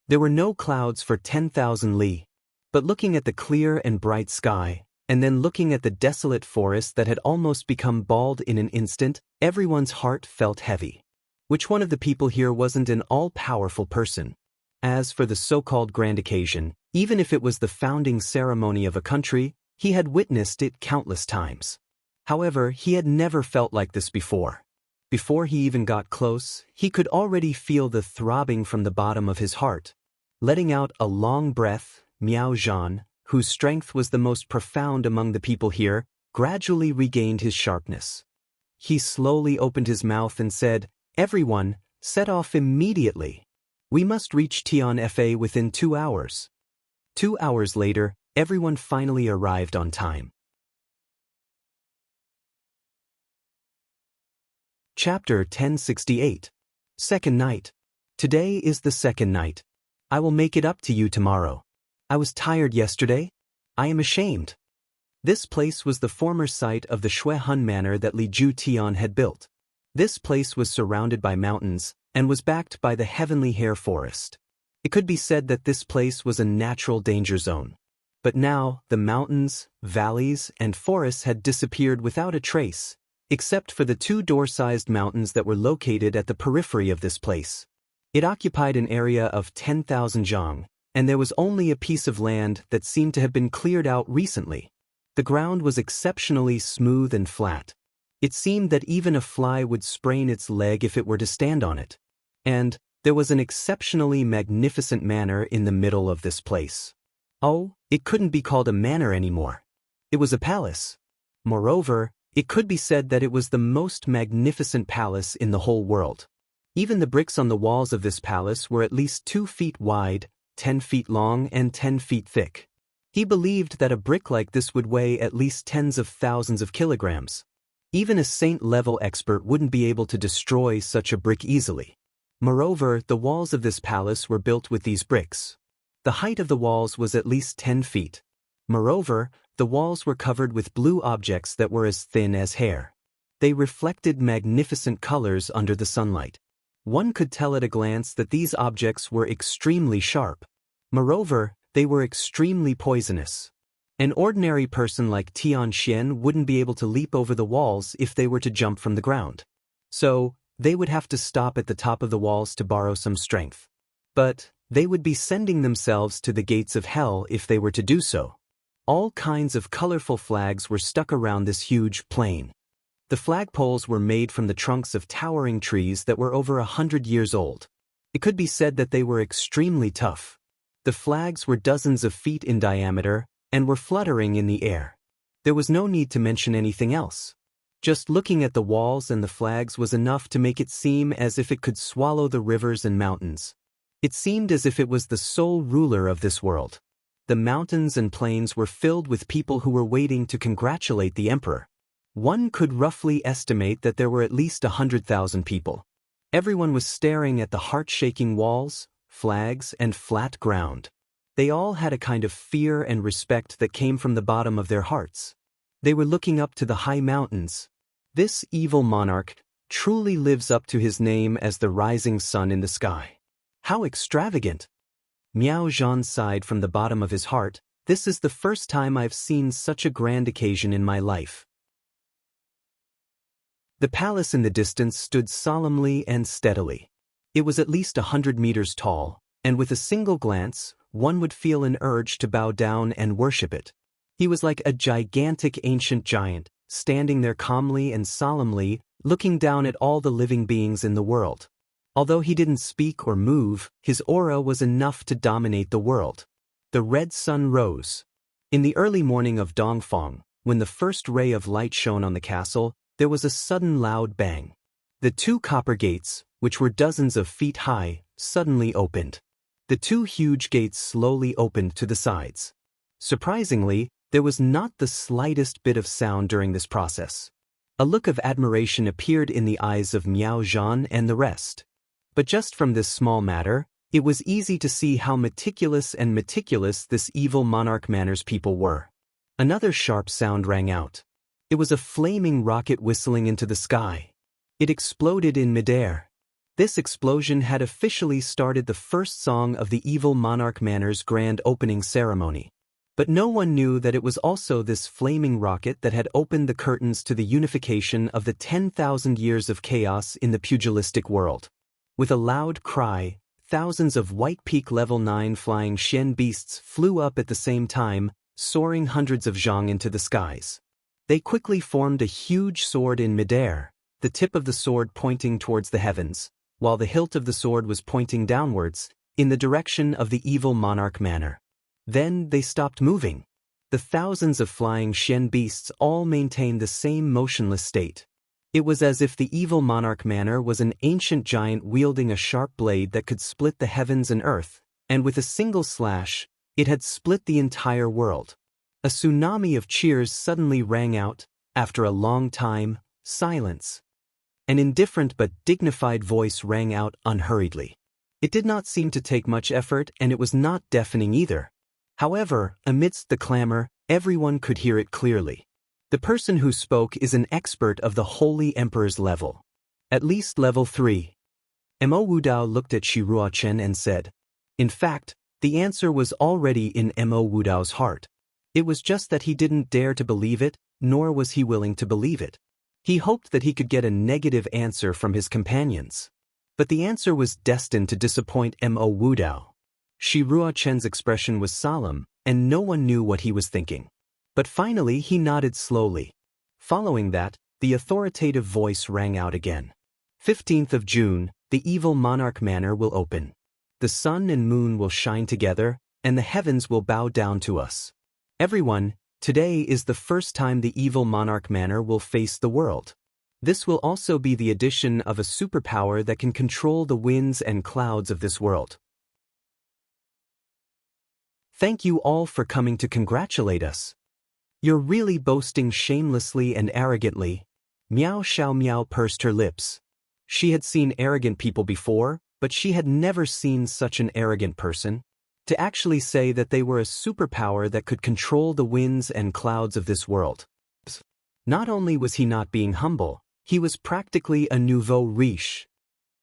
There were no clouds for 10,000 li. But looking at the clear and bright sky, and then looking at the desolate forest that had almost become bald in an instant, everyone's heart felt heavy. Which one of the people here wasn't an all-powerful person? As for the so-called grand occasion, even if it was the founding ceremony of a country, he had witnessed it countless times. However, he had never felt like this before. Before he even got close, he could already feel the throbbing from the bottom of his heart. Letting out a long breath, Miao Zhan, whose strength was the most profound among the people here, gradually regained his sharpness. He slowly opened his mouth and said, "Everyone, set off immediately. We must reach Tian Fa within 2 hours." 2 hours later, everyone finally arrived on time. Chapter 1068. Second night. Today is the second night. I will make it up to you tomorrow. I was tired yesterday. I am ashamed. This place was the former site of the Shui Hun Manor that Li Ju Tian had built. This place was surrounded by mountains and was backed by the Heavenly Hair Forest. It could be said that this place was a natural danger zone. But now, the mountains, valleys, and forests had disappeared without a trace, except for the 2 door-sized mountains that were located at the periphery of this place. It occupied an area of 10,000 zhang, and there was only a piece of land that seemed to have been cleared out recently. The ground was exceptionally smooth and flat. It seemed that even a fly would sprain its leg if it were to stand on it. And there was an exceptionally magnificent manor in the middle of this place. Oh, it couldn't be called a manor anymore. It was a palace. Moreover, it could be said that it was the most magnificent palace in the whole world. Even the bricks on the walls of this palace were at least 2 feet wide, 10 feet long, and 10 feet thick. He believed that a brick like this would weigh at least tens of thousands of kilograms. Even a saint-level expert wouldn't be able to destroy such a brick easily. Moreover, the walls of this palace were built with these bricks. The height of the walls was at least 10 feet. Moreover, the walls were covered with blue objects that were as thin as hair. They reflected magnificent colors under the sunlight. One could tell at a glance that these objects were extremely sharp. Moreover, they were extremely poisonous. An ordinary person like Tian Xian wouldn't be able to leap over the walls if they were to jump from the ground. So, they would have to stop at the top of the walls to borrow some strength. But they would be sending themselves to the gates of hell if they were to do so. All kinds of colorful flags were stuck around this huge plain. The flagpoles were made from the trunks of towering trees that were over 100 years old. It could be said that they were extremely tough. The flags were dozens of feet in diameter and were fluttering in the air. There was no need to mention anything else. Just looking at the walls and the flags was enough to make it seem as if it could swallow the rivers and mountains. It seemed as if it was the sole ruler of this world. the mountains and plains were filled with people who were waiting to congratulate the emperor. One could roughly estimate that there were at least 100,000 people. Everyone was staring at the heart-shaking walls, flags, and flat ground. They all had a kind of fear and respect that came from the bottom of their hearts. They were looking up to the high mountains. This evil monarch truly lives up to his name as the rising sun in the sky. How extravagant! Miao Zhan sighed from the bottom of his heart. This is the first time I've seen such a grand occasion in my life. The palace in the distance stood solemnly and steadily. It was at least 100 meters tall, and with a single glance, one would feel an urge to bow down and worship it. He was like a gigantic ancient giant, standing there calmly and solemnly, looking down at all the living beings in the world. Although he didn't speak or move, his aura was enough to dominate the world. The red sun rose. In the early morning of Dongfang, when the first ray of light shone on the castle, there was a sudden loud bang. The two copper gates, which were dozens of feet high, suddenly opened. The two huge gates slowly opened to the sides. Surprisingly, there was not the slightest bit of sound during this process. A look of admiration appeared in the eyes of Miao Zhan and the rest. But just from this small matter, it was easy to see how meticulous this evil monarch manners people were. Another sharp sound rang out. It was a flaming rocket whistling into the sky. It exploded in midair. This explosion had officially started the first song of the evil monarch manor's grand opening ceremony. But no one knew that it was also this flaming rocket that had opened the curtains to the unification of the 10,000 years of chaos in the pugilistic world. With a loud cry, thousands of White Peak Level 9 flying Shen beasts flew up at the same time, soaring hundreds of zhang into the skies. They quickly formed a huge sword in midair, the tip of the sword pointing towards the heavens, while the hilt of the sword was pointing downwards, in the direction of the evil monarch manor. Then they stopped moving. The thousands of flying Shen beasts all maintained the same motionless state. It was as if the evil monarch manor was an ancient giant wielding a sharp blade that could split the heavens and earth, and with a single slash, it had split the entire world. A tsunami of cheers suddenly rang out. After a long time, silence. An indifferent but dignified voice rang out unhurriedly. It did not seem to take much effort, and it was not deafening either. However, amidst the clamor, everyone could hear it clearly. The person who spoke is an expert of the Holy Emperor's level. At least level 3. Mo Wudao looked at Shirua Chen and said. In fact, the answer was already in Mo Wudao's heart. It was just that he didn't dare to believe it, nor was he willing to believe it. He hoped that he could get a negative answer from his companions. But the answer was destined to disappoint Mo Wudao. Shirua Chen's expression was solemn, and no one knew what he was thinking. But finally he nodded slowly. Following that, the authoritative voice rang out again. 15th of June, the evil monarch manor will open. The sun and moon will shine together, and the heavens will bow down to us. Everyone, today is the first time the evil monarch manor will face the world. This will also be the addition of a superpower that can control the winds and clouds of this world. Thank you all for coming to congratulate us. You're really boasting shamelessly and arrogantly. Miao Xiaomiao pursed her lips. She had seen arrogant people before, but she had never seen such an arrogant person. To actually say that they were a superpower that could control the winds and clouds of this world. Not only was he not being humble, he was practically a nouveau riche.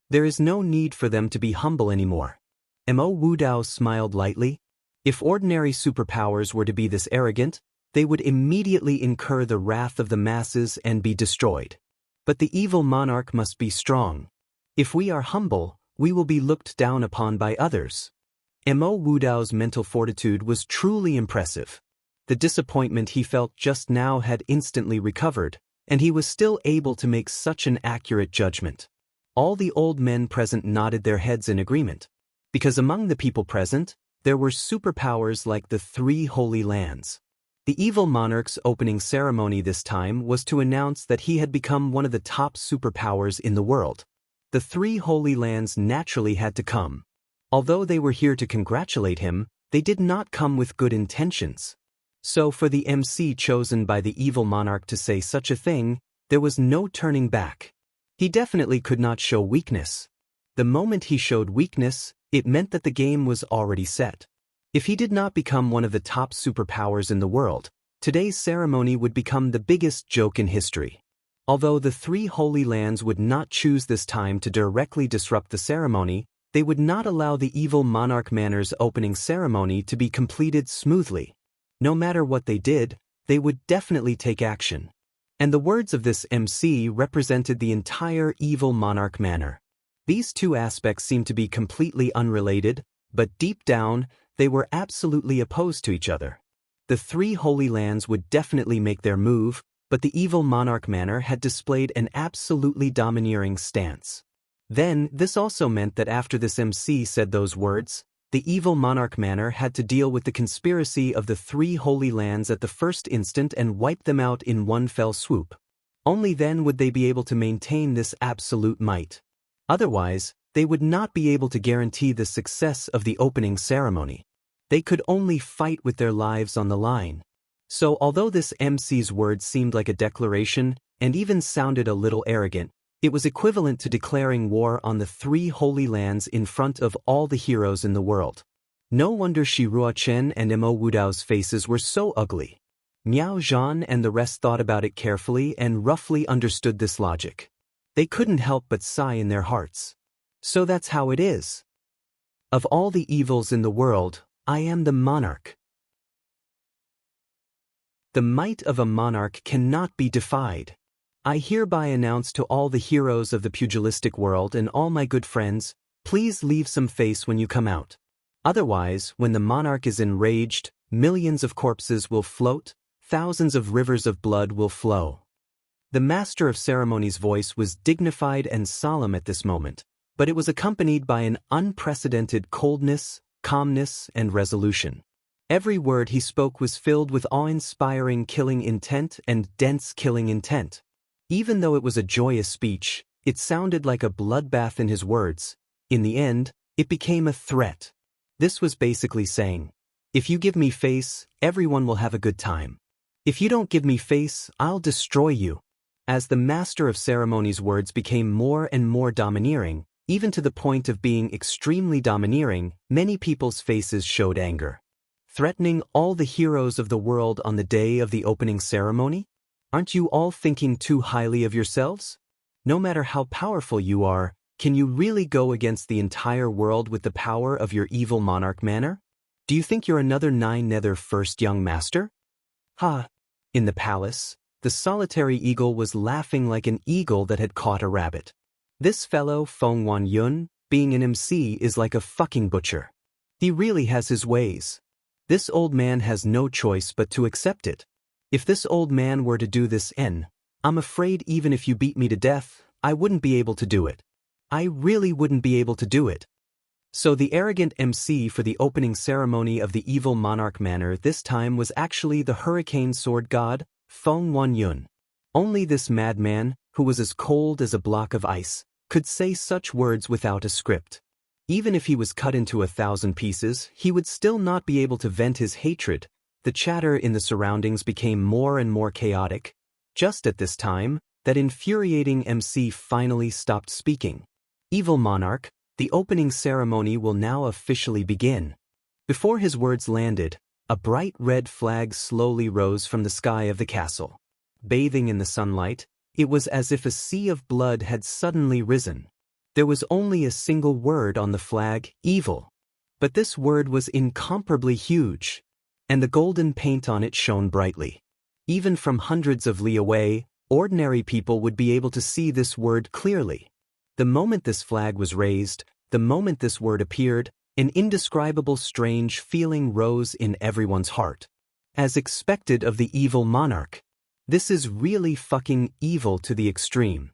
There is no need for them to be humble anymore. Mo Wudao smiled lightly. If ordinary superpowers were to be this arrogant, they would immediately incur the wrath of the masses and be destroyed. But the evil monarch must be strong. If we are humble, we will be looked down upon by others. Mo Wudao's mental fortitude was truly impressive. The disappointment he felt just now had instantly recovered, and he was still able to make such an accurate judgment. All the old men present nodded their heads in agreement, because among the people present, there were superpowers like the 3 Holy Lands. The evil monarch's opening ceremony this time was to announce that he had become one of the top superpowers in the world. The 3 Holy Lands naturally had to come. Although they were here to congratulate him, they did not come with good intentions. So for the MC chosen by the evil monarch to say such a thing, there was no turning back. He definitely could not show weakness. The moment he showed weakness, it meant that the game was already set. If he did not become one of the top superpowers in the world, today's ceremony would become the biggest joke in history. Although the three Holy Lands would not choose this time to directly disrupt the ceremony, they would not allow the evil monarch manor's opening ceremony to be completed smoothly. No matter what they did, they would definitely take action. And the words of this MC represented the entire evil monarch manor. These two aspects seem to be completely unrelated, but deep down, they were absolutely opposed to each other. The three Holy Lands would definitely make their move, but the evil monarch manor had displayed an absolutely domineering stance. Then, this also meant that after this MC said those words, the evil monarch manor had to deal with the conspiracy of the three Holy Lands at the first instant and wipe them out in one fell swoop. Only then would they be able to maintain this absolute might. Otherwise, they would not be able to guarantee the success of the opening ceremony. They could only fight with their lives on the line. So although this MC's words seemed like a declaration, and even sounded a little arrogant, it was equivalent to declaring war on the three Holy Lands in front of all the heroes in the world. No wonder Shi Ruochen and Mo Wudao's faces were so ugly. Miao Zhan and the rest thought about it carefully and roughly understood this logic. They couldn't help but sigh in their hearts. So that's how it is. Of all the evils in the world, I am the monarch. The might of a monarch cannot be defied. I hereby announce to all the heroes of the pugilistic world and all my good friends, please leave some face when you come out. Otherwise, when the monarch is enraged, millions of corpses will float, thousands of rivers of blood will flow. The master of ceremonies' voice was dignified and solemn at this moment, but it was accompanied by an unprecedented coldness, calmness, and resolution. Every word he spoke was filled with awe-inspiring killing intent and dense killing intent. Even though it was a joyous speech, it sounded like a bloodbath in his words. In the end, it became a threat. This was basically saying, if you give me face, everyone will have a good time. If you don't give me face, I'll destroy you. As the master of ceremonies' words became more and more domineering, even to the point of being extremely domineering, many people's faces showed anger. Threatening all the heroes of the world on the day of the opening ceremony? Aren't you all thinking too highly of yourselves? No matter how powerful you are, can you really go against the entire world with the power of your evil monarch manor? Do you think you're another nine-nether first young master? Ha! In the palace, the solitary eagle was laughing like an eagle that had caught a rabbit. This fellow, Feng Wanyun, being an MC is like a fucking butcher. He really has his ways. This old man has no choice but to accept it. If this old man were to do this I'm afraid even if you beat me to death, I wouldn't be able to do it. I really wouldn't be able to do it. So the arrogant MC for the opening ceremony of the evil monarch manor this time was actually the hurricane sword god, Feng Wanyun. Only this madman, who was as cold as a block of ice, could say such words without a script. Even if he was cut into 1,000 pieces, he would still not be able to vent his hatred. The chatter in the surroundings became more and more chaotic. Just at this time, that infuriating MC finally stopped speaking. Evil monarch, the opening ceremony will now officially begin. Before his words landed, a bright red flag slowly rose from the sky of the castle. Bathing in the sunlight, it was as if a sea of blood had suddenly risen. There was only a single word on the flag, evil. But this word was incomparably huge, and the golden paint on it shone brightly. Even from hundreds of li away, ordinary people would be able to see this word clearly. The moment this flag was raised, the moment this word appeared, an indescribable strange feeling rose in everyone's heart. As expected of the evil monarch. This is really fucking evil to the extreme.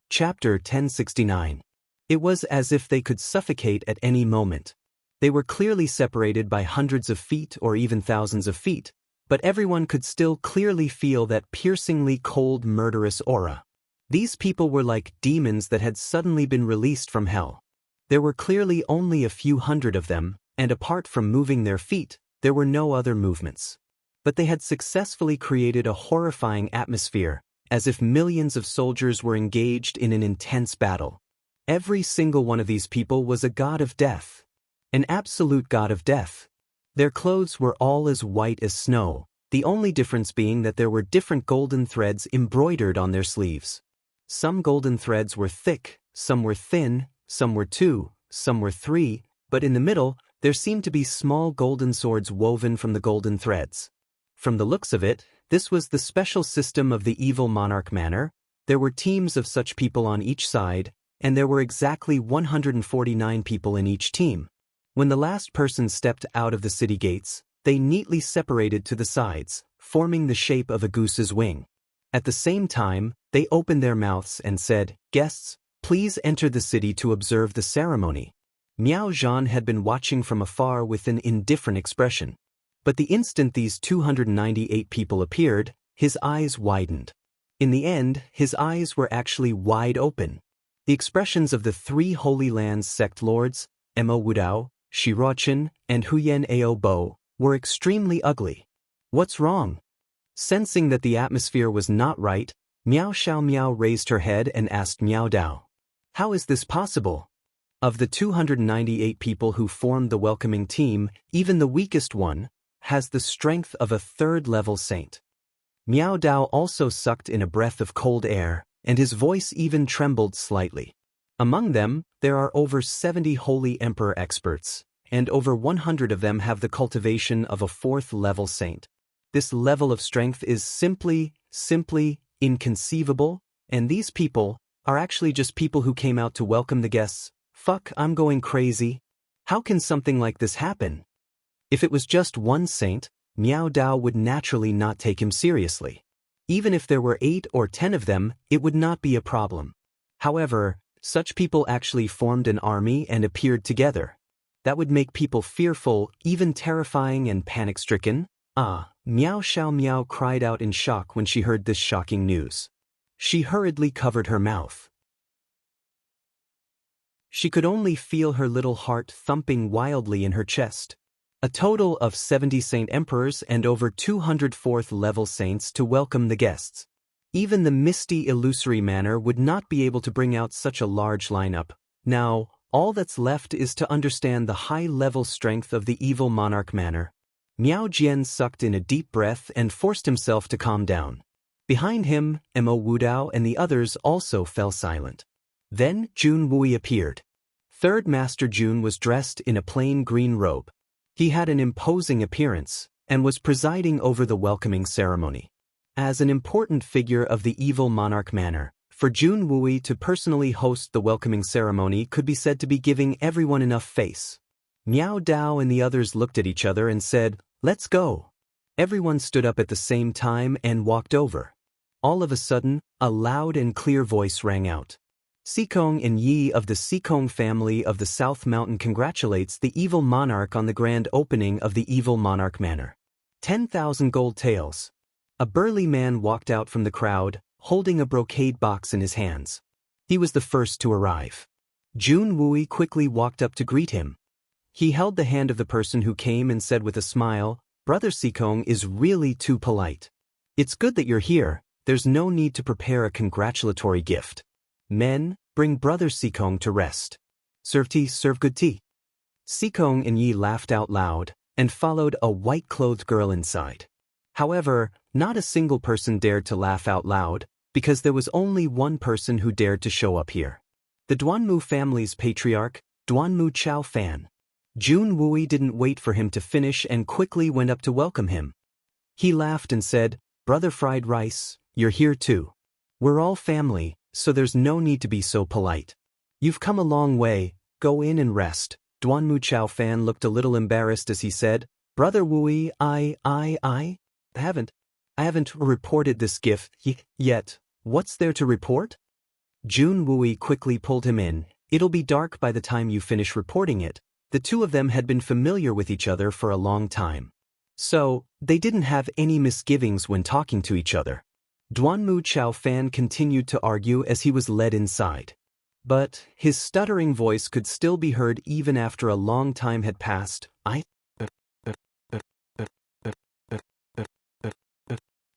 Chapter 1069. It was as if they could suffocate at any moment. They were clearly separated by hundreds of feet or even thousands of feet, but everyone could still clearly feel that piercingly cold, murderous aura. These people were like demons that had suddenly been released from hell. There were clearly only a few hundred of them, and apart from moving their feet, there were no other movements. But they had successfully created a horrifying atmosphere, as if millions of soldiers were engaged in an intense battle. Every single one of these people was a god of death. An absolute god of death. Their clothes were all as white as snow, the only difference being that there were different golden threads embroidered on their sleeves. Some golden threads were thick, some were thin, some were 2, some were 3, but in the middle, there seemed to be small golden swords woven from the golden threads. From the looks of it, this was the special system of the evil monarch manor. There were teams of such people on each side, and there were exactly 149 people in each team. When the last person stepped out of the city gates, they neatly separated to the sides, forming the shape of a goose's wing. At the same time, they opened their mouths and said, "Guests, please enter the city to observe the ceremony." Miao Zhan had been watching from afar with an indifferent expression. But the instant these 298 people appeared, his eyes widened. In the end, his eyes were actually wide open. The expressions of the 3 Holy Lands sect lords, Mo Wudao, Shirochen, and Huyen Ao Bo, were extremely ugly. What's wrong? Sensing that the atmosphere was not right, Miao Xiaomiao raised her head and asked Miao Dao, "How is this possible?" Of the 298 people who formed the welcoming team, even the weakest one has the strength of a 3rd-level saint. Miao Dao also sucked in a breath of cold air, and his voice even trembled slightly. Among them, there are over 70 Holy Emperor experts, and over 100 of them have the cultivation of a 4th-level saint. This level of strength is simply inconceivable, and these people are actually just people who came out to welcome the guests. Fuck, I'm going crazy. How can something like this happen? If it was just one saint, Miao Dao would naturally not take him seriously. Even if there were 8 or 10 of them, it would not be a problem. However, such people actually formed an army and appeared together. That would make people fearful, even terrifying and panic-stricken. Miao Xiaomiao cried out in shock when she heard this shocking news. She hurriedly covered her mouth. She could only feel her little heart thumping wildly in her chest. A total of 70 Saint Emperors and over 200 4th-level saints to welcome the guests. Even the misty illusory manor would not be able to bring out such a large lineup. Now, all that's left is to understand the high-level strength of the evil monarch manor. Miao Jian sucked in a deep breath and forced himself to calm down. Behind him, Mo Wudao and the others also fell silent. Then Jun Wui appeared. 3rd Master Jun was dressed in a plain green robe. He had an imposing appearance, and was presiding over the welcoming ceremony. As an important figure of the evil monarch manor, for Jun Wui to personally host the welcoming ceremony could be said to be giving everyone enough face. Miao Dao and the others looked at each other and said, "Let's go." Everyone stood up at the same time and walked over. All of a sudden, a loud and clear voice rang out. Sikong and Yi of the Sikong family of the South Mountain congratulates the evil monarch on the grand opening of the evil monarch manor. 10,000 gold taels. A burly man walked out from the crowd, holding a brocade box in his hands. He was the first to arrive. Jun Wui quickly walked up to greet him. He held the hand of the person who came and said with a smile, "Brother Sikong is really too polite. It's good that you're here, there's no need to prepare a congratulatory gift. Men, bring Brother Sikong to rest. Serve tea, serve good tea." Sikong and Yi laughed out loud, and followed a white-clothed girl inside. However, not a single person dared to laugh out loud, because there was only one person who dared to show up here. The Duanmu family's patriarch, Duanmu Chao Fan. Jun Wui didn't wait for him to finish and quickly went up to welcome him. He laughed and said, "Brother Fried Rice, you're here too. We're all family, so there's no need to be so polite. You've come a long way, go in and rest." Duanmu Chao Fan looked a little embarrassed as he said, "Brother Wui, I haven't reported this gift yet. What's there to report?" Jun Wui quickly pulled him in. "It'll be dark by the time you finish reporting it." The two of them had been familiar with each other for a long time. So, they didn't have any misgivings when talking to each other. Duanmu Chao Fan continued to argue as he was led inside. But his stuttering voice could still be heard even after a long time had passed.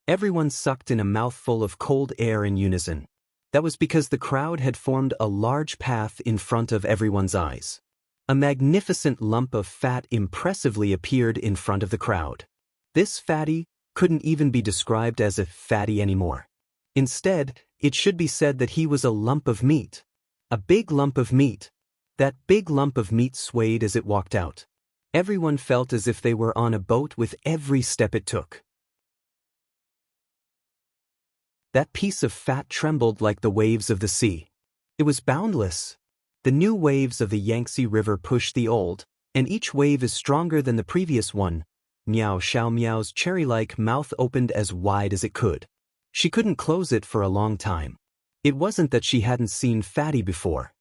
Everyone sucked in a mouthful of cold air in unison. That was because the crowd had formed a large path in front of everyone's eyes. A magnificent lump of fat impressively appeared in front of the crowd. This fatty couldn't even be described as a fatty anymore. Instead, it should be said that he was a lump of meat. A big lump of meat. That big lump of meat swayed as it walked out. Everyone felt as if they were on a boat with every step it took. That piece of fat trembled like the waves of the sea. It was boundless. The new waves of the Yangtze River push the old, and each wave is stronger than the previous one. Miao Xiao Miao's cherry-like mouth opened as wide as it could. She couldn't close it for a long time. It wasn't that she hadn't seen fatty before.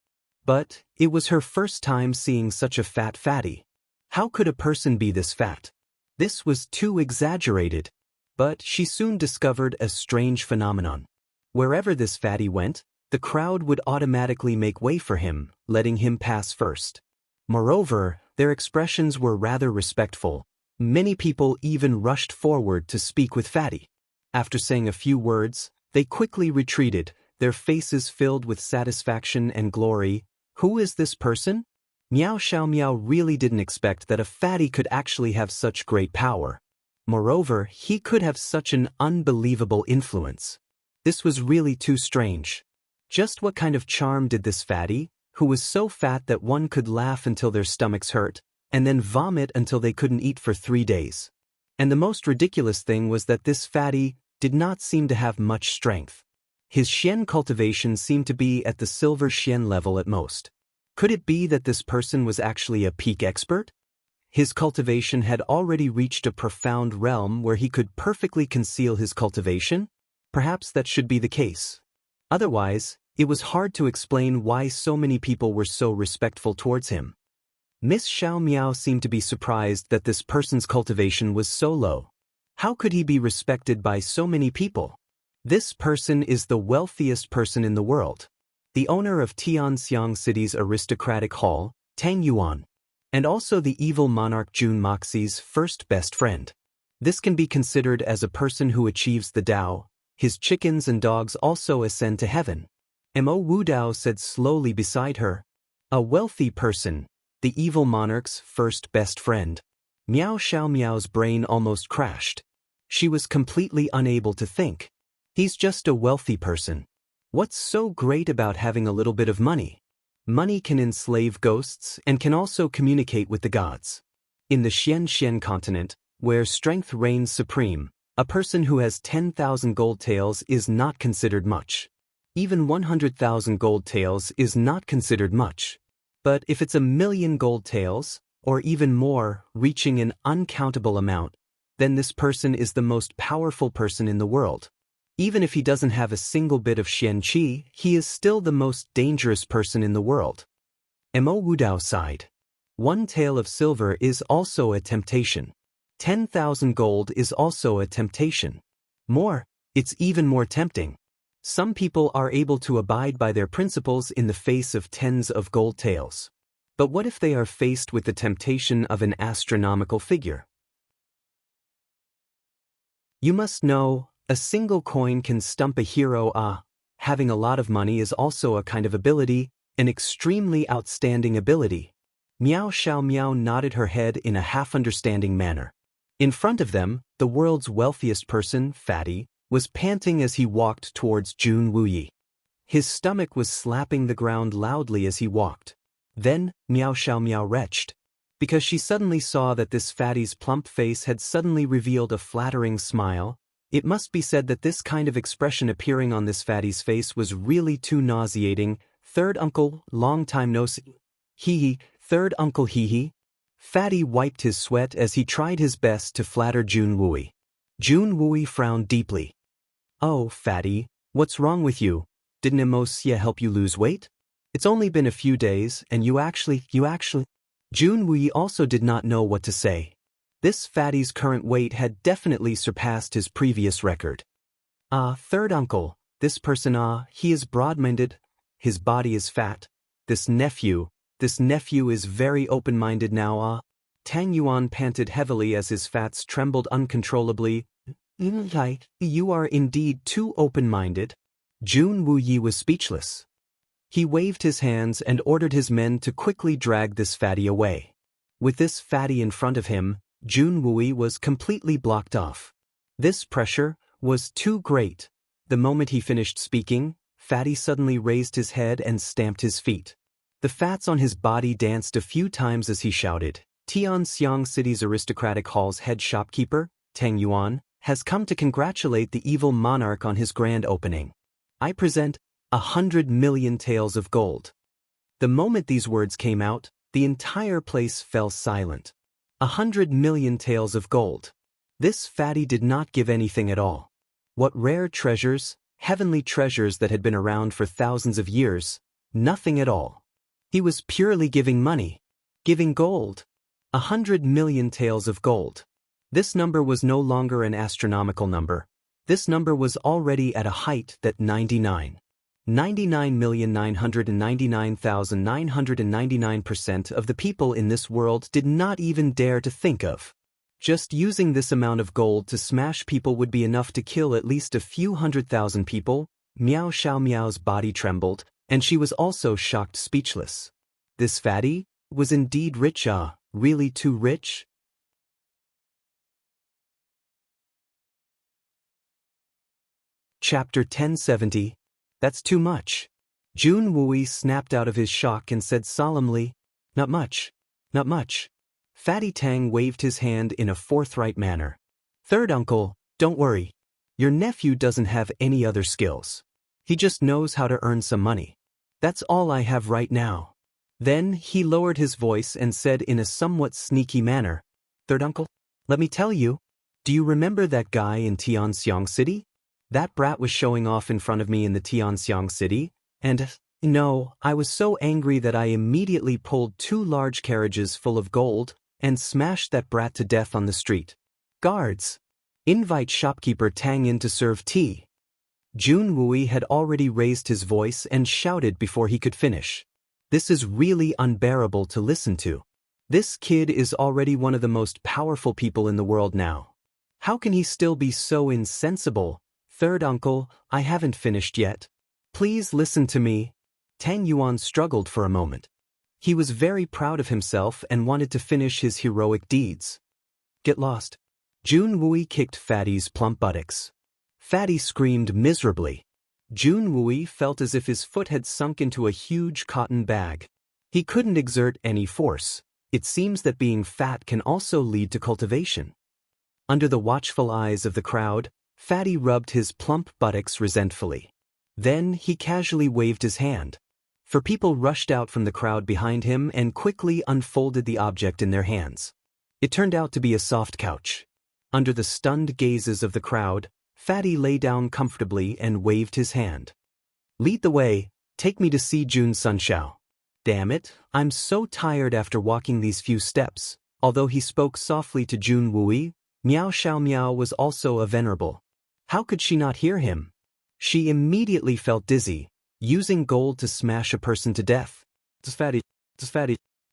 But it was her first time seeing such a fat fatty. How could a person be this fat? This was too exaggerated. But she soon discovered a strange phenomenon. Wherever this fatty went, the crowd would automatically make way for him, letting him pass first. Moreover, their expressions were rather respectful. Many people even rushed forward to speak with Fatty. After saying a few words, they quickly retreated, their faces filled with satisfaction and glory. Who is this person? Miao Xiao Miao really didn't expect that a fatty could actually have such great power. Moreover, he could have such an unbelievable influence. This was really too strange. Just what kind of charm did this fatty, who was so fat that one could laugh until their stomachs hurt, and then vomit until they couldn't eat for 3 days? And the most ridiculous thing was that this fatty did not seem to have much strength. His xian cultivation seemed to be at the silver xian level at most. Could it be that this person was actually a peak expert? His cultivation had already reached a profound realm where he could perfectly conceal his cultivation? Perhaps that should be the case. Otherwise, it was hard to explain why so many people were so respectful towards him. Miss Xiao Miao seemed to be surprised that this person's cultivation was so low. How could he be respected by so many people? This person is the wealthiest person in the world. The owner of Tianxiang City's aristocratic hall, Tang Yuan. And also the evil monarch Jun Moxie's first best friend. This can be considered as a person who achieves the Tao. His chickens and dogs also ascend to heaven. Mo Wu Dao said slowly beside her. A wealthy person, the evil monarch's first best friend. Miao Xiao Miao's brain almost crashed. She was completely unable to think. He's just a wealthy person. What's so great about having a little bit of money? Money can enslave ghosts and can also communicate with the gods. In the Xian continent, where strength reigns supreme, a person who has 10,000 gold taels is not considered much. Even 100,000 gold taels is not considered much. But if it's 1,000,000 gold taels, or even more, reaching an uncountable amount, then this person is the most powerful person in the world. Even if he doesn't have a single bit of Xian Qi, he is still the most dangerous person in the world. Mo Wudao sighed. 1 tael of silver is also a temptation. 10,000 gold is also a temptation. More, it's even more tempting. Some people are able to abide by their principles in the face of tens of gold taels. But what if they are faced with the temptation of an astronomical figure? You must know, a single coin can stump a hero. Having a lot of money is also a kind of ability, an extremely outstanding ability. Miao Xiao Miao nodded her head in a half-understanding manner. In front of them, the world's wealthiest person, Fatty, was panting as he walked towards Jun Wuyi. His stomach was slapping the ground loudly as he walked. Then, Miao Xiao Miao retched, because she suddenly saw that this fatty's plump face had suddenly revealed a flattering smile. It must be said that this kind of expression appearing on this fatty's face was really too nauseating. Third uncle, long time no see. Hee. Third uncle hee. Fatty wiped his sweat as he tried his best to flatter Jun Wuyi. Jun Wuyi frowned deeply. Oh, Fatty, what's wrong with you? Didn't Emosia help you lose weight? It's only been a few days, and you actually. Jun Wuyi also did not know what to say. This fatty's current weight had definitely surpassed his previous record. Third uncle, this person he is broad-minded, his body is fat. This nephew is very open-minded now Tang Yuan panted heavily as his fats trembled uncontrollably. You are indeed too open-minded. Jun Wuyi was speechless. He waved his hands and ordered his men to quickly drag this fatty away. With this fatty in front of him, Jun Wuyi was completely blocked off. This pressure was too great. The moment he finished speaking, Fatty suddenly raised his head and stamped his feet. The fats on his body danced a few times as he shouted, Tianxiang City's aristocratic hall's head shopkeeper, Tang Yuan, has come to congratulate the evil monarch on his grand opening. I present 100 million taels of gold. The moment these words came out, the entire place fell silent. 100 million taels of gold. This fatty did not give anything at all. What rare treasures, heavenly treasures that had been around for thousands of years, nothing at all. He was purely giving money. Giving gold. 100 million taels of gold. This number was no longer an astronomical number. This number was already at a height that 99,999,999% of the people in this world did not even dare to think of. Just using this amount of gold to smash people would be enough to kill at least a few 100,000 people. Miao Xiao Miao's body trembled, and she was also shocked speechless. This fatty was indeed rich really too rich? Chapter 1070. That's too much. Jun Wuyi snapped out of his shock and said solemnly, Not much. Not much. Fatty Tang waved his hand in a forthright manner. Third uncle, don't worry. Your nephew doesn't have any other skills. He just knows how to earn some money. That's all I have right now. Then he lowered his voice and said in a somewhat sneaky manner, Third uncle, let me tell you, do you remember that guy in Tianxiang City? That brat was showing off in front of me in the Tianxiang City, and, no, I was so angry that I immediately pulled 2 large carriages full of gold and smashed that brat to death on the street. Guards! Invite shopkeeper Tang in to serve tea. Jun Wuyi had already raised his voice and shouted before he could finish. This is really unbearable to listen to. This kid is already one of the most powerful people in the world now. How can he still be so insensible? Third uncle, I haven't finished yet. Please listen to me. Tang Yuan struggled for a moment. He was very proud of himself and wanted to finish his heroic deeds. Get lost. Jun Wuyi kicked Fatty's plump buttocks. Fatty screamed miserably. Jun Wuyi felt as if his foot had sunk into a huge cotton bag. He couldn't exert any force. It seems that being fat can also lead to cultivation. Under the watchful eyes of the crowd, Fatty rubbed his plump buttocks resentfully. Then he casually waved his hand. For people rushed out from the crowd behind him and quickly unfolded the object in their hands. It turned out to be a soft couch. Under the stunned gazes of the crowd, Fatty lay down comfortably and waved his hand. Lead the way, take me to see Jun Sunshao. Damn it, I'm so tired after walking these few steps. Although he spoke softly to Jun Wuyi, Miao Xiao Miao was also a venerable. How could she not hear him? She immediately felt dizzy, using gold to smash a person to death. Fatty.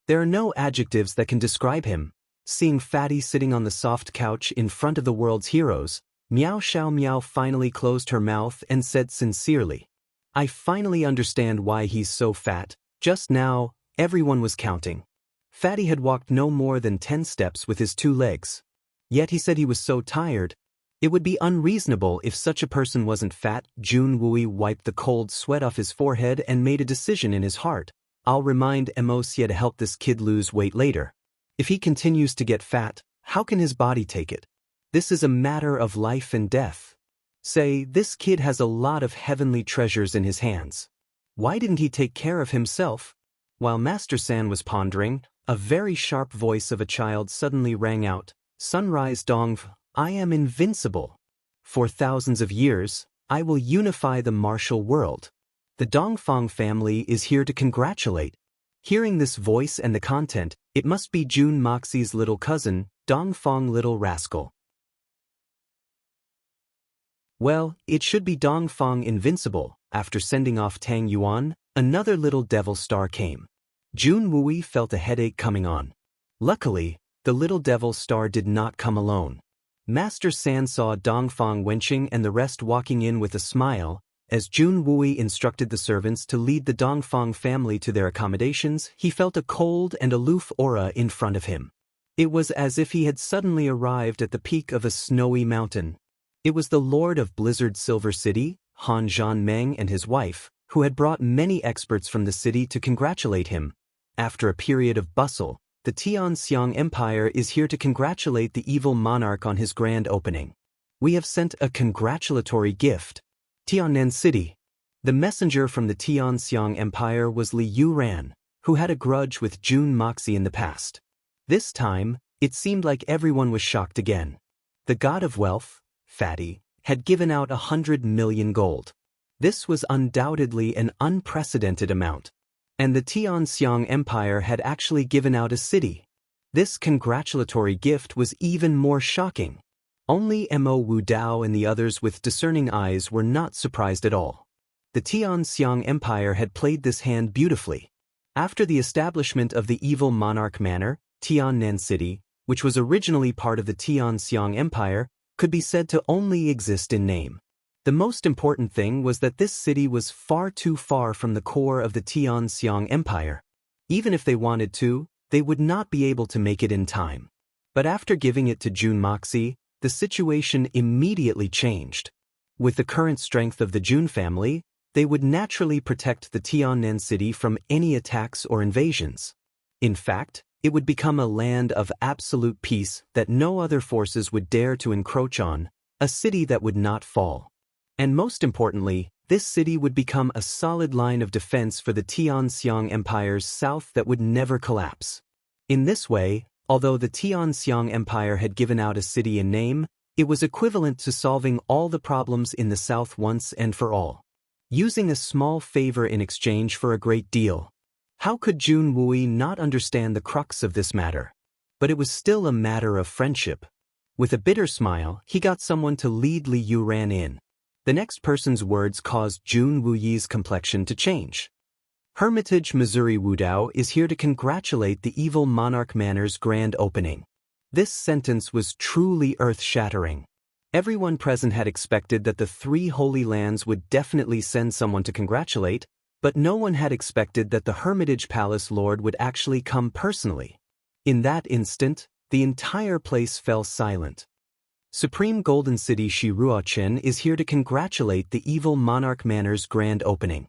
There are no adjectives that can describe him. Seeing Fatty sitting on the soft couch in front of the world's heroes, Miao Xiao Miao finally closed her mouth and said sincerely, I finally understand why he's so fat. Just now, everyone was counting. Fatty had walked no more than 10 steps with his 2 legs. Yet he said he was so tired. It would be unreasonable if such a person wasn't fat. Jun Wuyi wiped the cold sweat off his forehead and made a decision in his heart. I'll remind Emosia to help this kid lose weight later. If he continues to get fat, how can his body take it? This is a matter of life and death. Say, this kid has a lot of heavenly treasures in his hands. Why didn't he take care of himself? While Master San was pondering, a very sharp voice of a child suddenly rang out, Sunrise Dong, I am invincible. For thousands of years, I will unify the martial world. The Dongfang family is here to congratulate. Hearing this voice and the content, it must be Jun Moxie's little cousin, Dongfang Little Rascal. Well, it should be Dongfang invincible. After sending off Tang Yuan, another little devil star came. Jun Wui felt a headache coming on. Luckily, the little devil star did not come alone. Master San saw Dongfang wenching and the rest walking in with a smile. As Jun Wui instructed the servants to lead the Dongfang family to their accommodations, he felt a cold and aloof aura in front of him. It was as if he had suddenly arrived at the peak of a snowy mountain. It was the Lord of Blizzard Silver City, Han Zhanmeng, and his wife, who had brought many experts from the city to congratulate him. After a period of bustle, the Tianxiang Empire is here to congratulate the evil monarch on his grand opening. We have sent a congratulatory gift. Tiannan City. The messenger from the Tianxiang Empire was Li Yuran, who had a grudge with Jun Moxie in the past. This time, it seemed like everyone was shocked again. The god of wealth, Fatty, had given out 100 million gold. This was undoubtedly an unprecedented amount. And the Tianxiang Empire had actually given out a city. This congratulatory gift was even more shocking. Only Mo Wu Dao and the others with discerning eyes were not surprised at all. The Tianxiang Empire had played this hand beautifully. After the establishment of the evil monarch manor, Tiannan City, which was originally part of the Tianxiang Empire, could be said to only exist in name. The most important thing was that this city was far too far from the core of the Tianxiang Empire. Even if they wanted to, they would not be able to make it in time. But after giving it to Jun Moxie, the situation immediately changed. With the current strength of the Jun family, they would naturally protect the Tiannan city from any attacks or invasions. In fact, it would become a land of absolute peace that no other forces would dare to encroach on, a city that would not fall. And most importantly, this city would become a solid line of defense for the Tianxiang Empire's south that would never collapse. In this way, although the Tianxiang Empire had given out a city in name, it was equivalent to solving all the problems in the south once and for all. Using a small favor in exchange for a great deal. How could Jun Wui not understand the crux of this matter? But it was still a matter of friendship. With a bitter smile, he got someone to lead Li Yuran in. The next person's words caused Jun Wuyi's complexion to change. Hermitage Missouri Wudao is here to congratulate the evil Monarch Manor's grand opening. This sentence was truly earth-shattering. Everyone present had expected that the three Holy Lands would definitely send someone to congratulate, but no one had expected that the Hermitage Palace Lord would actually come personally. In that instant, the entire place fell silent. Supreme Golden City Shiruochen is here to congratulate the evil Monarch Manor's grand opening.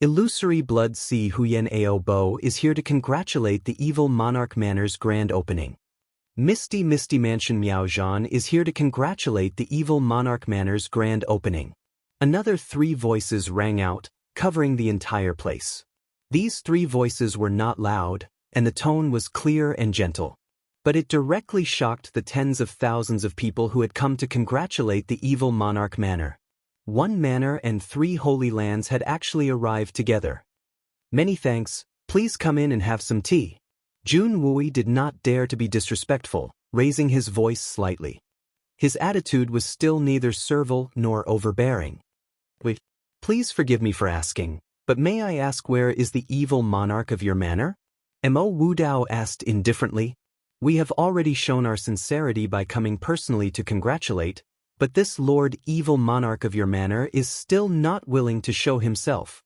Illusory Blood Sea Huyen Ao Bo is here to congratulate the evil Monarch Manor's grand opening. Misty Mansion Miaozhan is here to congratulate the evil Monarch Manor's grand opening. Another three voices rang out, covering the entire place. These three voices were not loud, and the tone was clear and gentle. But it directly shocked the tens of thousands of people who had come to congratulate the evil Monarch Manor. One manor and three holy lands had actually arrived together. Many thanks, please come in and have some tea. Jun Wui did not dare to be disrespectful, raising his voice slightly. His attitude was still neither servile nor overbearing. Wait, please forgive me for asking, but may I ask where is the evil monarch of your manor? Mo Wudao asked indifferently. We have already shown our sincerity by coming personally to congratulate, but this Lord Evil Monarch of your manor is still not willing to show himself.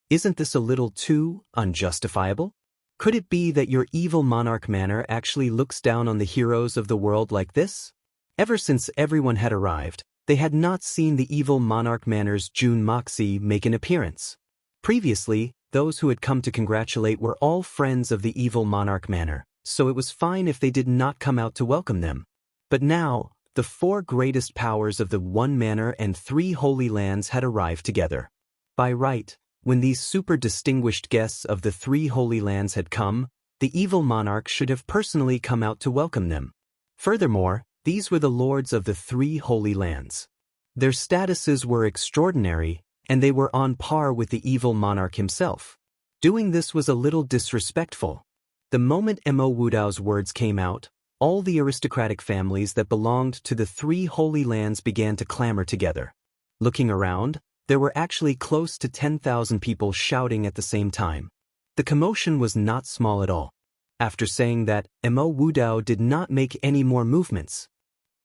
Isn't this a little too unjustifiable? Could it be that your Evil Monarch Manor actually looks down on the heroes of the world like this? Ever since everyone had arrived, they had not seen the Evil Monarch Manor's Jun Moxie make an appearance. Previously, those who had come to congratulate were all friends of the Evil Monarch Manor, so it was fine if they did not come out to welcome them. But now, the four greatest powers of the one manor and three holy lands had arrived together. By right, when these super distinguished guests of the three holy lands had come, the evil monarch should have personally come out to welcome them. Furthermore, these were the lords of the three holy lands. Their statuses were extraordinary, and they were on par with the evil monarch himself. Doing this was a little disrespectful. The moment Mo Wudao's words came out, all the aristocratic families that belonged to the three Holy Lands began to clamor together. Looking around, there were actually close to 10,000 people shouting at the same time. The commotion was not small at all. After saying that, Mo Wudao did not make any more movements.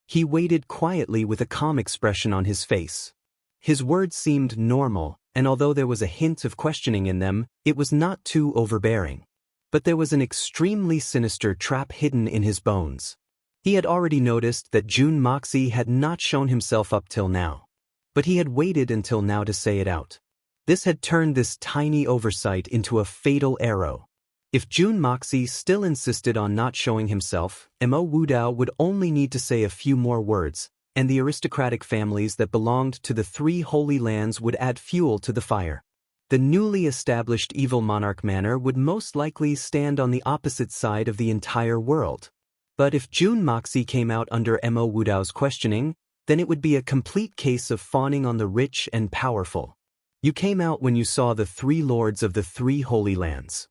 He waited quietly with a calm expression on his face. His words seemed normal, and although there was a hint of questioning in them, it was not too overbearing. But there was an extremely sinister trap hidden in his bones. He had already noticed that Jun Moxie had not shown himself up till now. But he had waited until now to say it out. This had turned this tiny oversight into a fatal arrow. If Jun Moxie still insisted on not showing himself, Mo Wudao would only need to say a few more words, and the aristocratic families that belonged to the three Holy Lands would add fuel to the fire. The newly established evil monarch manor would most likely stand on the opposite side of the entire world. But if Jun Moxie came out under Mo Wudao's questioning, then it would be a complete case of fawning on the rich and powerful. You came out when you saw the three lords of the three Holy Lands.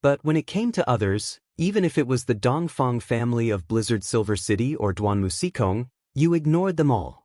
But when it came to others, even if it was the Dongfang family of Blizzard Silver City or Duanmu Sikong, you ignored them all.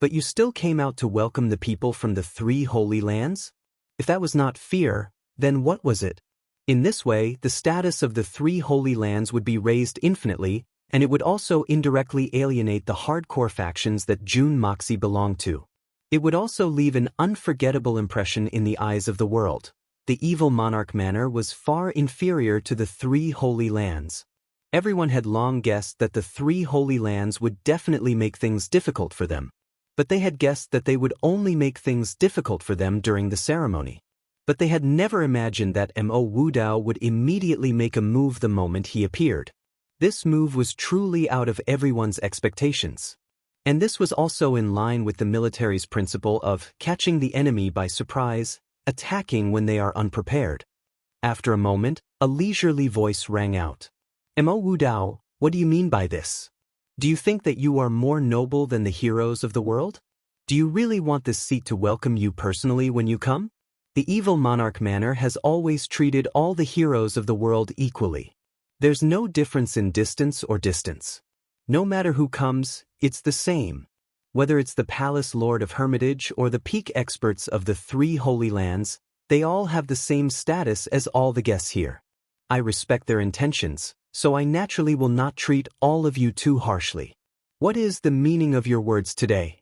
But you still came out to welcome the people from the three Holy Lands? If that was not fear, then what was it? In this way, the status of the three Holy Lands would be raised infinitely, and it would also indirectly alienate the hardcore factions that Jun Moxie belonged to. It would also leave an unforgettable impression in the eyes of the world. The evil monarch manor was far inferior to the three Holy Lands. Everyone had long guessed that the three Holy Lands would definitely make things difficult for them. But they had guessed that they would only make things difficult for them during the ceremony. But they had never imagined that Mo Wudao would immediately make a move the moment he appeared. This move was truly out of everyone's expectations. And this was also in line with the military's principle of catching the enemy by surprise, attacking when they are unprepared. After a moment, a leisurely voice rang out. Mo Wudao, what do you mean by this? Do you think that you are more noble than the heroes of the world? Do you really want this seat to welcome you personally when you come? The evil monarch manor has always treated all the heroes of the world equally. There's no difference in distance or distance. No matter who comes, it's the same. Whether it's the Palace Lord of Hermitage or the peak experts of the three Holy Lands, they all have the same status as all the guests here. I respect their intentions, so I naturally will not treat all of you too harshly. What is the meaning of your words today?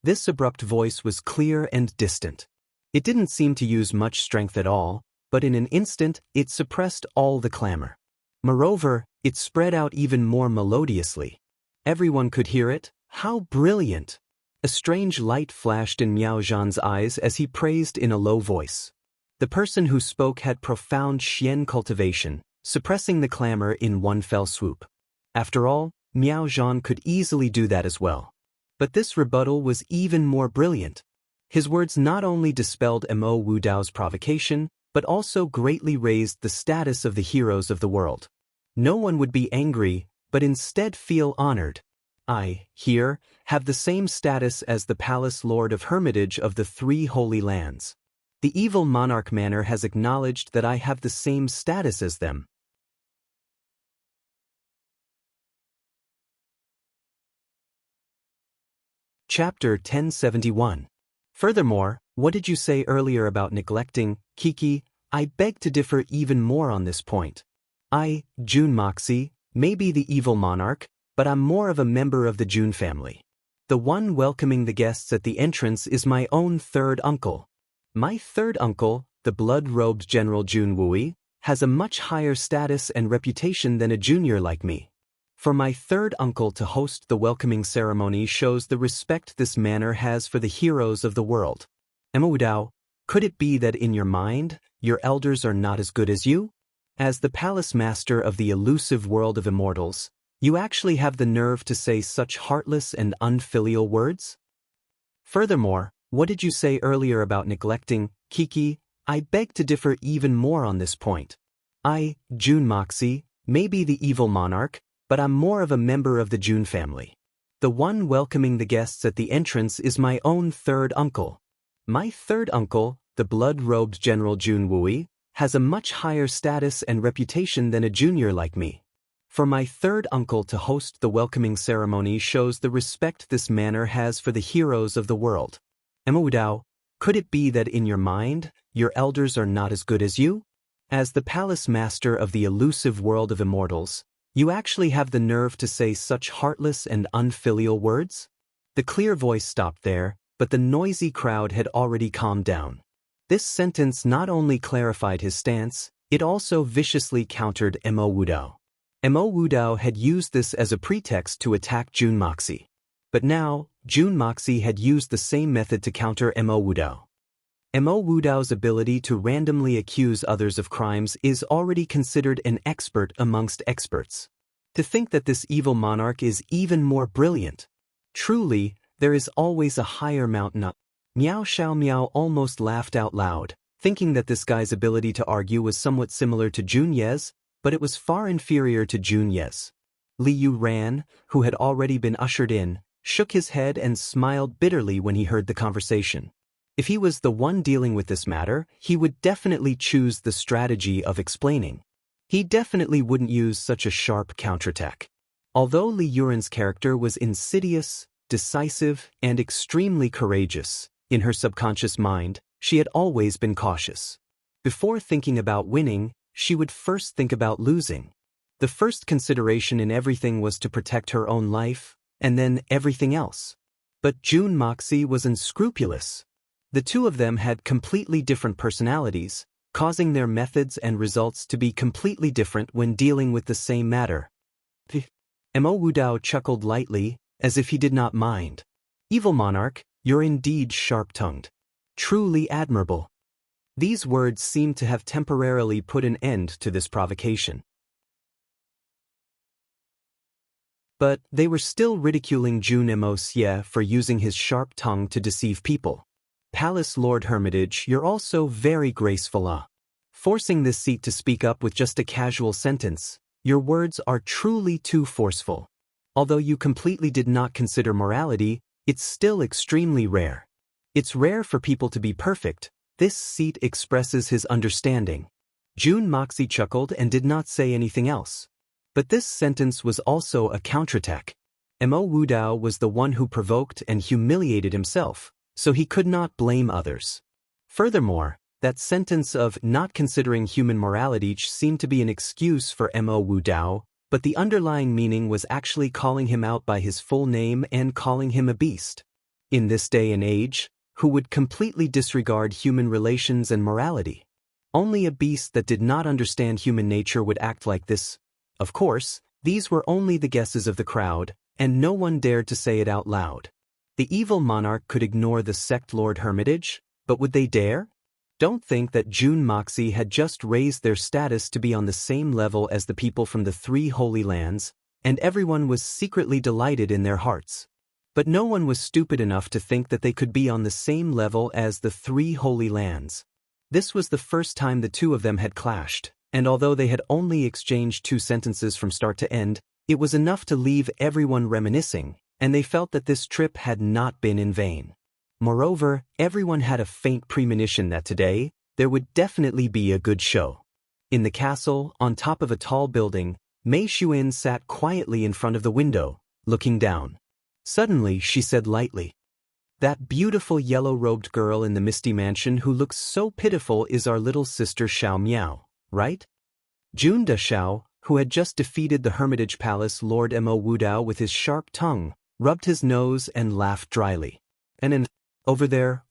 This abrupt voice was clear and distant. It didn't seem to use much strength at all, but in an instant it suppressed all the clamor. Moreover, it spread out even more melodiously. Everyone could hear it. How brilliant! A strange light flashed in Miao Zhan's eyes as he praised in a low voice. The person who spoke had profound Xian cultivation, suppressing the clamor in one fell swoop. After all, Miao Zhan could easily do that as well. But this rebuttal was even more brilliant. His words not only dispelled Mo Wudao's provocation, but also greatly raised the status of the heroes of the world. No one would be angry, but instead feel honored. I, here, have the same status as the Palace Lord of Hermitage of the three Holy Lands. The evil monarch manor has acknowledged that I have the same status as them. Chapter 1071. Furthermore, what did you say earlier about neglecting, Kiki? I beg to differ even more on this point. I, Jun Moxie, may be the evil monarch, but I'm more of a member of the Jun family. The one welcoming the guests at the entrance is my own third uncle. My third uncle, the blood-robed General Jun Wui, has a much higher status and reputation than a junior like me. For my third uncle to host the welcoming ceremony shows the respect this manor has for the heroes of the world. Mo Wudao, could it be that in your mind, your elders are not as good as you? As the palace master of the elusive world of immortals, you actually have the nerve to say such heartless and unfilial words? Furthermore, what did you say earlier about neglecting, Kiki? I beg to differ even more on this point. I, Jun Moxie, may be the evil monarch, but I'm more of a member of the Jun family. The one welcoming the guests at the entrance is my own third uncle. My third uncle, the blood-robed General Jun Wui, has a much higher status and reputation than a junior like me. For my third uncle to host the welcoming ceremony shows the respect this manor has for the heroes of the world. Emma, could it be that in your mind, your elders are not as good as you? As the palace master of the elusive world of immortals, you actually have the nerve to say such heartless and unfilial words? The clear voice stopped there, but the noisy crowd had already calmed down. This sentence not only clarified his stance, it also viciously countered Mo Wudao. Mo Wudao had used this as a pretext to attack Jun Moxie. But now, Jun Moxie had used the same method to counter Mo Wudao. Mo Wudao's ability to randomly accuse others of crimes is already considered an expert amongst experts. To think that this evil monarch is even more brilliant. Truly, there is always a higher mountain up. Miao Xiao Miao almost laughed out loud, thinking that this guy's ability to argue was somewhat similar to Jun Ye's, but it was far inferior to Jun Ye's. Li Yu Ran, who had already been ushered in, shook his head and smiled bitterly when he heard the conversation. If he was the one dealing with this matter, he would definitely choose the strategy of explaining. He definitely wouldn't use such a sharp counterattack. Although Li Yuran's character was insidious, decisive, and extremely courageous, in her subconscious mind, she had always been cautious. Before thinking about winning, she would first think about losing. The first consideration in everything was to protect her own life, and then everything else. But Jun Moxie was unscrupulous. The two of them had completely different personalities, causing their methods and results to be completely different when dealing with the same matter. Mo Wudao chuckled lightly, as if he did not mind. Evil monarch, you're indeed sharp-tongued. Truly admirable. These words seemed to have temporarily put an end to this provocation. But they were still ridiculing Jun Mo Xie for using his sharp tongue to deceive people. Palace Lord Hermitage, you're also very graceful. Forcing this seat to speak up with just a casual sentence, your words are truly too forceful. Although you completely did not consider morality, it's still extremely rare. It's rare for people to be perfect. This seat expresses his understanding. Jun Moxie chuckled and did not say anything else. But this sentence was also a counterattack. Mo Wudao was the one who provoked and humiliated himself, so he could not blame others. Furthermore, that sentence of not considering human morality seemed to be an excuse for Mo Wudao, but the underlying meaning was actually calling him out by his full name and calling him a beast. In this day and age, who would completely disregard human relations and morality? Only a beast that did not understand human nature would act like this. Of course, these were only the guesses of the crowd, and no one dared to say it out loud. The evil monarch could ignore the sect Lord Hermitage, but would they dare? Don't think that Jun Moxie had just raised their status to be on the same level as the people from the three Holy Lands, and everyone was secretly delighted in their hearts. But no one was stupid enough to think that they could be on the same level as the three Holy Lands. This was the first time the two of them had clashed, and although they had only exchanged 2 sentences from start to end, it was enough to leave everyone reminiscing, and they felt that this trip had not been in vain. Moreover, everyone had a faint premonition that today, there would definitely be a good show. In the castle, on top of a tall building, Mei Xuan sat quietly in front of the window, looking down. Suddenly, she said lightly, "That beautiful yellow-robed girl in the misty mansion who looks so pitiful is our little sister Xiao Miao, right?" Jun Xiao, who had just defeated the Hermitage Palace Lord Mo Wudao with his sharp tongue, rubbed his nose and laughed dryly. And over there?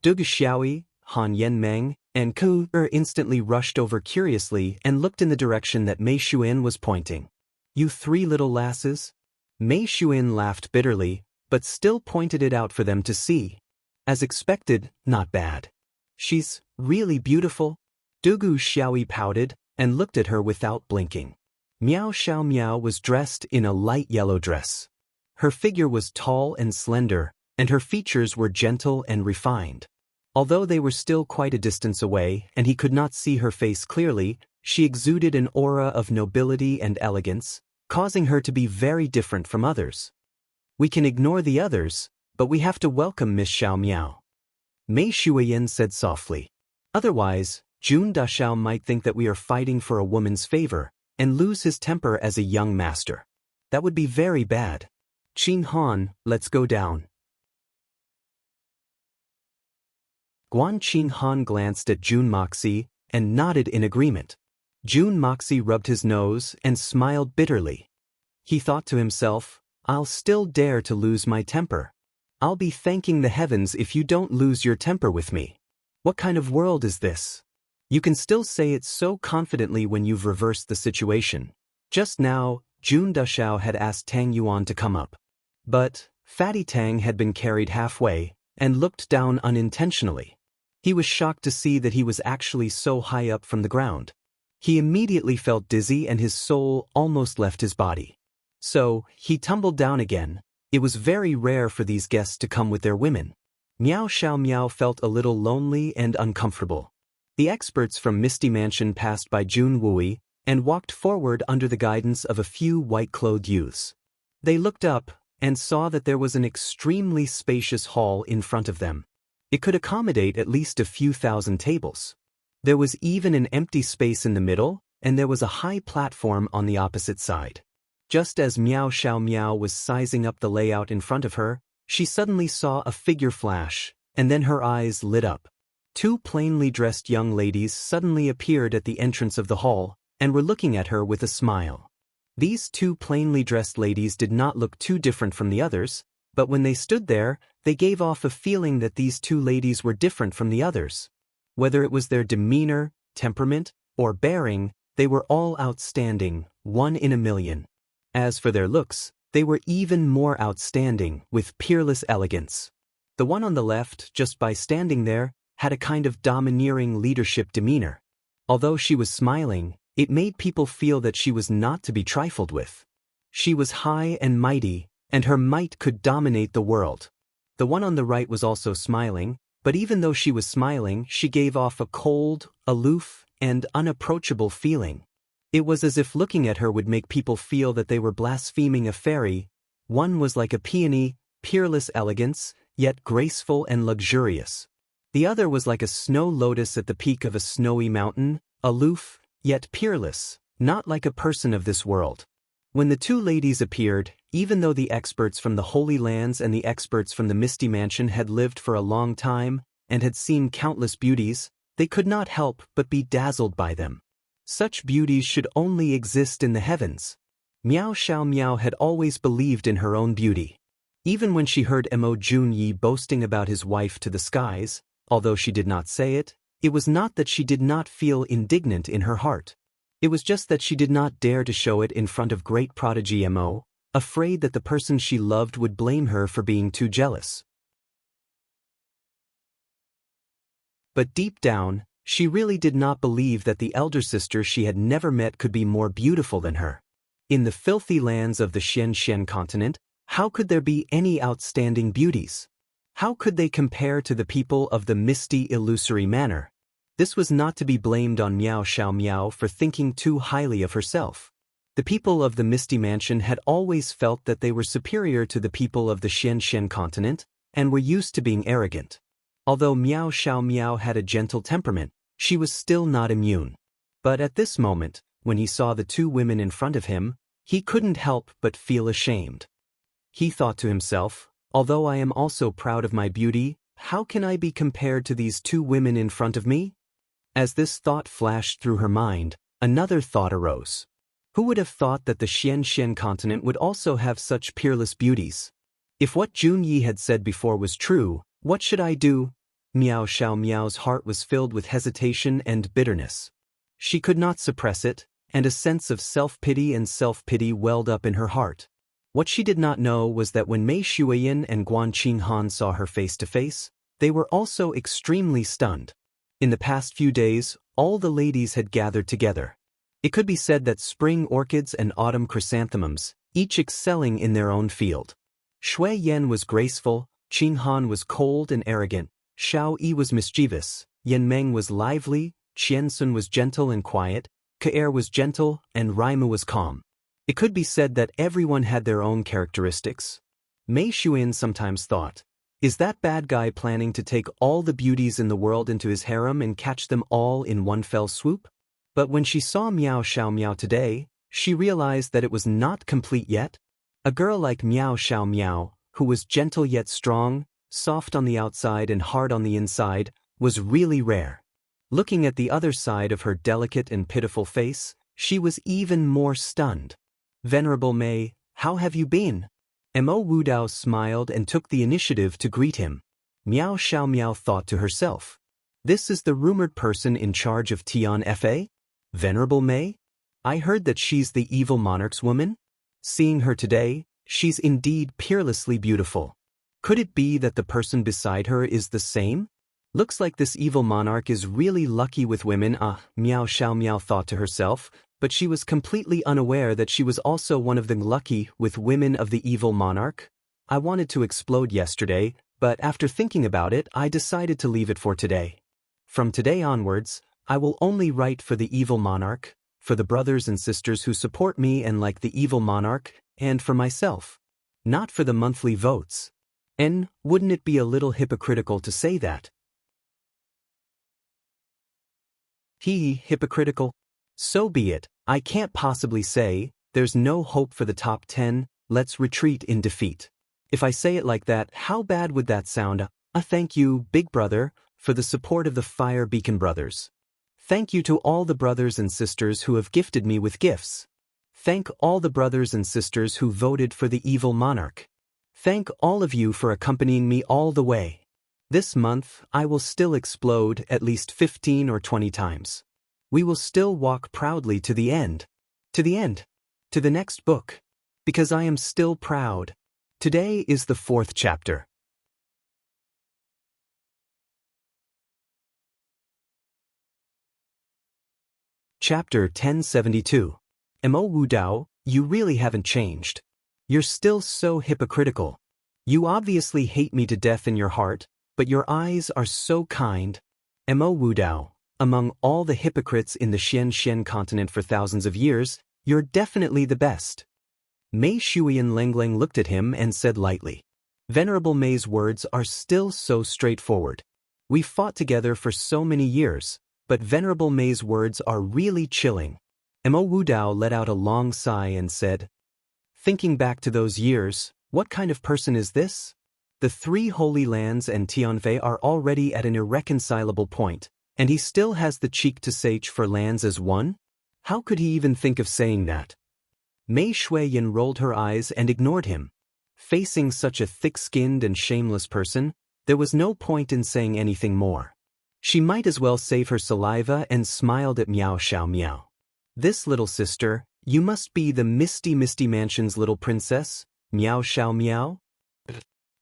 Dug Xiaoyi, Han Yenmeng, and Ku instantly rushed over curiously and looked in the direction that Mei Xuan was pointing. "You 3 little lasses?" Mei Xuan laughed bitterly, but still pointed it out for them to see. As expected, not bad. "She's really beautiful." Dugu Xiaoyi pouted and looked at her without blinking. Miao Xiao Miao was dressed in a light yellow dress. Her figure was tall and slender, and her features were gentle and refined. Although they were still quite a distance away and he could not see her face clearly, she exuded an aura of nobility and elegance, causing her to be very different from others. "We can ignore the others, but we have to welcome Miss Xiao Miao," Mei Xuan said softly. "Otherwise, Jun Dashao might think that we are fighting for a woman's favor, and lose his temper as a young master. That would be very bad. Qing Han, let's go down. Guan Qing Han glanced at Jun Moxie and nodded in agreement. Jun Moxie rubbed his nose and smiled bitterly. He thought to himself, I'll still dare to lose my temper. I'll be thanking the heavens if you don't lose your temper with me. What kind of world is this? You can still say it so confidently when you've reversed the situation. Just now, Jun Dashao had asked Tang Yuan to come up. But Fatty Tang had been carried halfway and looked down unintentionally. He was shocked to see that he was actually so high up from the ground. He immediately felt dizzy and his soul almost left his body. So, he tumbled down again. It was very rare for these guests to come with their women. Miao Xiao Miao felt a little lonely and uncomfortable. The experts from Misty Mansion passed by Jun Wui and walked forward under the guidance of a few white-clothed youths. They looked up and saw that there was an extremely spacious hall in front of them. It could accommodate at least a few thousand tables. There was even an empty space in the middle, and there was a high platform on the opposite side. Just as Miao Xiao Miao was sizing up the layout in front of her, she suddenly saw a figure flash, and then her eyes lit up. Two plainly dressed young ladies suddenly appeared at the entrance of the hall, and were looking at her with a smile. These two plainly dressed ladies did not look too different from the others, but when they stood there, they gave off a feeling that these two ladies were different from the others. Whether it was their demeanor, temperament, or bearing, they were all outstanding, one in a million. As for their looks, they were even more outstanding, with peerless elegance. The one on the left, just by standing there, had a kind of domineering leadership demeanor. Although she was smiling, it made people feel that she was not to be trifled with. She was high and mighty, and her might could dominate the world. The one on the right was also smiling, but even though she was smiling, she gave off a cold, aloof, and unapproachable feeling. It was as if looking at her would make people feel that they were blaspheming a fairy. One was like a peony, peerless elegance, yet graceful and luxurious. The other was like a snow lotus at the peak of a snowy mountain, aloof, yet peerless, not like a person of this world. When the two ladies appeared, even though the experts from the Holy Lands and the experts from the Misty Mansion had lived for a long time and had seen countless beauties, they could not help but be dazzled by them. Such beauties should only exist in the heavens. Miao Xiao Miao had always believed in her own beauty. Even when she heard Mo Junyi boasting about his wife to the skies, although she did not say it, it was not that she did not feel indignant in her heart. It was just that she did not dare to show it in front of great prodigy Mo, afraid that the person she loved would blame her for being too jealous. But deep down, she really did not believe that the elder sister she had never met could be more beautiful than her. In the filthy lands of the Xian continent, how could there be any outstanding beauties? How could they compare to the people of the misty illusory manor? This was not to be blamed on Miao Xiao Miao for thinking too highly of herself. The people of the Misty Mansion had always felt that they were superior to the people of the Xian continent, and were used to being arrogant. Although Miao Xiao Miao had a gentle temperament, she was still not immune. But at this moment, when he saw the two women in front of him, he couldn't help but feel ashamed. He thought to himself, although I am also proud of my beauty, how can I be compared to these two women in front of me? As this thought flashed through her mind, another thought arose. Who would have thought that the Xian continent would also have such peerless beauties? If what Junyi had said before was true, what should I do? Miao Xiao Miao's heart was filled with hesitation and bitterness. She could not suppress it, and a sense of self-pity welled up in her heart. What she did not know was that when Mei Shuiyan and Guan Qinghan saw her face to face, they were also extremely stunned. In the past few days, all the ladies had gathered together. It could be said that spring orchids and autumn chrysanthemums, each excelling in their own field. Shui Yan was graceful, Qinghan was cold and arrogant, Xiao Yi was mischievous, Yan Meng was lively, Qian Sun was gentle and quiet, Ke was gentle, and Raimu was calm. It could be said that everyone had their own characteristics. Mei Shuiyan sometimes thought, Is that bad guy planning to take all the beauties in the world into his harem and catch them all in one fell swoop? But when she saw Miao Xiao Miao today, she realized that it was not complete yet. A girl like Miao Xiao Miao, who was gentle yet strong, soft on the outside and hard on the inside, was really rare. Looking at the other side of her delicate and pitiful face, she was even more stunned. "Venerable Mei, how have you been?" Mo Wudao smiled and took the initiative to greet him. Miao Xiao Miao thought to herself, "This is the rumored person in charge of Tian Fa? Venerable Mei? I heard that she's the evil monarch's woman? Seeing her today, she's indeed peerlessly beautiful. Could it be that the person beside her is the same? Looks like this evil monarch is really lucky with women." Miao Xiao Miao thought to herself, but she was completely unaware that she was also one of the lucky with women of the evil monarch. "I wanted to explode yesterday, but after thinking about it, I decided to leave it for today. From today onwards, I will only write for the evil monarch, for the brothers and sisters who support me and like the evil monarch, and for myself. Not for the monthly votes. And wouldn't it be a little hypocritical to say that?" Hypocritical? So be it. I can't possibly say, "There's no hope for the top 10, let's retreat in defeat." If I say it like that, how bad would that sound? Thank you, Big Brother, for the support of the Fire Beacon Brothers. Thank you to all the brothers and sisters who have gifted me with gifts. Thank all the brothers and sisters who voted for the evil monarch. Thank all of you for accompanying me all the way. This month, I will still explode at least 15 or 20 times. We will still walk proudly to the end. To the end. To the next book. Because I am still proud. Today is the 4th chapter. Chapter 1072. Mo Wudao, you really haven't changed. You're still so hypocritical. You obviously hate me to death in your heart, but your eyes are so kind. Mo Wudao, among all the hypocrites in the Xian continent for thousands of years, you're definitely the best. Mei Shuiyan Lengleng looked at him and said lightly, "Venerable Mei's words are still so straightforward. We fought together for so many years, but Venerable Mei's words are really chilling." Mo Wudao let out a long sigh and said, "Thinking back to those years, what kind of person is this? The 3 Holy Lands and Tianfei are already at an irreconcilable point, and he still has the cheek to search for lands as one? How could he even think of saying that?" Mei Shuiyan rolled her eyes and ignored him. Facing such a thick-skinned and shameless person, there was no point in saying anything more. She might as well save her saliva and smiled at Miao Xiao Miao. "This little sister, you must be the Misty Mansion's little princess, Miao Xiao Miao?"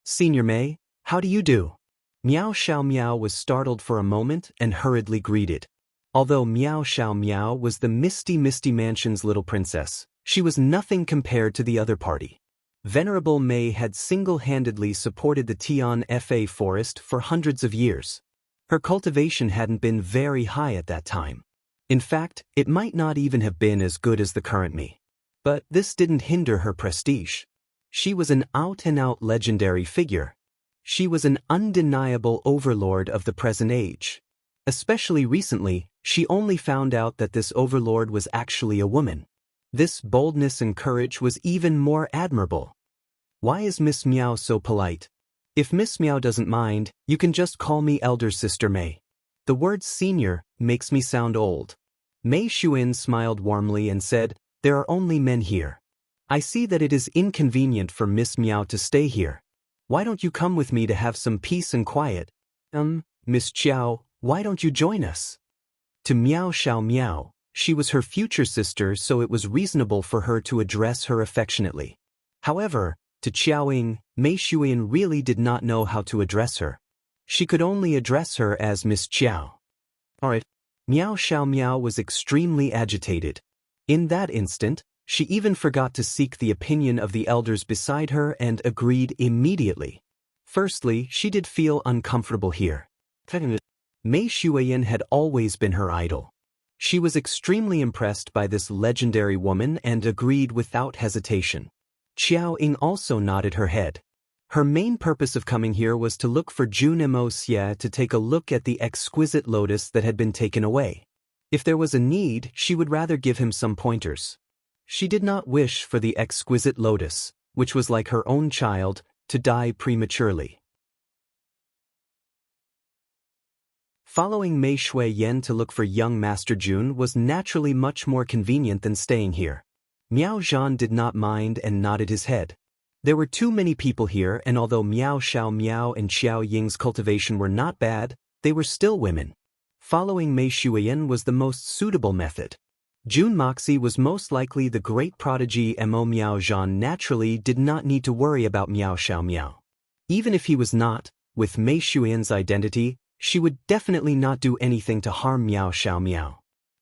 "Senior Mei, how do you do?" Miao Xiao Miao was startled for a moment and hurriedly greeted. Although Miao Xiao Miao was the Misty Mansion's little princess, she was nothing compared to the other party. Venerable Mei had single-handedly supported the Tian Fa forest for hundreds of years. Her cultivation hadn't been very high at that time. In fact, it might not even have been as good as the current me. But this didn't hinder her prestige. She was an out-and-out legendary figure. She was an undeniable overlord of the present age. Especially recently, she only found out that this overlord was actually a woman. This boldness and courage was even more admirable. "Why is Miss Miao so polite? If Miss Miao doesn't mind, you can just call me Elder Sister Mei. The word senior makes me sound old." Mei Shuin smiled warmly and said, "There are only men here. I see that it is inconvenient for Miss Miao to stay here. Why don't you come with me to have some peace and quiet? Miss Chiao, why don't you join us?" To Miao Xiao Miao, she was her future sister, so it was reasonable for her to address her affectionately. However, to Qiaoying, Mei Shuiyan really did not know how to address her. She could only address her as Miss Chiao. "Alright." Miao Xiao Miao was extremely agitated. In that instant, she even forgot to seek the opinion of the elders beside her and agreed immediately. Firstly, she did feel uncomfortable here. Mei Shuiyan had always been her idol. She was extremely impressed by this legendary woman and agreed without hesitation. Qiao Ying also nodded her head. Her main purpose of coming here was to look for Jun Mo Xie to take a look at the exquisite lotus that had been taken away. If there was a need, she would rather give him some pointers. She did not wish for the exquisite lotus, which was like her own child, to die prematurely. Following Mei Shui-yen to look for young Master Jun was naturally much more convenient than staying here. Miao Zhan did not mind and nodded his head. There were too many people here, and although Miao Xiao Miao and Xiao Ying's cultivation were not bad, they were still women. Following Mei Shui-yen was the most suitable method. Jun Moxie was most likely the great prodigy. Mo Miao Zhan naturally did not need to worry about Miao Xiao Miao. Even if he was not, with Mei Shui-yen's identity, she would definitely not do anything to harm Miao Xiao Miao.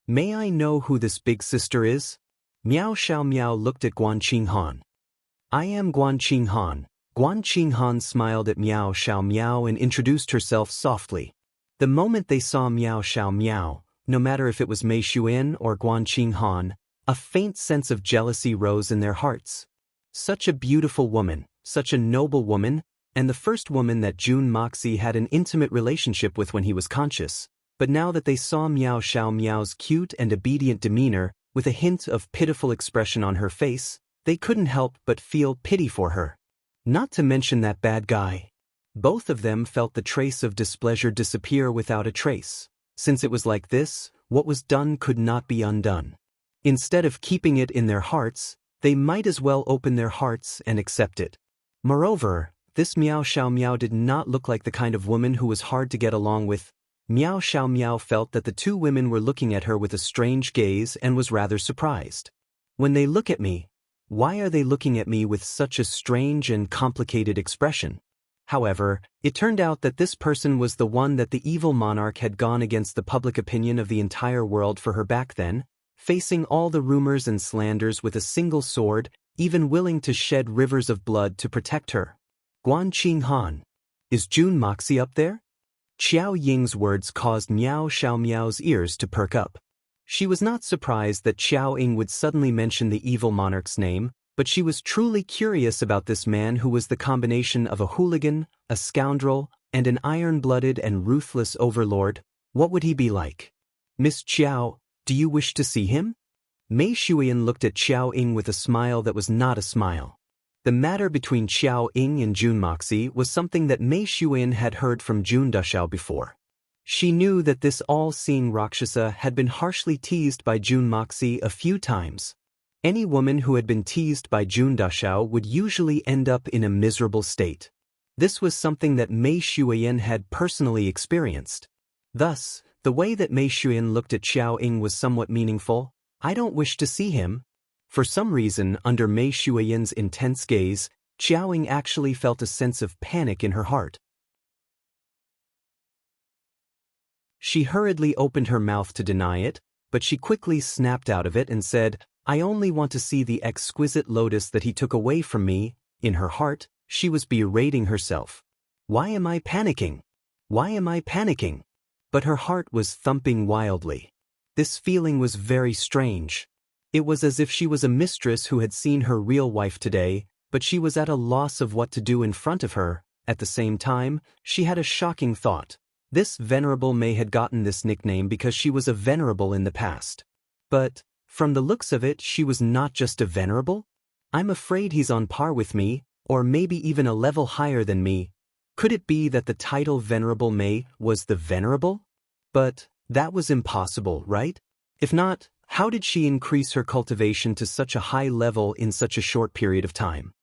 May I know who this big sister is? Miao Xiao Miao looked at Guan Qinghan. I am Guan Qinghan. Guan Qinghan smiled at Miao Xiao Miao and introduced herself softly. The moment they saw Miao Xiao Miao, no matter if it was Mei Shui-yen or Guan Qinghan, a faint sense of jealousy rose in their hearts. Such a beautiful woman, such a noble woman, and the first woman that Jun Moxie had an intimate relationship with when he was conscious. But now that they saw Miao Xiao Miao's cute and obedient demeanor, with a hint of pitiful expression on her face, they couldn't help but feel pity for her. Not to mention that bad guy. Both of them felt the trace of displeasure disappear without a trace. Since it was like this, what was done could not be undone. Instead of keeping it in their hearts, they might as well open their hearts and accept it. Moreover, this Miao Xiao Miao did not look like the kind of woman who was hard to get along with. Miao Xiao Miao felt that the two women were looking at her with a strange gaze and was rather surprised. When they look at me, why are they looking at me with such a strange and complicated expression? However, it turned out that this person was the one that the evil monarch had gone against the public opinion of the entire world for her back then, facing all the rumors and slanders with a single sword, even willing to shed rivers of blood to protect her. Guan Qinghan. Is Jun Moxie up there? Xiao Ying's words caused Miao Xiao Miao's ears to perk up. She was not surprised that Xiao Ying would suddenly mention the evil monarch's name, but she was truly curious about this man who was the combination of a hooligan, a scoundrel, and an iron-blooded and ruthless overlord. What would he be like? Miss Xiao, do you wish to see him? Mei Shuiyan looked at Xiao Ying with a smile that was not a smile. The matter between Xiao Ying and Jun Moxie was something that Mei Shuiyan had heard from Jun Duxiao before. She knew that this all-seeing Rakshasa had been harshly teased by Jun Moxie a few times. Any woman who had been teased by Jun Duxiao would usually end up in a miserable state. This was something that Mei Shuiyan had personally experienced. Thus, the way that Mei Shuiyan looked at Xiao Ying was somewhat meaningful. I don't wish to see him. For some reason, under Mei Shuiyan's intense gaze, Xiao Ying actually felt a sense of panic in her heart. She hurriedly opened her mouth to deny it, but she quickly snapped out of it and said, I only want to see the exquisite lotus that he took away from me. In her heart, she was berating herself. Why am I panicking? Why am I panicking? But her heart was thumping wildly. This feeling was very strange. It was as if she was a mistress who had seen her real wife today, but she was at a loss of what to do in front of her. At the same time, she had a shocking thought. This venerable Mei had gotten this nickname because she was a venerable in the past. But, from the looks of it, she was not just a venerable? I'm afraid he's on par with me, or maybe even a level higher than me. Could it be that the title Venerable Mei was the Venerable? But that was impossible, right? If not, how did she increase her cultivation to such a high level in such a short period of time?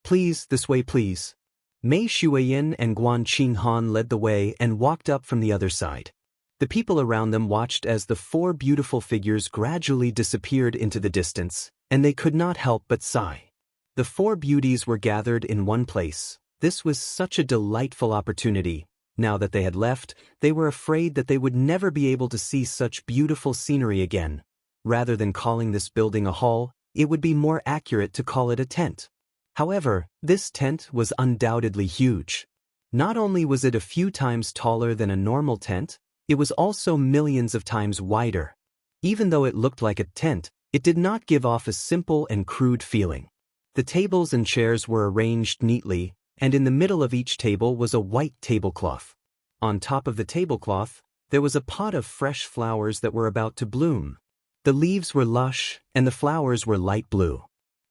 Please, this way please. Mei Shuiyan and Guan Qinghan led the way and walked up from the other side. The people around them watched as the four beautiful figures gradually disappeared into the distance, and they could not help but sigh. The four beauties were gathered in one place. This was such a delightful opportunity. Now that they had left, they were afraid that they would never be able to see such beautiful scenery again. Rather than calling this building a hall, it would be more accurate to call it a tent. However, this tent was undoubtedly huge. Not only was it a few times taller than a normal tent, it was also millions of times wider. Even though it looked like a tent, it did not give off a simple and crude feeling. The tables and chairs were arranged neatly, and in the middle of each table was a white tablecloth. On top of the tablecloth, there was a pot of fresh flowers that were about to bloom. The leaves were lush, and the flowers were light blue.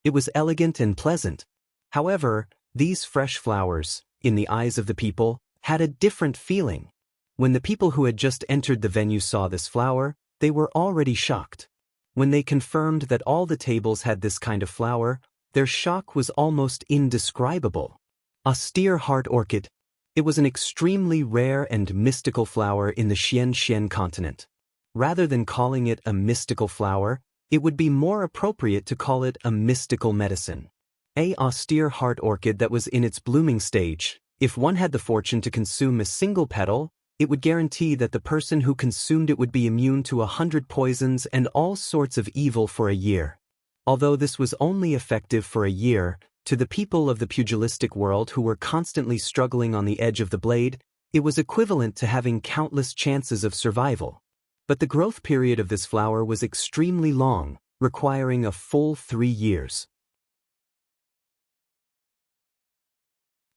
It was elegant and pleasant. However, these fresh flowers, in the eyes of the people, had a different feeling. When the people who had just entered the venue saw this flower, they were already shocked. When they confirmed that all the tables had this kind of flower, their shock was almost indescribable. Austere heart orchid. It was an extremely rare and mystical flower in the Xian continent. Rather than calling it a mystical flower, it would be more appropriate to call it a mystical medicine. A austere heart orchid that was in its blooming stage. If one had the fortune to consume a single petal, it would guarantee that the person who consumed it would be immune to 100 poisons and all sorts of evil for a year. Although this was only effective for a year, to the people of the pugilistic world who were constantly struggling on the edge of the blade, it was equivalent to having countless chances of survival. But the growth period of this flower was extremely long, requiring a full 3 years.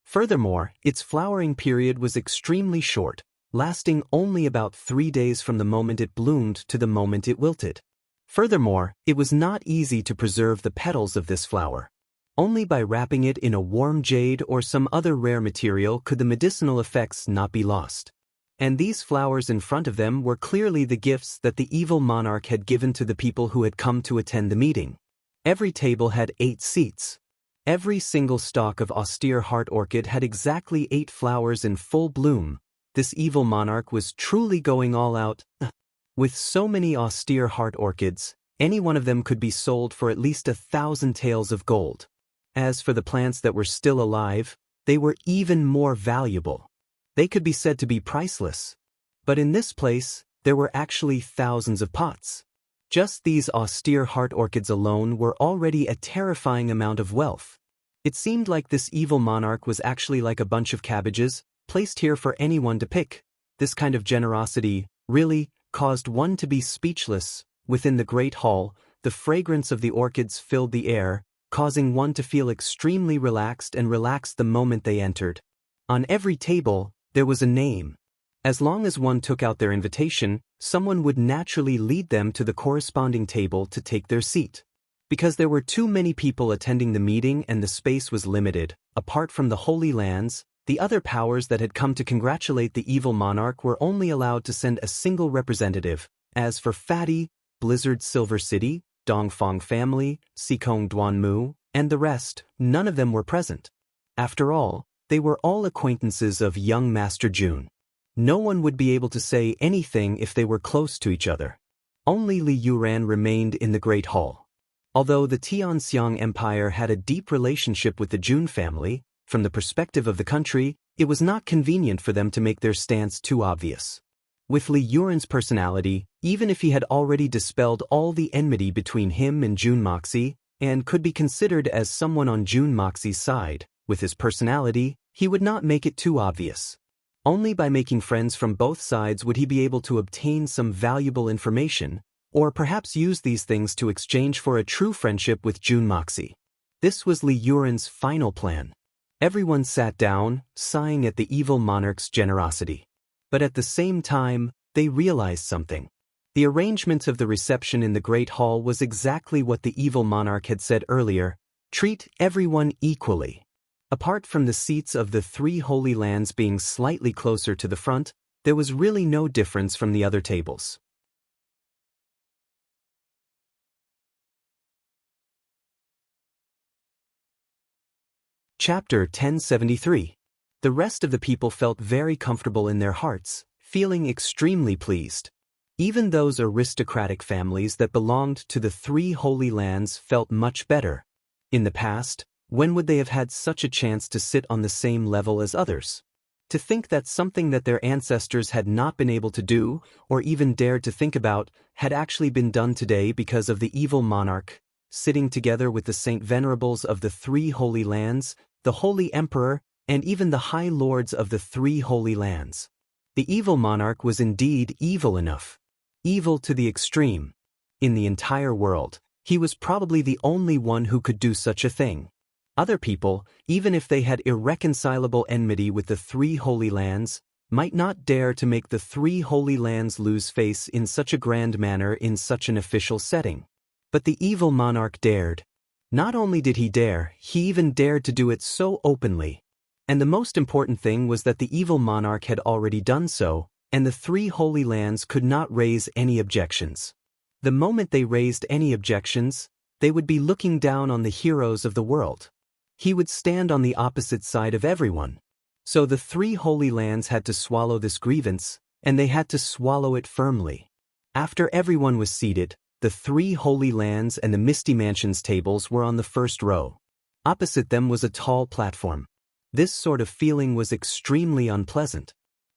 Furthermore, its flowering period was extremely short, lasting only about 3 days from the moment it bloomed to the moment it wilted. Furthermore, it was not easy to preserve the petals of this flower. Only by wrapping it in a warm jade or some other rare material could the medicinal effects not be lost. And these flowers in front of them were clearly the gifts that the evil monarch had given to the people who had come to attend the meeting. Every table had 8 seats. Every single stalk of austere heart orchid had exactly 8 flowers in full bloom. This evil monarch was truly going all out. With so many austere heart orchids, any one of them could be sold for at least 1,000 taels of gold. As for the plants that were still alive, they were even more valuable. They could be said to be priceless. But in this place, there were actually thousands of pots. Just these austere heart orchids alone were already a terrifying amount of wealth. It seemed like this evil monarch was actually like a bunch of cabbages, placed here for anyone to pick. This kind of generosity, really, caused one to be speechless. Within the great hall, the fragrance of the orchids filled the air, causing one to feel extremely relaxed the moment they entered. On every table, there was a name. As long as one took out their invitation, someone would naturally lead them to the corresponding table to take their seat. Because there were too many people attending the meeting and the space was limited, apart from the Holy Lands, the other powers that had come to congratulate the evil monarch were only allowed to send a single representative. As for Fatty, Blizzard Silver City, Dongfang Family, Sikong Duanmu, and the rest, none of them were present. After all, they were all acquaintances of young Master Jun. No one would be able to say anything if they were close to each other. Only Li Yuran remained in the Great Hall. Although the Tianxiang Empire had a deep relationship with the Jun family, from the perspective of the country, it was not convenient for them to make their stance too obvious. With Li Yuran's personality, even if he had already dispelled all the enmity between him and Jun Moxie, and could be considered as someone on Jun Moxie's side, with his personality, he would not make it too obvious. Only by making friends from both sides would he be able to obtain some valuable information, or perhaps use these things to exchange for a true friendship with Jun Moxie. This was Li Yuran's final plan. Everyone sat down, sighing at the evil monarch's generosity. But at the same time, they realized something. The arrangement of the reception in the Great Hall was exactly what the evil monarch had said earlier: treat everyone equally. Apart from the seats of the 3 Holy Lands being slightly closer to the front, there was really no difference from the other tables. Chapter 1073. The rest of the people felt very comfortable in their hearts, feeling extremely pleased. Even those aristocratic families that belonged to the 3 Holy Lands felt much better. In the past, when would they have had such a chance to sit on the same level as others? To think that something that their ancestors had not been able to do, or even dared to think about, had actually been done today because of the evil monarch, sitting together with the Saint Venerables of the 3 Holy Lands, the Holy Emperor, and even the High Lords of the 3 Holy Lands. The evil monarch was indeed evil enough. Evil to the extreme. In the entire world, he was probably the only one who could do such a thing. Other people, even if they had irreconcilable enmity with the three holy lands, might not dare to make the three holy lands lose face in such a grand manner in such an official setting. But the evil monarch dared. Not only did he dare, he even dared to do it so openly. And the most important thing was that the evil monarch had already done so, and the three holy lands could not raise any objections. The moment they raised any objections, they would be looking down on the heroes of the world. He would stand on the opposite side of everyone. So the three holy lands had to swallow this grievance, and they had to swallow it firmly. After everyone was seated, the three holy lands and the Misty Mansion's tables were on the first row. Opposite them was a tall platform. This sort of feeling was extremely unpleasant.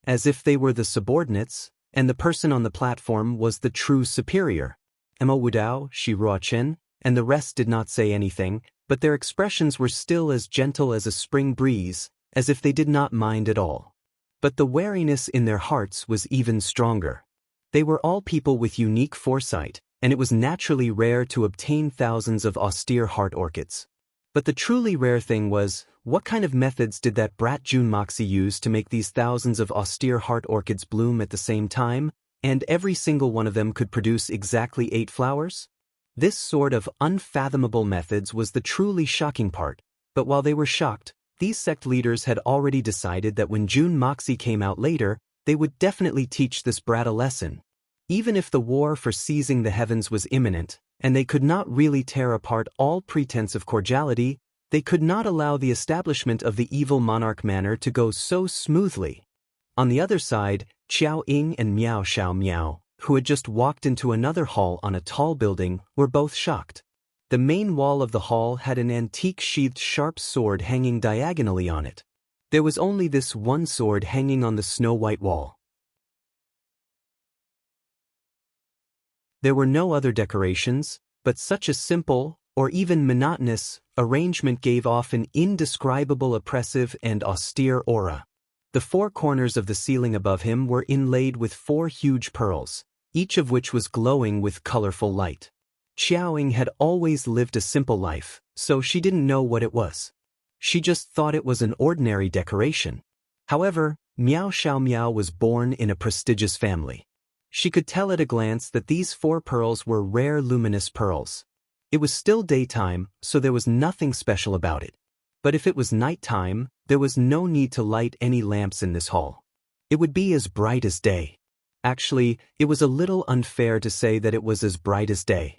As if they were the subordinates, and the person on the platform was the true superior. Emma Wudao, Shi Ruochen, and the rest did not say anything, but their expressions were still as gentle as a spring breeze, as if they did not mind at all. But the wariness in their hearts was even stronger. They were all people with unique foresight, and it was naturally rare to obtain thousands of austere heart orchids. But the truly rare thing was, what kind of methods did that brat June Moxie use to make these thousands of austere heart orchids bloom at the same time, and every single one of them could produce exactly 8 flowers? This sort of unfathomable methods was the truly shocking part, but while they were shocked, these sect leaders had already decided that when June Moxie came out later, they would definitely teach this brat a lesson. Even if the war for seizing the heavens was imminent, and they could not really tear apart all pretense of cordiality, they could not allow the establishment of the evil monarch manor to go so smoothly. On the other side, Qiao Ying and Miao Xiao Miao, who had just walked into another hall on a tall building, were both shocked. The main wall of the hall had an antique sheathed sharp sword hanging diagonally on it. There was only this one sword hanging on the snow-white wall. There were no other decorations, but such a simple, or even monotonous, arrangement gave off an indescribable oppressive and austere aura. The 4 corners of the ceiling above him were inlaid with 4 huge pearls, each of which was glowing with colorful light. Qiaoying had always lived a simple life, so she didn't know what it was. She just thought it was an ordinary decoration. However, Miao Xiao Miao was born in a prestigious family. She could tell at a glance that these 4 pearls were rare luminous pearls. It was still daytime, so there was nothing special about it. But if it was nighttime, there was no need to light any lamps in this hall. It would be as bright as day. Actually, it was a little unfair to say that it was as bright as day.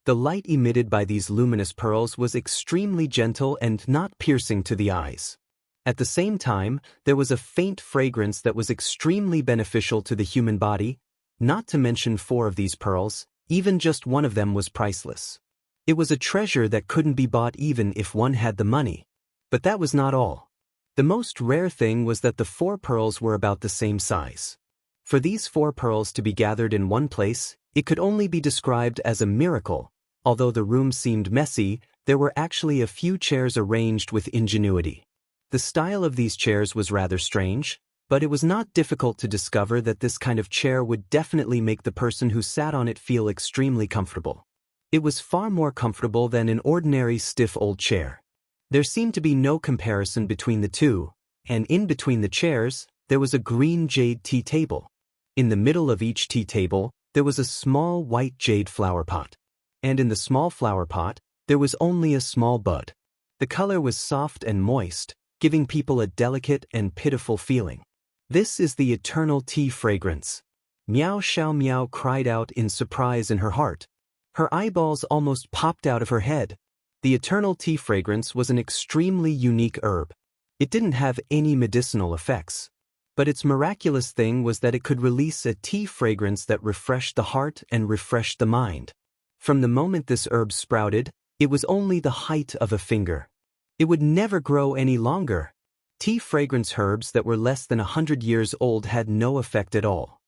The light emitted by these luminous pearls was extremely gentle and not piercing to the eyes. At the same time, there was a faint fragrance that was extremely beneficial to the human body. Not to mention 4 of these pearls, even just one of them was priceless. It was a treasure that couldn't be bought even if one had the money. But that was not all. The most rare thing was that the 4 pearls were about the same size. For these 4 pearls to be gathered in one place, it could only be described as a miracle. Although the room seemed messy, there were actually a few chairs arranged with ingenuity. The style of these chairs was rather strange, but it was not difficult to discover that this kind of chair would definitely make the person who sat on it feel extremely comfortable. It was far more comfortable than an ordinary stiff old chair. There seemed to be no comparison between the two, and in between the chairs, there was a green jade tea table. In the middle of each tea table, there was a small white jade flower pot. And in the small flower pot, there was only a small bud. The color was soft and moist, giving people a delicate and pitiful feeling. This is the eternal tea fragrance. Miao Xiao Miao cried out in surprise in her heart. Her eyeballs almost popped out of her head. The eternal tea fragrance was an extremely unique herb. It didn't have any medicinal effects. But its miraculous thing was that it could release a tea fragrance that refreshed the heart and refreshed the mind. From the moment this herb sprouted, it was only the height of a finger. It would never grow any longer. Tea fragrance herbs that were less than 100 years old had no effect at all.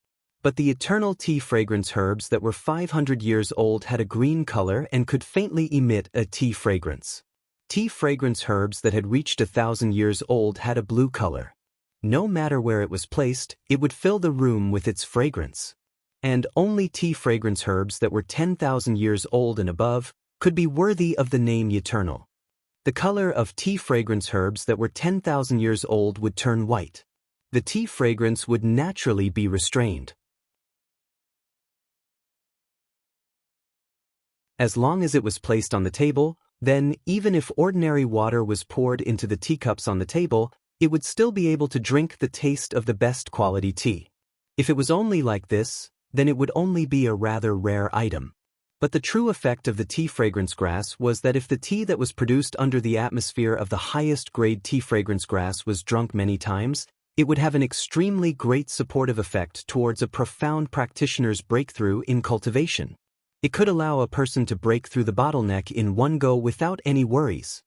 But the eternal tea fragrance herbs that were 500 years old had a green color and could faintly emit a tea fragrance. Tea fragrance herbs that had reached 1,000 years old had a blue color. No matter where it was placed, it would fill the room with its fragrance. And only tea fragrance herbs that were 10,000 years old and above could be worthy of the name eternal. The color of tea fragrance herbs that were 10,000 years old would turn white. The tea fragrance would naturally be restrained. As long as it was placed on the table, then, even if ordinary water was poured into the teacups on the table, it would still be able to drink the taste of the best quality tea. If it was only like this, then it would only be a rather rare item. But the true effect of the tea fragrance grass was that if the tea that was produced under the atmosphere of the highest grade tea fragrance grass was drunk many times, it would have an extremely great supportive effect towards a profound practitioner's breakthrough in cultivation. It could allow a person to break through the bottleneck in one go without any worries.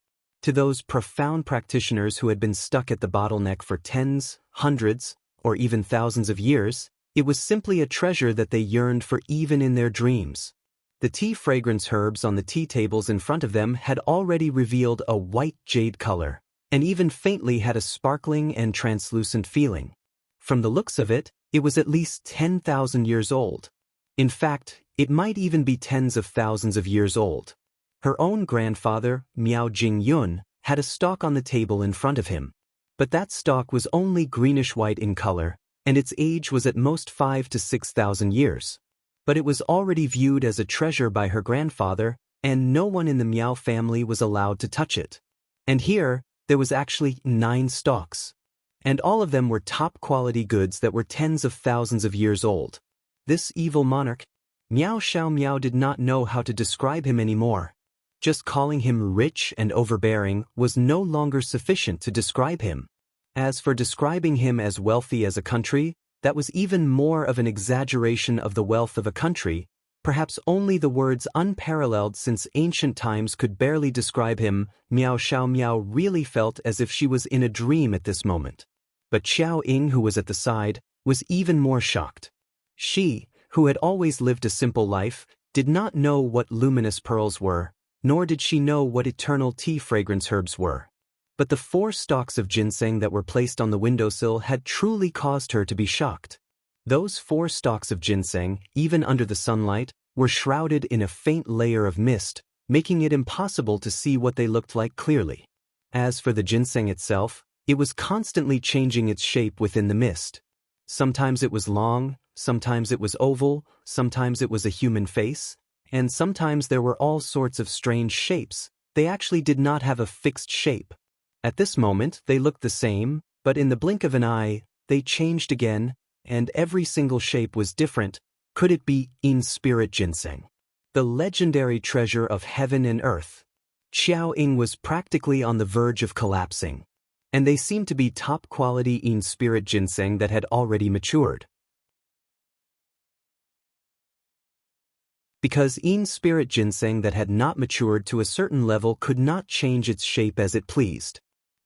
To those profound practitioners who had been stuck at the bottleneck for tens, hundreds, or even thousands of years, it was simply a treasure that they yearned for even in their dreams. The tea fragrance herbs on the tea tables in front of them had already revealed a white jade color, and even faintly had a sparkling and translucent feeling. From the looks of it, it was at least 10,000 years old. In fact, it might even be tens of thousands of years old. Her own grandfather, Miao Jingyun, had a stalk on the table in front of him. But that stalk was only greenish-white in color, and its age was at most 5,000 to 6,000 years. But it was already viewed as a treasure by her grandfather, and no one in the Miao family was allowed to touch it. And here, there was actually 9 stalks. And all of them were top-quality goods that were tens of thousands of years old. This evil monarch, Miao Xiaomiao, did not know how to describe him anymore. Just calling him rich and overbearing was no longer sufficient to describe him. As for describing him as wealthy as a country, that was even more of an exaggeration of the wealth of a country. Perhaps only the words unparalleled since ancient times could barely describe him. Miao Xiaomiao really felt as if she was in a dream at this moment. But Xiao Ying, who was at the side, was even more shocked. She, who had always lived a simple life, did not know what luminous pearls were, nor did she know what eternal tea fragrance herbs were. But the 4 stalks of ginseng that were placed on the windowsill had truly caused her to be shocked. Those 4 stalks of ginseng, even under the sunlight, were shrouded in a faint layer of mist, making it impossible to see what they looked like clearly. As for the ginseng itself, it was constantly changing its shape within the mist. Sometimes it was long, sometimes it was oval, sometimes it was a human face, and sometimes there were all sorts of strange shapes. They actually did not have a fixed shape. At this moment, they looked the same, but in the blink of an eye, they changed again, and every single shape was different. Could it be in-spirit ginseng? The legendary treasure of heaven and earth. Xiao Ying was practically on the verge of collapsing. And they seemed to be top-quality in-spirit ginseng that had already matured. Because in-spirit ginseng that had not matured to a certain level could not change its shape as it pleased.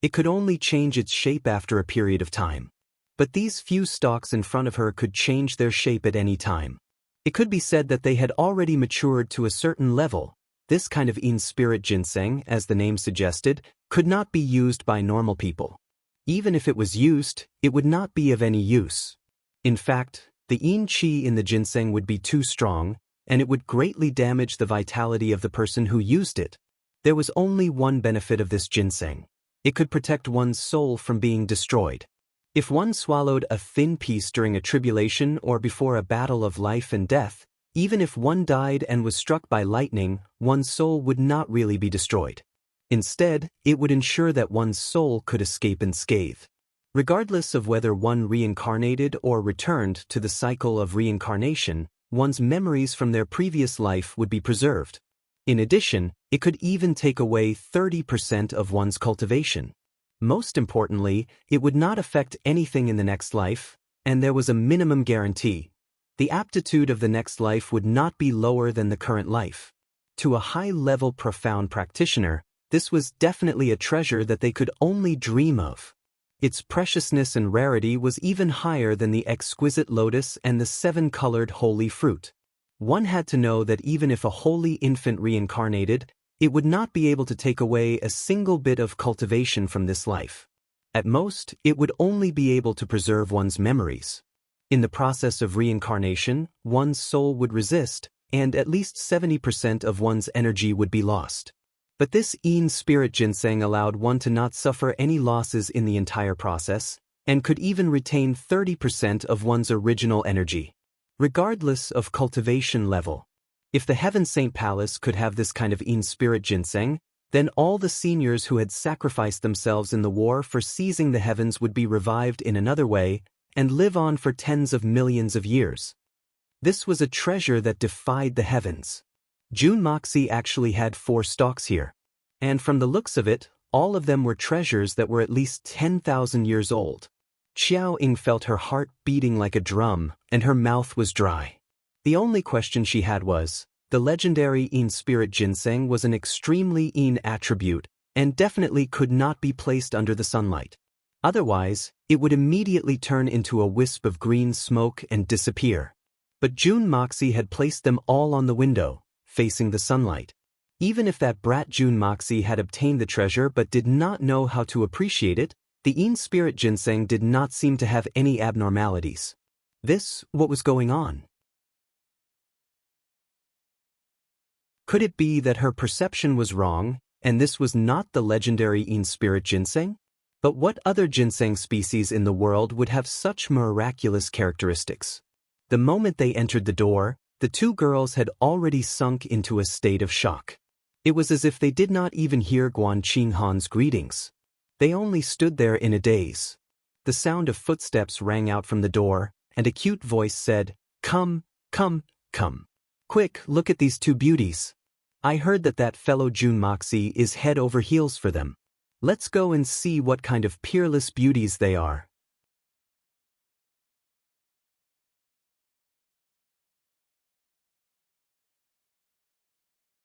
It could only change its shape after a period of time. But these few stalks in front of her could change their shape at any time. It could be said that they had already matured to a certain level. This kind of in-spirit ginseng, as the name suggested, could not be used by normal people. Even if it was used, it would not be of any use. In fact, the yin qi in the ginseng would be too strong, and it would greatly damage the vitality of the person who used it. There was only one benefit of this ginseng. It could protect one's soul from being destroyed. If one swallowed a thin piece during a tribulation or before a battle of life and death, even if one died and was struck by lightning, one's soul would not really be destroyed. Instead, it would ensure that one's soul could escape unscathed. Regardless of whether one reincarnated or returned to the cycle of reincarnation, one's memories from their previous life would be preserved. In addition, it could even take away 30% of one's cultivation. Most importantly, it would not affect anything in the next life, and there was a minimum guarantee. The aptitude of the next life would not be lower than the current life. To a high-level profound practitioner, this was definitely a treasure that they could only dream of. Its preciousness and rarity was even higher than the exquisite lotus and the 7-colored holy fruit. One had to know that even if a holy infant reincarnated, it would not be able to take away a single bit of cultivation from this life. At most, it would only be able to preserve one's memories. In the process of reincarnation, one's soul would resist, and at least 70% of one's energy would be lost. But this Yin spirit ginseng allowed one to not suffer any losses in the entire process, and could even retain 30% of one's original energy, regardless of cultivation level. If the Heaven Saint Palace could have this kind of Yin spirit ginseng, then all the seniors who had sacrificed themselves in the war for seizing the heavens would be revived in another way and live on for tens of millions of years. This was a treasure that defied the heavens. June Moxie actually had 4 stalks here. And from the looks of it, all of them were treasures that were at least 10,000 years old. Xiao Ying felt her heart beating like a drum, and her mouth was dry. The only question she had was, the legendary Yin spirit ginseng was an extremely Yin attribute, and definitely could not be placed under the sunlight. Otherwise, it would immediately turn into a wisp of green smoke and disappear. But June Moxie had placed them all on the window, facing the sunlight. Even if that brat June Moxie had obtained the treasure but did not know how to appreciate it, the Yin spirit ginseng did not seem to have any abnormalities. What was going on? Could it be that her perception was wrong, and this was not the legendary Yin spirit ginseng? But what other ginseng species in the world would have such miraculous characteristics? The moment they entered the door, the 2 girls had already sunk into a state of shock. It was as if they did not even hear Guan Qinghan's greetings. They only stood there in a daze. The sound of footsteps rang out from the door, and a cute voice said, "Come, come, come. Quick, look at these 2 beauties. I heard that fellow June Moxie is head over heels for them. Let's go and see what kind of peerless beauties they are."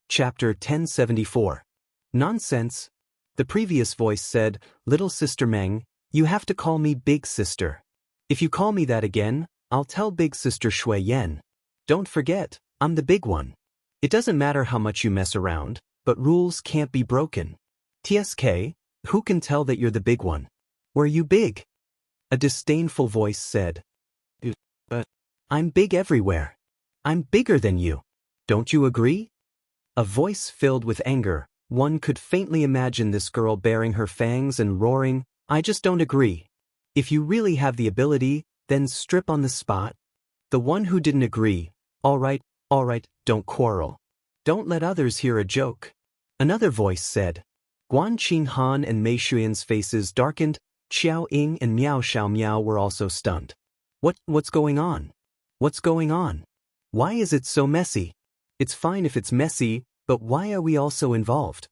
Chapter 1074. Nonsense. The previous voice said, "Little Sister Meng, you have to call me Big Sister. If you call me that again, I'll tell Big Sister Shui Yan. Don't forget, I'm the big one. It doesn't matter how much you mess around, but rules can't be broken. TSK, who can tell that you're the big one? Were you big?" A disdainful voice said, "But I'm big everywhere. I'm bigger than you. Don't you agree?" A voice filled with anger. One could faintly imagine this girl baring her fangs and roaring, "I just don't agree. If you really have the ability, then strip on the spot." The one who didn't agree, all right, don't quarrel. Don't let others hear a joke." Another voice said. Guan Qinghan and Mei Shuyan's faces darkened. Xiao Ying and Miao Xiaomiao were also stunned. What's going on? What's going on? Why is it so messy? It's fine if it's messy, but why are we also involved?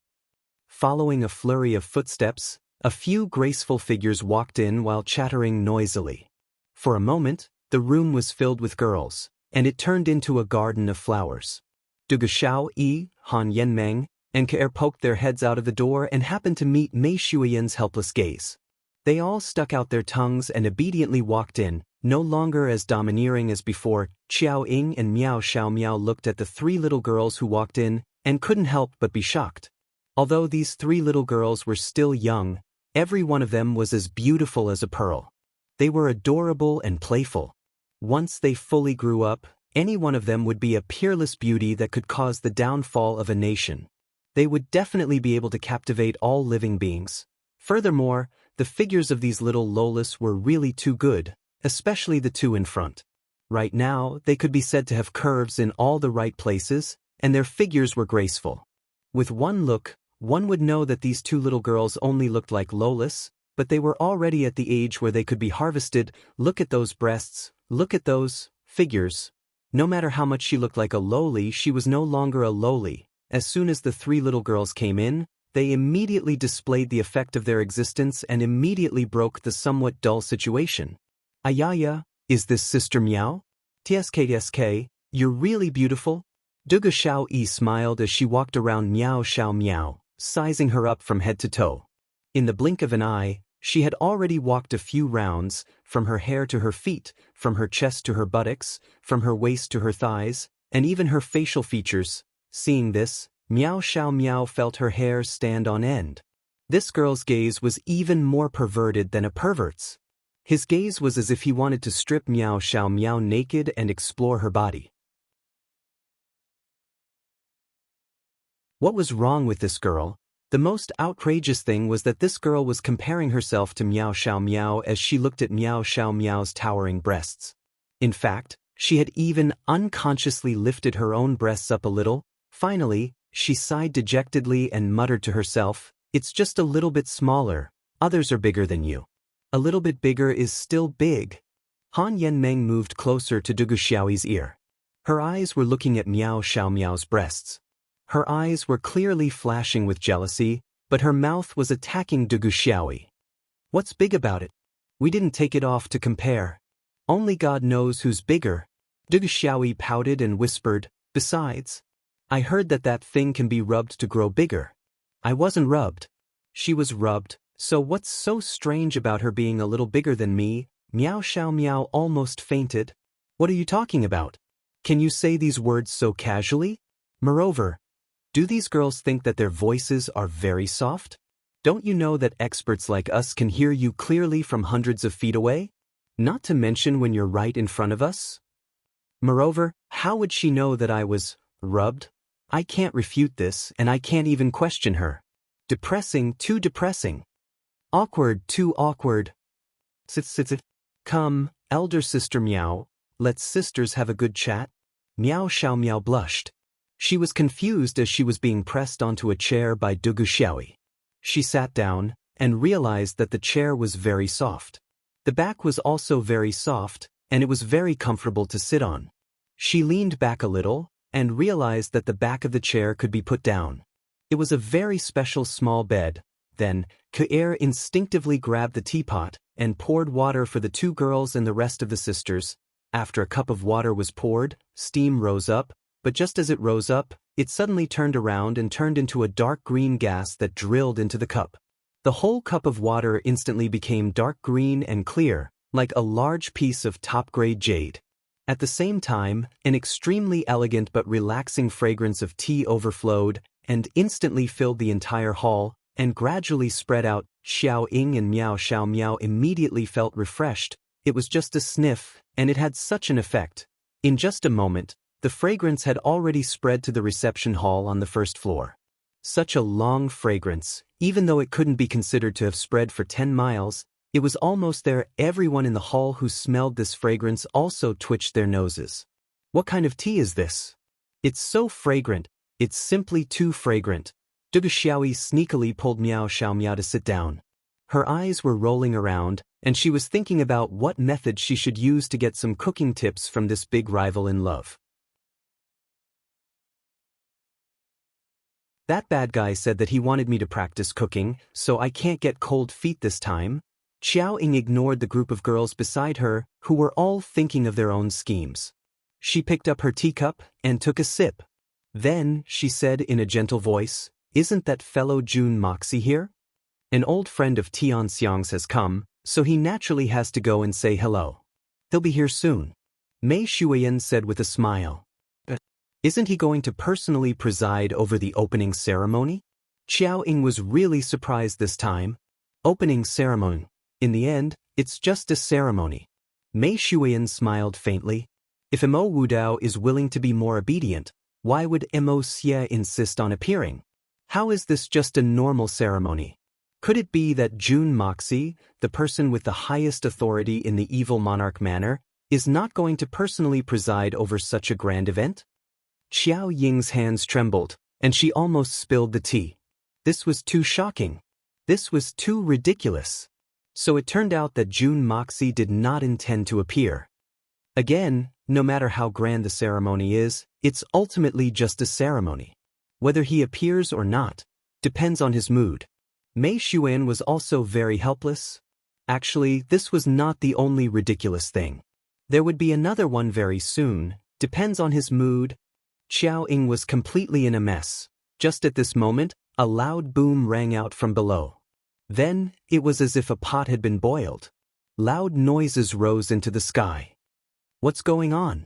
Following a flurry of footsteps, a few graceful figures walked in while chattering noisily. For a moment, the room was filled with girls, and it turned into a garden of flowers. Duge Xiao Yi, Han Yenmeng, and Kaer poked their heads out of the door and happened to meet Mei Shuyan's helpless gaze. They all stuck out their tongues and obediently walked in, no longer as domineering as before. Xiao Ying and Miao Xiaomiao looked at the 3 little girls who walked in, and couldn't help but be shocked. Although these 3 little girls were still young, every one of them was as beautiful as a pearl. They were adorable and playful. Once they fully grew up, any one of them would be a peerless beauty that could cause the downfall of a nation. They would definitely be able to captivate all living beings. Furthermore, the figures of these little Lolas were really too good, especially the 2 in front. Right now, they could be said to have curves in all the right places, and their figures were graceful. With one look, one would know that these 2 little girls only looked like Lolas, but they were already at the age where they could be harvested. Look at those breasts, look at those figures. No matter how much she looked like a loli, she was no longer a loli. As soon as the 3 little girls came in, they immediately displayed the effect of their existence and immediately broke the somewhat dull situation. "Ayaya, is this Sister Miao? TSK, you're really beautiful." Duge Xiao Yi smiled as she walked around Miao Xiaomiao, sizing her up from head to toe. In the blink of an eye, she had already walked a few rounds, from her hair to her feet, from her chest to her buttocks, from her waist to her thighs, and even her facial features. Seeing this, Miao Xiaomiao felt her hair stand on end. This girl's gaze was even more perverted than a pervert's. His gaze was as if he wanted to strip Miao Xiaomiao naked and explore her body. What was wrong with this girl? The most outrageous thing was that this girl was comparing herself to Miao Xiao Miao as she looked at Miao Xiao Miao's towering breasts. In fact, she had even unconsciously lifted her own breasts up a little. Finally, she sighed dejectedly and muttered to herself, "It's just a little bit smaller. Others are bigger than you. A little bit bigger is still big." Han Yanmeng moved closer to Dugu Xiaoyi's ear. Her eyes were looking at Miao Xiao Miao's breasts. Her eyes were clearly flashing with jealousy, but her mouth was attacking Dugu Xiaoyi. "What's big about it? We didn't take it off to compare. Only God knows who's bigger." Dugu Xiaoyi pouted and whispered, "Besides, I heard that thing can be rubbed to grow bigger." "I wasn't rubbed." "She was rubbed, so what's so strange about her being a little bigger than me?" Miao Xiao Miao almost fainted. "What are you talking about? Can you say these words so casually? Moreover, do these girls think that their voices are very soft? Don't you know that experts like us can hear you clearly from hundreds of feet away? Not to mention when you're right in front of us? Moreover, how would she know that I was rubbed? I can't refute this, and I can't even question her. Depressing, too depressing. Awkward, too awkward. Sit. Come, elder sister Miao, let's sisters have a good chat." Miao Xiao Miao blushed. She was confused as she was being pressed onto a chair by Dugu Xiaoyi. She sat down and realized that the chair was very soft. The back was also very soft, and it was very comfortable to sit on. She leaned back a little and realized that the back of the chair could be put down. It was a very special small bed. Then, Kair instinctively grabbed the teapot and poured water for the two girls and the rest of the sisters. After a cup of water was poured, steam rose up, but just as it rose up, it suddenly turned around and turned into a dark green gas that drilled into the cup. The whole cup of water instantly became dark green and clear, like a large piece of top-grade jade. At the same time, an extremely elegant but relaxing fragrance of tea overflowed and instantly filled the entire hall and gradually spread out. Xiao Ying and Miao Xiao Miao immediately felt refreshed. It was just a sniff, and it had such an effect. In just a moment, the fragrance had already spread to the reception hall on the first floor. Such a long fragrance, even though it couldn't be considered to have spread for 10 miles, it was almost there. Everyone in the hall who smelled this fragrance also twitched their noses. "What kind of tea is this? It's so fragrant, it's simply too fragrant." Dugu Xiaoyi sneakily pulled Miao Xiao Miao to sit down. Her eyes were rolling around, and she was thinking about what method she should use to get some cooking tips from this big rival in love. "That bad guy said that he wanted me to practice cooking, so I can't get cold feet this time." Xiao Ying ignored the group of girls beside her, who were all thinking of their own schemes. She picked up her teacup and took a sip. Then, she said in a gentle voice, "Isn't that fellow Jun Moxie here? An old friend of Tian Xiang's has come, so he naturally has to go and say hello. He'll be here soon." Mei Shuiyan said with a smile. "Isn't he going to personally preside over the opening ceremony?" Xiao Ying was really surprised this time. Opening ceremony. In the end, it's just a ceremony. Mei Shuiyan smiled faintly. If Mo Wudao is willing to be more obedient, why would Mo Xie insist on appearing? How is this just a normal ceremony? Could it be that Jun Moxie, the person with the highest authority in the evil monarch manor, is not going to personally preside over such a grand event? Xiao Ying's hands trembled, and she almost spilled the tea. This was too shocking. This was too ridiculous. So it turned out that Jun Moxie did not intend to appear. Again, no matter how grand the ceremony is, it's ultimately just a ceremony. Whether he appears or not, depends on his mood. Mei Shuan was also very helpless. Actually, this was not the only ridiculous thing. There would be another one very soon, depends on his mood. Xiao Ying was completely in a mess. Just at this moment, a loud boom rang out from below. Then, it was as if a pot had been boiled. Loud noises rose into the sky. What's going on?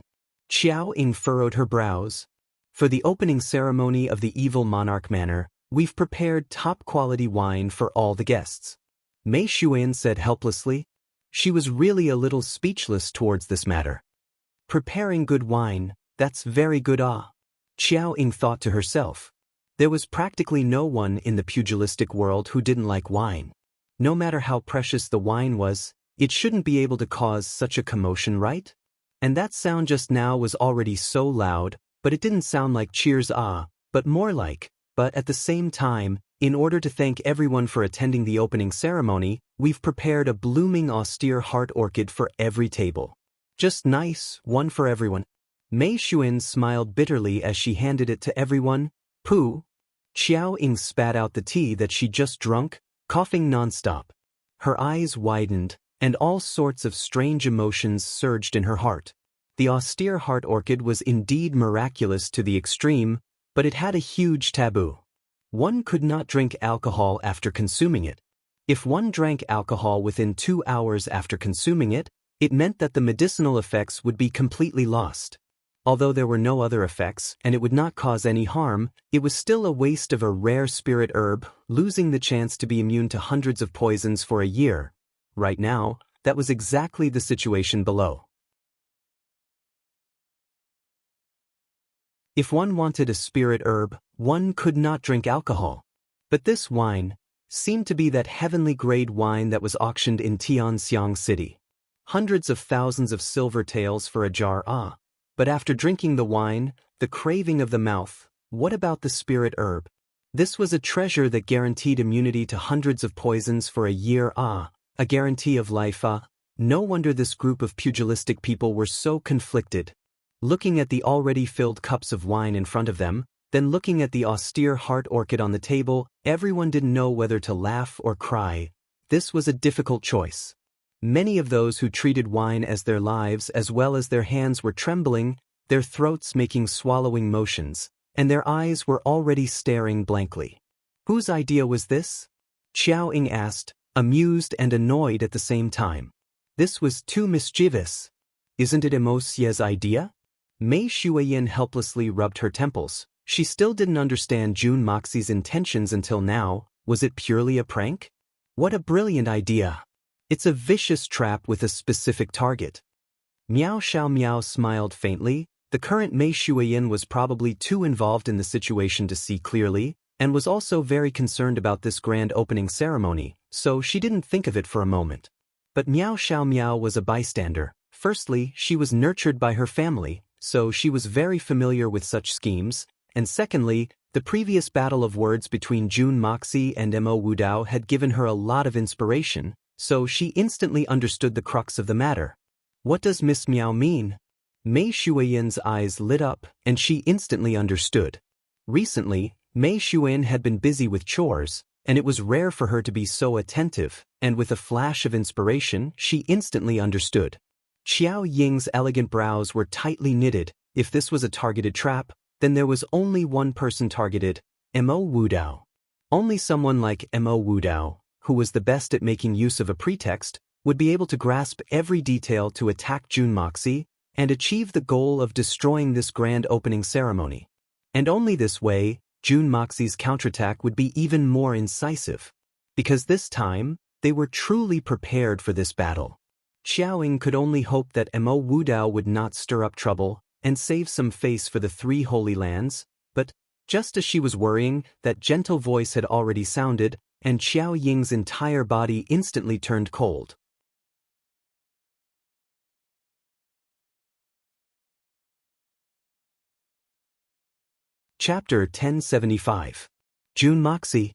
Xiao Ying furrowed her brows. For the opening ceremony of the evil monarch manor, we've prepared top-quality wine for all the guests. Mei Shuan said helplessly. She was really a little speechless towards this matter. Preparing good wine, that's very good. Xiao Ying thought to herself. There was practically no one in the pugilistic world who didn't like wine. No matter how precious the wine was, it shouldn't be able to cause such a commotion, right? And that sound just now was already so loud, but it didn't sound like cheers but more like, but at the same time, in order to thank everyone for attending the opening ceremony, we've prepared a blooming austere heart orchid for every table. Just nice, one for everyone. Mei Xuan smiled bitterly as she handed it to everyone. Pooh. Xiao Ying spat out the tea that she just drunk, coughing nonstop. Her eyes widened, and all sorts of strange emotions surged in her heart. The austere heart orchid was indeed miraculous to the extreme, but it had a huge taboo. One could not drink alcohol after consuming it. If one drank alcohol within 2 hours after consuming it, it meant that the medicinal effects would be completely lost. Although there were no other effects and it would not cause any harm, it was still a waste of a rare spirit herb, losing the chance to be immune to hundreds of poisons for a year. Right now, that was exactly the situation below. If one wanted a spirit herb, one could not drink alcohol. But this wine seemed to be that heavenly grade wine that was auctioned in Tianxiang City. Hundreds of thousands of silver taels for a jar, But after drinking the wine, the craving of the mouth, what about the spirit herb? This was a treasure that guaranteed immunity to hundreds of poisons for a year, a guarantee of life, No wonder this group of pugilistic people were so conflicted. Looking at the already filled cups of wine in front of them, then looking at the austere heart orchid on the table, everyone didn't know whether to laugh or cry. This was a difficult choice. Many of those who treated wine as their lives as well as their hands were trembling, their throats making swallowing motions, and their eyes were already staring blankly. Whose idea was this? Xiao Ying asked, amused and annoyed at the same time. This was too mischievous. Isn't it Emosie's idea? Mei Xuan helplessly rubbed her temples. She still didn't understand Jun Moxie's intentions until now. Was it purely a prank? What a brilliant idea! It's a vicious trap with a specific target. Miao Xiao Miao smiled faintly. The current Mei Xuan was probably too involved in the situation to see clearly, and was also very concerned about this grand opening ceremony, so she didn't think of it for a moment. But Miao Xiao Miao was a bystander. Firstly, she was nurtured by her family, so she was very familiar with such schemes, and secondly, the previous battle of words between Jun Moxie and Mo Wudao had given her a lot of inspiration, so she instantly understood the crux of the matter. What does Miss Miao mean? Mei Xuan's eyes lit up, and she instantly understood. Recently, Mei Xuan had been busy with chores, and it was rare for her to be so attentive, and with a flash of inspiration, she instantly understood. Xiao Ying's elegant brows were tightly knitted. If this was a targeted trap, then there was only one person targeted, Mo Wudao. Only someone like Mo Wudao, who was the best at making use of a pretext, would be able to grasp every detail to attack Jun Moxie and achieve the goal of destroying this grand opening ceremony. And only this way, Jun Moxie's counterattack would be even more incisive. Because this time, they were truly prepared for this battle. Xiao Ying could only hope that Mo Wudao would not stir up trouble and save some face for the 3 Holy Lands, but just as she was worrying, that gentle voice had already sounded, and Xiao Ying's entire body instantly turned cold. Chapter 1075. Jun Moxie.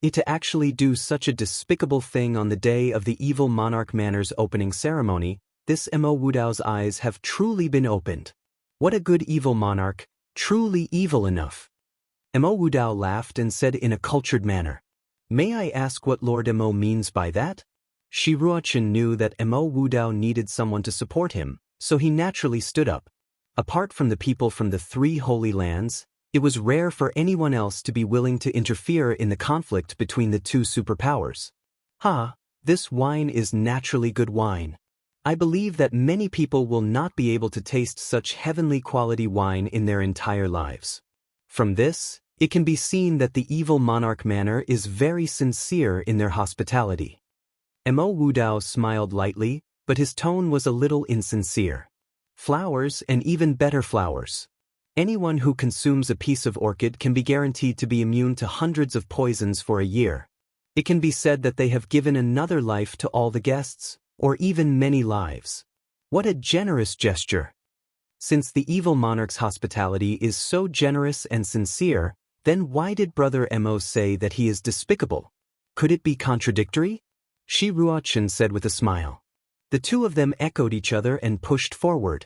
It to actually do such a despicable thing on the day of the evil Monarch Manor's opening ceremony, this Mo Wudao's eyes have truly been opened. What a good evil monarch, truly evil enough. Mo Wudao laughed and said in a cultured manner, "May I ask what Lord Mo means by that?" Shi Ruochen knew that Mo Wudao needed someone to support him, so he naturally stood up. Apart from the people from the 3 Holy Lands, it was rare for anyone else to be willing to interfere in the conflict between the 2 superpowers. This wine is naturally good wine. I believe that many people will not be able to taste such heavenly quality wine in their entire lives. From this, it can be seen that the evil Monarch Manor is very sincere in their hospitality. Mo Wudao smiled lightly, but his tone was a little insincere. Flowers and even better flowers. Anyone who consumes a piece of orchid can be guaranteed to be immune to hundreds of poisons for a year. It can be said that they have given another life to all the guests, or even many lives. What a generous gesture! Since the evil monarch's hospitality is so generous and sincere, then why did Brother Mo say that he is despicable? Could it be contradictory? Shi Ruochen said with a smile. The two of them echoed each other and pushed forward.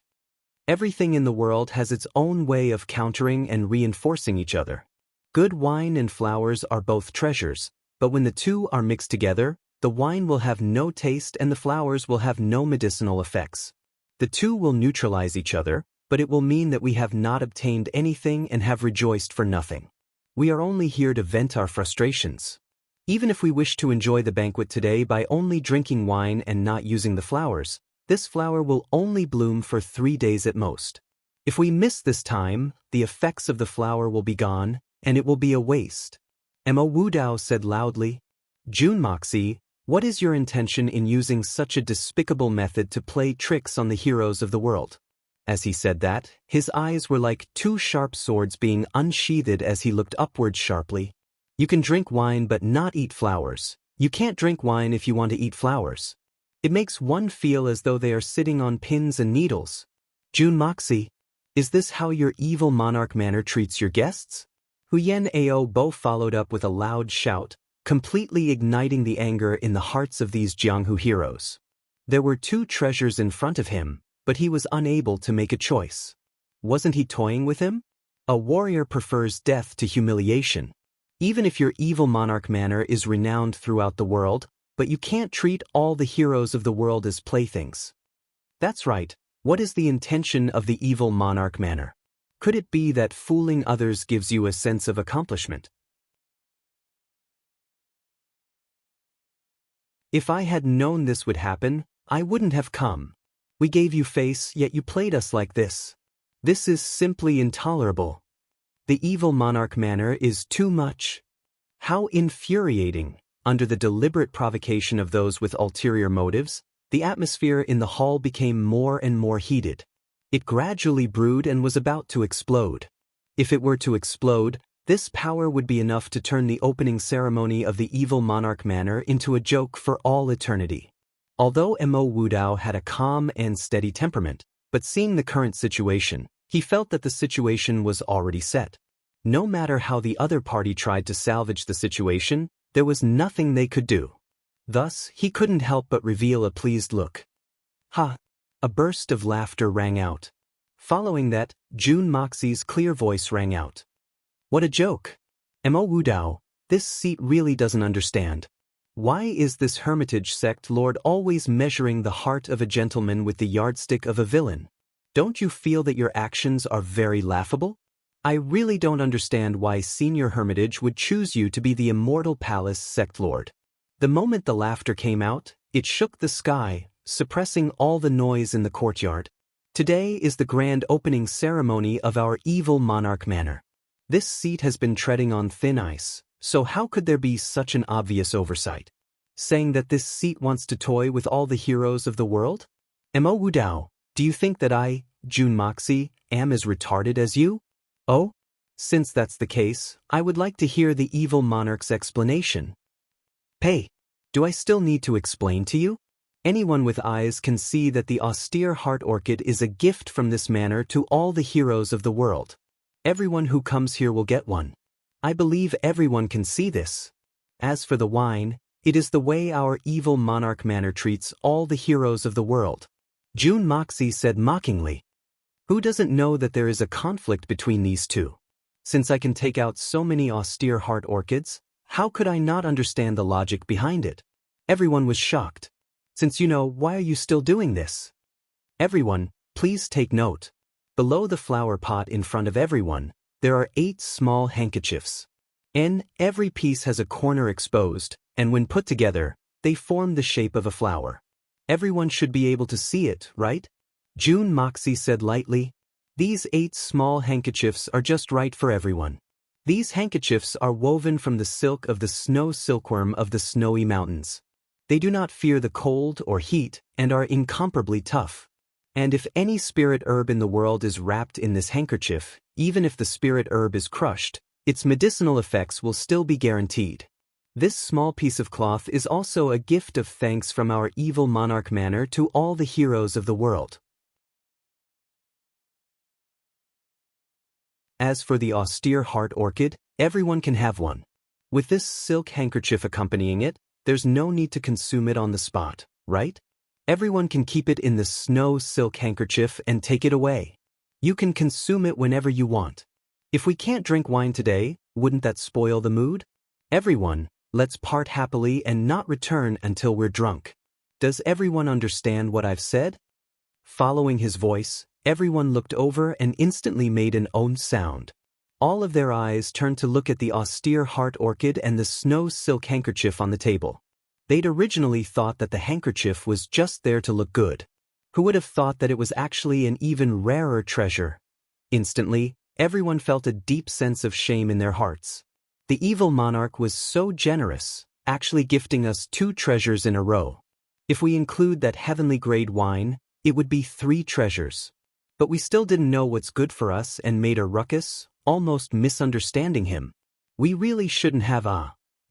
Everything in the world has its own way of countering and reinforcing each other. Good wine and flowers are both treasures, but when the two are mixed together, the wine will have no taste and the flowers will have no medicinal effects. The two will neutralize each other, but it will mean that we have not obtained anything and have rejoiced for nothing. We are only here to vent our frustrations. Even if we wish to enjoy the banquet today by only drinking wine and not using the flowers, this flower will only bloom for 3 days at most. If we miss this time, the effects of the flower will be gone, and it will be a waste. Mo Wudao said loudly. Jun Moxie, what is your intention in using such a despicable method to play tricks on the heroes of the world? As he said that, his eyes were like two sharp swords being unsheathed as he looked upward sharply. You can drink wine but not eat flowers. You can't drink wine if you want to eat flowers. It makes one feel as though they are sitting on pins and needles. Jun Moxie, is this how your evil monarch manner treats your guests? Huyen Ao Bo followed up with a loud shout, completely igniting the anger in the hearts of these Jianghu heroes. There were two treasures in front of him, but he was unable to make a choice. Wasn't he toying with him? A warrior prefers death to humiliation. Even if your evil monarch manner is renowned throughout the world, but you can't treat all the heroes of the world as playthings. That's right, what is the intention of the evil monarch manner? Could it be that fooling others gives you a sense of accomplishment? If I had known this would happen, I wouldn't have come. We gave you face, yet you played us like this. This is simply intolerable. The evil monarch manner is too much. How infuriating! Under the deliberate provocation of those with ulterior motives, the atmosphere in the hall became more and more heated. It gradually brewed and was about to explode. If it were to explode, this power would be enough to turn the opening ceremony of the evil monarch manor into a joke for all eternity. Although Mo Wudao had a calm and steady temperament, but seeing the current situation, he felt that the situation was already set. No matter how the other party tried to salvage the situation, there was nothing they could do. Thus, he couldn't help but reveal a pleased look. Ha! A burst of laughter rang out. Following that, Jun Moxie's clear voice rang out. What a joke! Mo Wudao, this seat really doesn't understand. Why is this hermitage sect lord always measuring the heart of a gentleman with the yardstick of a villain? Don't you feel that your actions are very laughable? I really don't understand why Senior Hermitage would choose you to be the Immortal Palace sect lord. The moment the laughter came out, it shook the sky, suppressing all the noise in the courtyard. Today is the grand opening ceremony of our evil monarch manor. This seat has been treading on thin ice, so how could there be such an obvious oversight? Saying that this seat wants to toy with all the heroes of the world? Mo Wudao, do you think that I, Jun Moxie, am as retarded as you? Oh? Since that's the case, I would like to hear the evil monarch's explanation. Hey, do I still need to explain to you? Anyone with eyes can see that the austere heart orchid is a gift from this manor to all the heroes of the world. Everyone who comes here will get one. I believe everyone can see this. As for the wine, it is the way our evil monarch manor treats all the heroes of the world. Jun Moxie said mockingly. Who doesn't know that there is a conflict between these two? Since I can take out so many austere heart orchids, how could I not understand the logic behind it? Everyone was shocked. Since you know, why are you still doing this? Everyone, please take note. Below the flower pot in front of everyone, there are 8 small handkerchiefs. Every piece has a corner exposed, and when put together, they form the shape of a flower. Everyone should be able to see it, right? Jun Moxie said lightly. These 8 small handkerchiefs are just right for everyone. These handkerchiefs are woven from the silk of the snow silkworm of the snowy mountains. They do not fear the cold or heat and are incomparably tough. And if any spirit herb in the world is wrapped in this handkerchief, even if the spirit herb is crushed, its medicinal effects will still be guaranteed. This small piece of cloth is also a gift of thanks from our evil monarch manor to all the heroes of the world. As for the austere heart orchid, everyone can have one. With this silk handkerchief accompanying it, there's no need to consume it on the spot, right? Everyone can keep it in the snow silk handkerchief and take it away. You can consume it whenever you want. If we can't drink wine today, wouldn't that spoil the mood? Everyone, let's part happily and not return until we're drunk. Does everyone understand what I've said? Following his voice, everyone looked over and instantly made an own sound. All of their eyes turned to look at the austere heart orchid and the snow silk handkerchief on the table. They'd originally thought that the handkerchief was just there to look good. Who would have thought that it was actually an even rarer treasure? Instantly, everyone felt a deep sense of shame in their hearts. The evil monarch was so generous, actually gifting us 2 treasures in a row. If we include that heavenly grade wine, it would be 3 treasures. But we still didn't know what's good for us and made a ruckus, almost misunderstanding him. We really shouldn't have.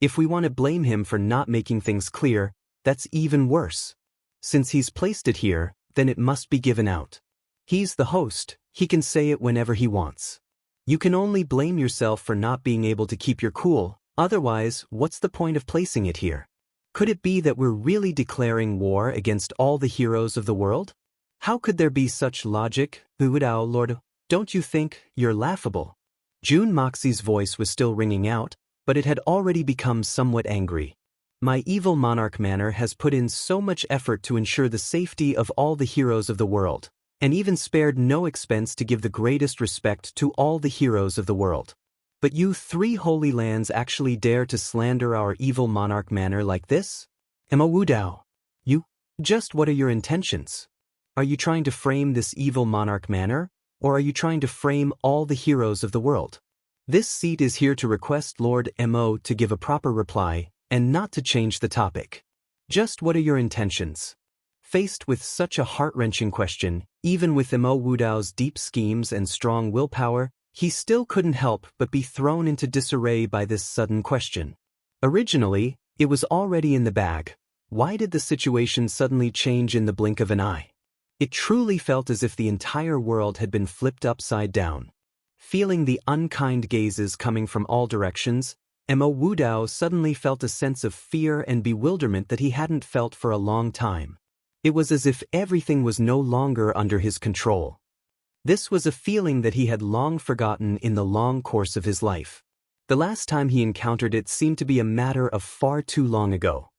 If we want to blame him for not making things clear, that's even worse. Since he's placed it here, then it must be given out. He's the host, he can say it whenever he wants. You can only blame yourself for not being able to keep your cool, otherwise, what's the point of placing it here? Could it be that we're really declaring war against all the heroes of the world? How could there be such logic? Buudao Lord, don't you think you're laughable? June Moxie's voice was still ringing out, but it had already become somewhat angry. My evil monarch manor has put in so much effort to ensure the safety of all the heroes of the world, and even spared no expense to give the greatest respect to all the heroes of the world. But you 3 holy lands actually dare to slander our evil monarch manor like this? Emma Wudao. You? Just what are your intentions? Are you trying to frame this evil monarch manor, or are you trying to frame all the heroes of the world? This seat is here to request Lord Mo to give a proper reply, and not to change the topic. Just what are your intentions? Faced with such a heart-wrenching question, even with Mo Wudao's deep schemes and strong willpower, he still couldn't help but be thrown into disarray by this sudden question. Originally, it was already in the bag. Why did the situation suddenly change in the blink of an eye? It truly felt as if the entire world had been flipped upside down. Feeling the unkind gazes coming from all directions, Mo Wudao suddenly felt a sense of fear and bewilderment that he hadn't felt for a long time. It was as if everything was no longer under his control. This was a feeling that he had long forgotten in the long course of his life. The last time he encountered it seemed to be a matter of far too long ago.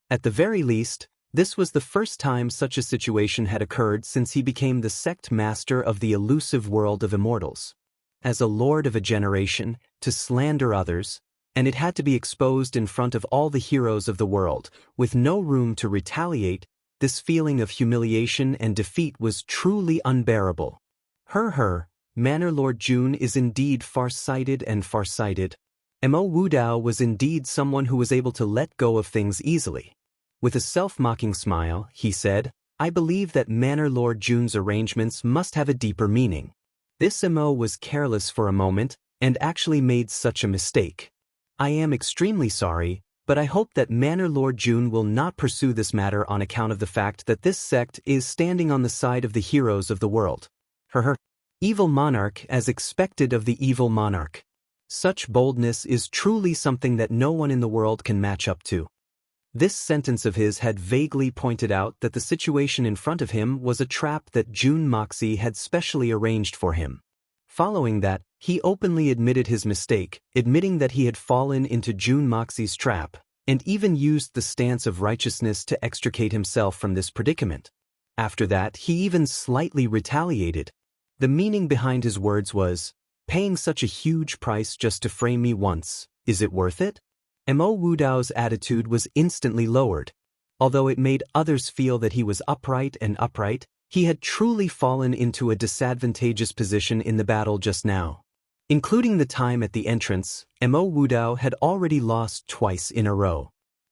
At the very least, this was the first time such a situation had occurred since he became the sect master of the elusive world of immortals. As a lord of a generation, to slander others, and it had to be exposed in front of all the heroes of the world, with no room to retaliate, this feeling of humiliation and defeat was truly unbearable. Manor Lord June is indeed far-sighted and far-sighted. Mo Wudao was indeed someone who was able to let go of things easily. With a self-mocking smile, he said, I believe that Manor Lord June's arrangements must have a deeper meaning. This Mo was careless for a moment, and actually made such a mistake. I am extremely sorry, but I hope that Manor Lord June will not pursue this matter on account of the fact that this sect is standing on the side of the heroes of the world. Evil monarch as expected of the evil monarch. Such boldness is truly something that no one in the world can match up to. This sentence of his had vaguely pointed out that the situation in front of him was a trap that June Moxie had specially arranged for him. Following that, he openly admitted his mistake, admitting that he had fallen into June Moxie's trap, and even used the stance of righteousness to extricate himself from this predicament. After that, he even slightly retaliated. The meaning behind his words was, paying such a huge price just to frame me once, is it worth it? Mo Wudao's attitude was instantly lowered. Although it made others feel that he was upright, he had truly fallen into a disadvantageous position in the battle just now. Including the time at the entrance, Mo Wudao had already lost twice in a row.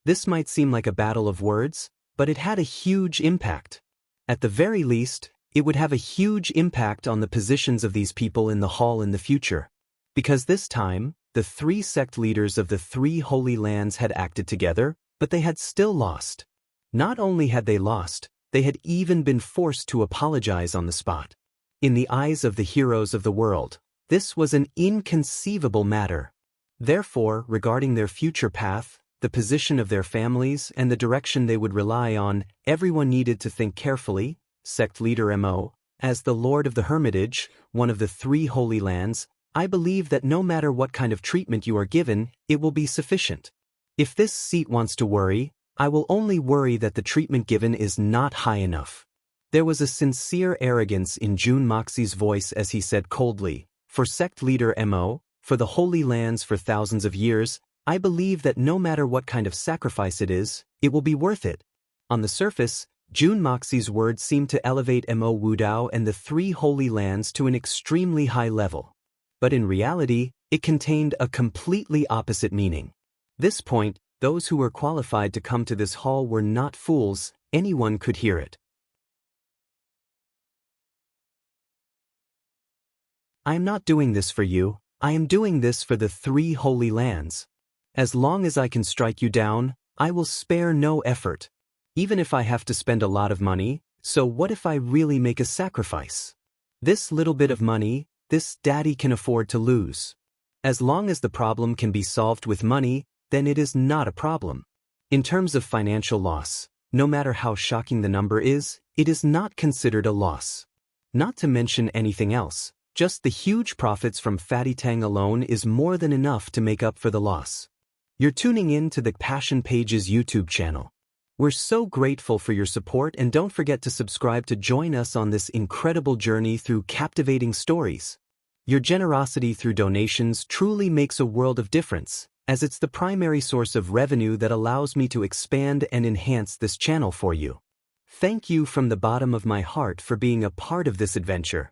This might seem like a battle of words, but it had a huge impact. At the very least, it would have a huge impact on the positions of these people in the hall in the future. Because this time, the 3 sect leaders of the 3 holy lands had acted together, but they had still lost. Not only had they lost, they had even been forced to apologize on the spot. In the eyes of the heroes of the world, this was an inconceivable matter. Therefore, regarding their future path, the position of their families, and the direction they would rely on, everyone needed to think carefully. Sect leader Mo, as the Lord of the Hermitage, one of the 3 holy lands, I believe that no matter what kind of treatment you are given, it will be sufficient. If this seat wants to worry, I will only worry that the treatment given is not high enough. There was a sincere arrogance in Jun Moxi's voice as he said coldly, for sect leader Mo, for the holy lands for thousands of years, I believe that no matter what kind of sacrifice it will be worth it. On the surface, Jun Moxi's words seemed to elevate Mo Wudao and the 3 holy lands to an extremely high level. But in reality, it contained a completely opposite meaning. This point, those who were qualified to come to this hall were not fools, anyone could hear it. I am not doing this for you, I am doing this for the 3 holy lands. As long as I can strike you down, I will spare no effort. Even if I have to spend a lot of money, so what if I really make a sacrifice? This little bit of money, this daddy can afford to lose. As long as the problem can be solved with money, then it is not a problem. In terms of financial loss, no matter how shocking the number is, it is not considered a loss. Not to mention anything else, just the huge profits from Fatty Tang alone is more than enough to make up for the loss. You're tuning in to the Passion Pages YouTube channel. We're so grateful for your support, and don't forget to subscribe to join us on this incredible journey through captivating stories. Your generosity through donations truly makes a world of difference, as it's the primary source of revenue that allows me to expand and enhance this channel for you. Thank you from the bottom of my heart for being a part of this adventure.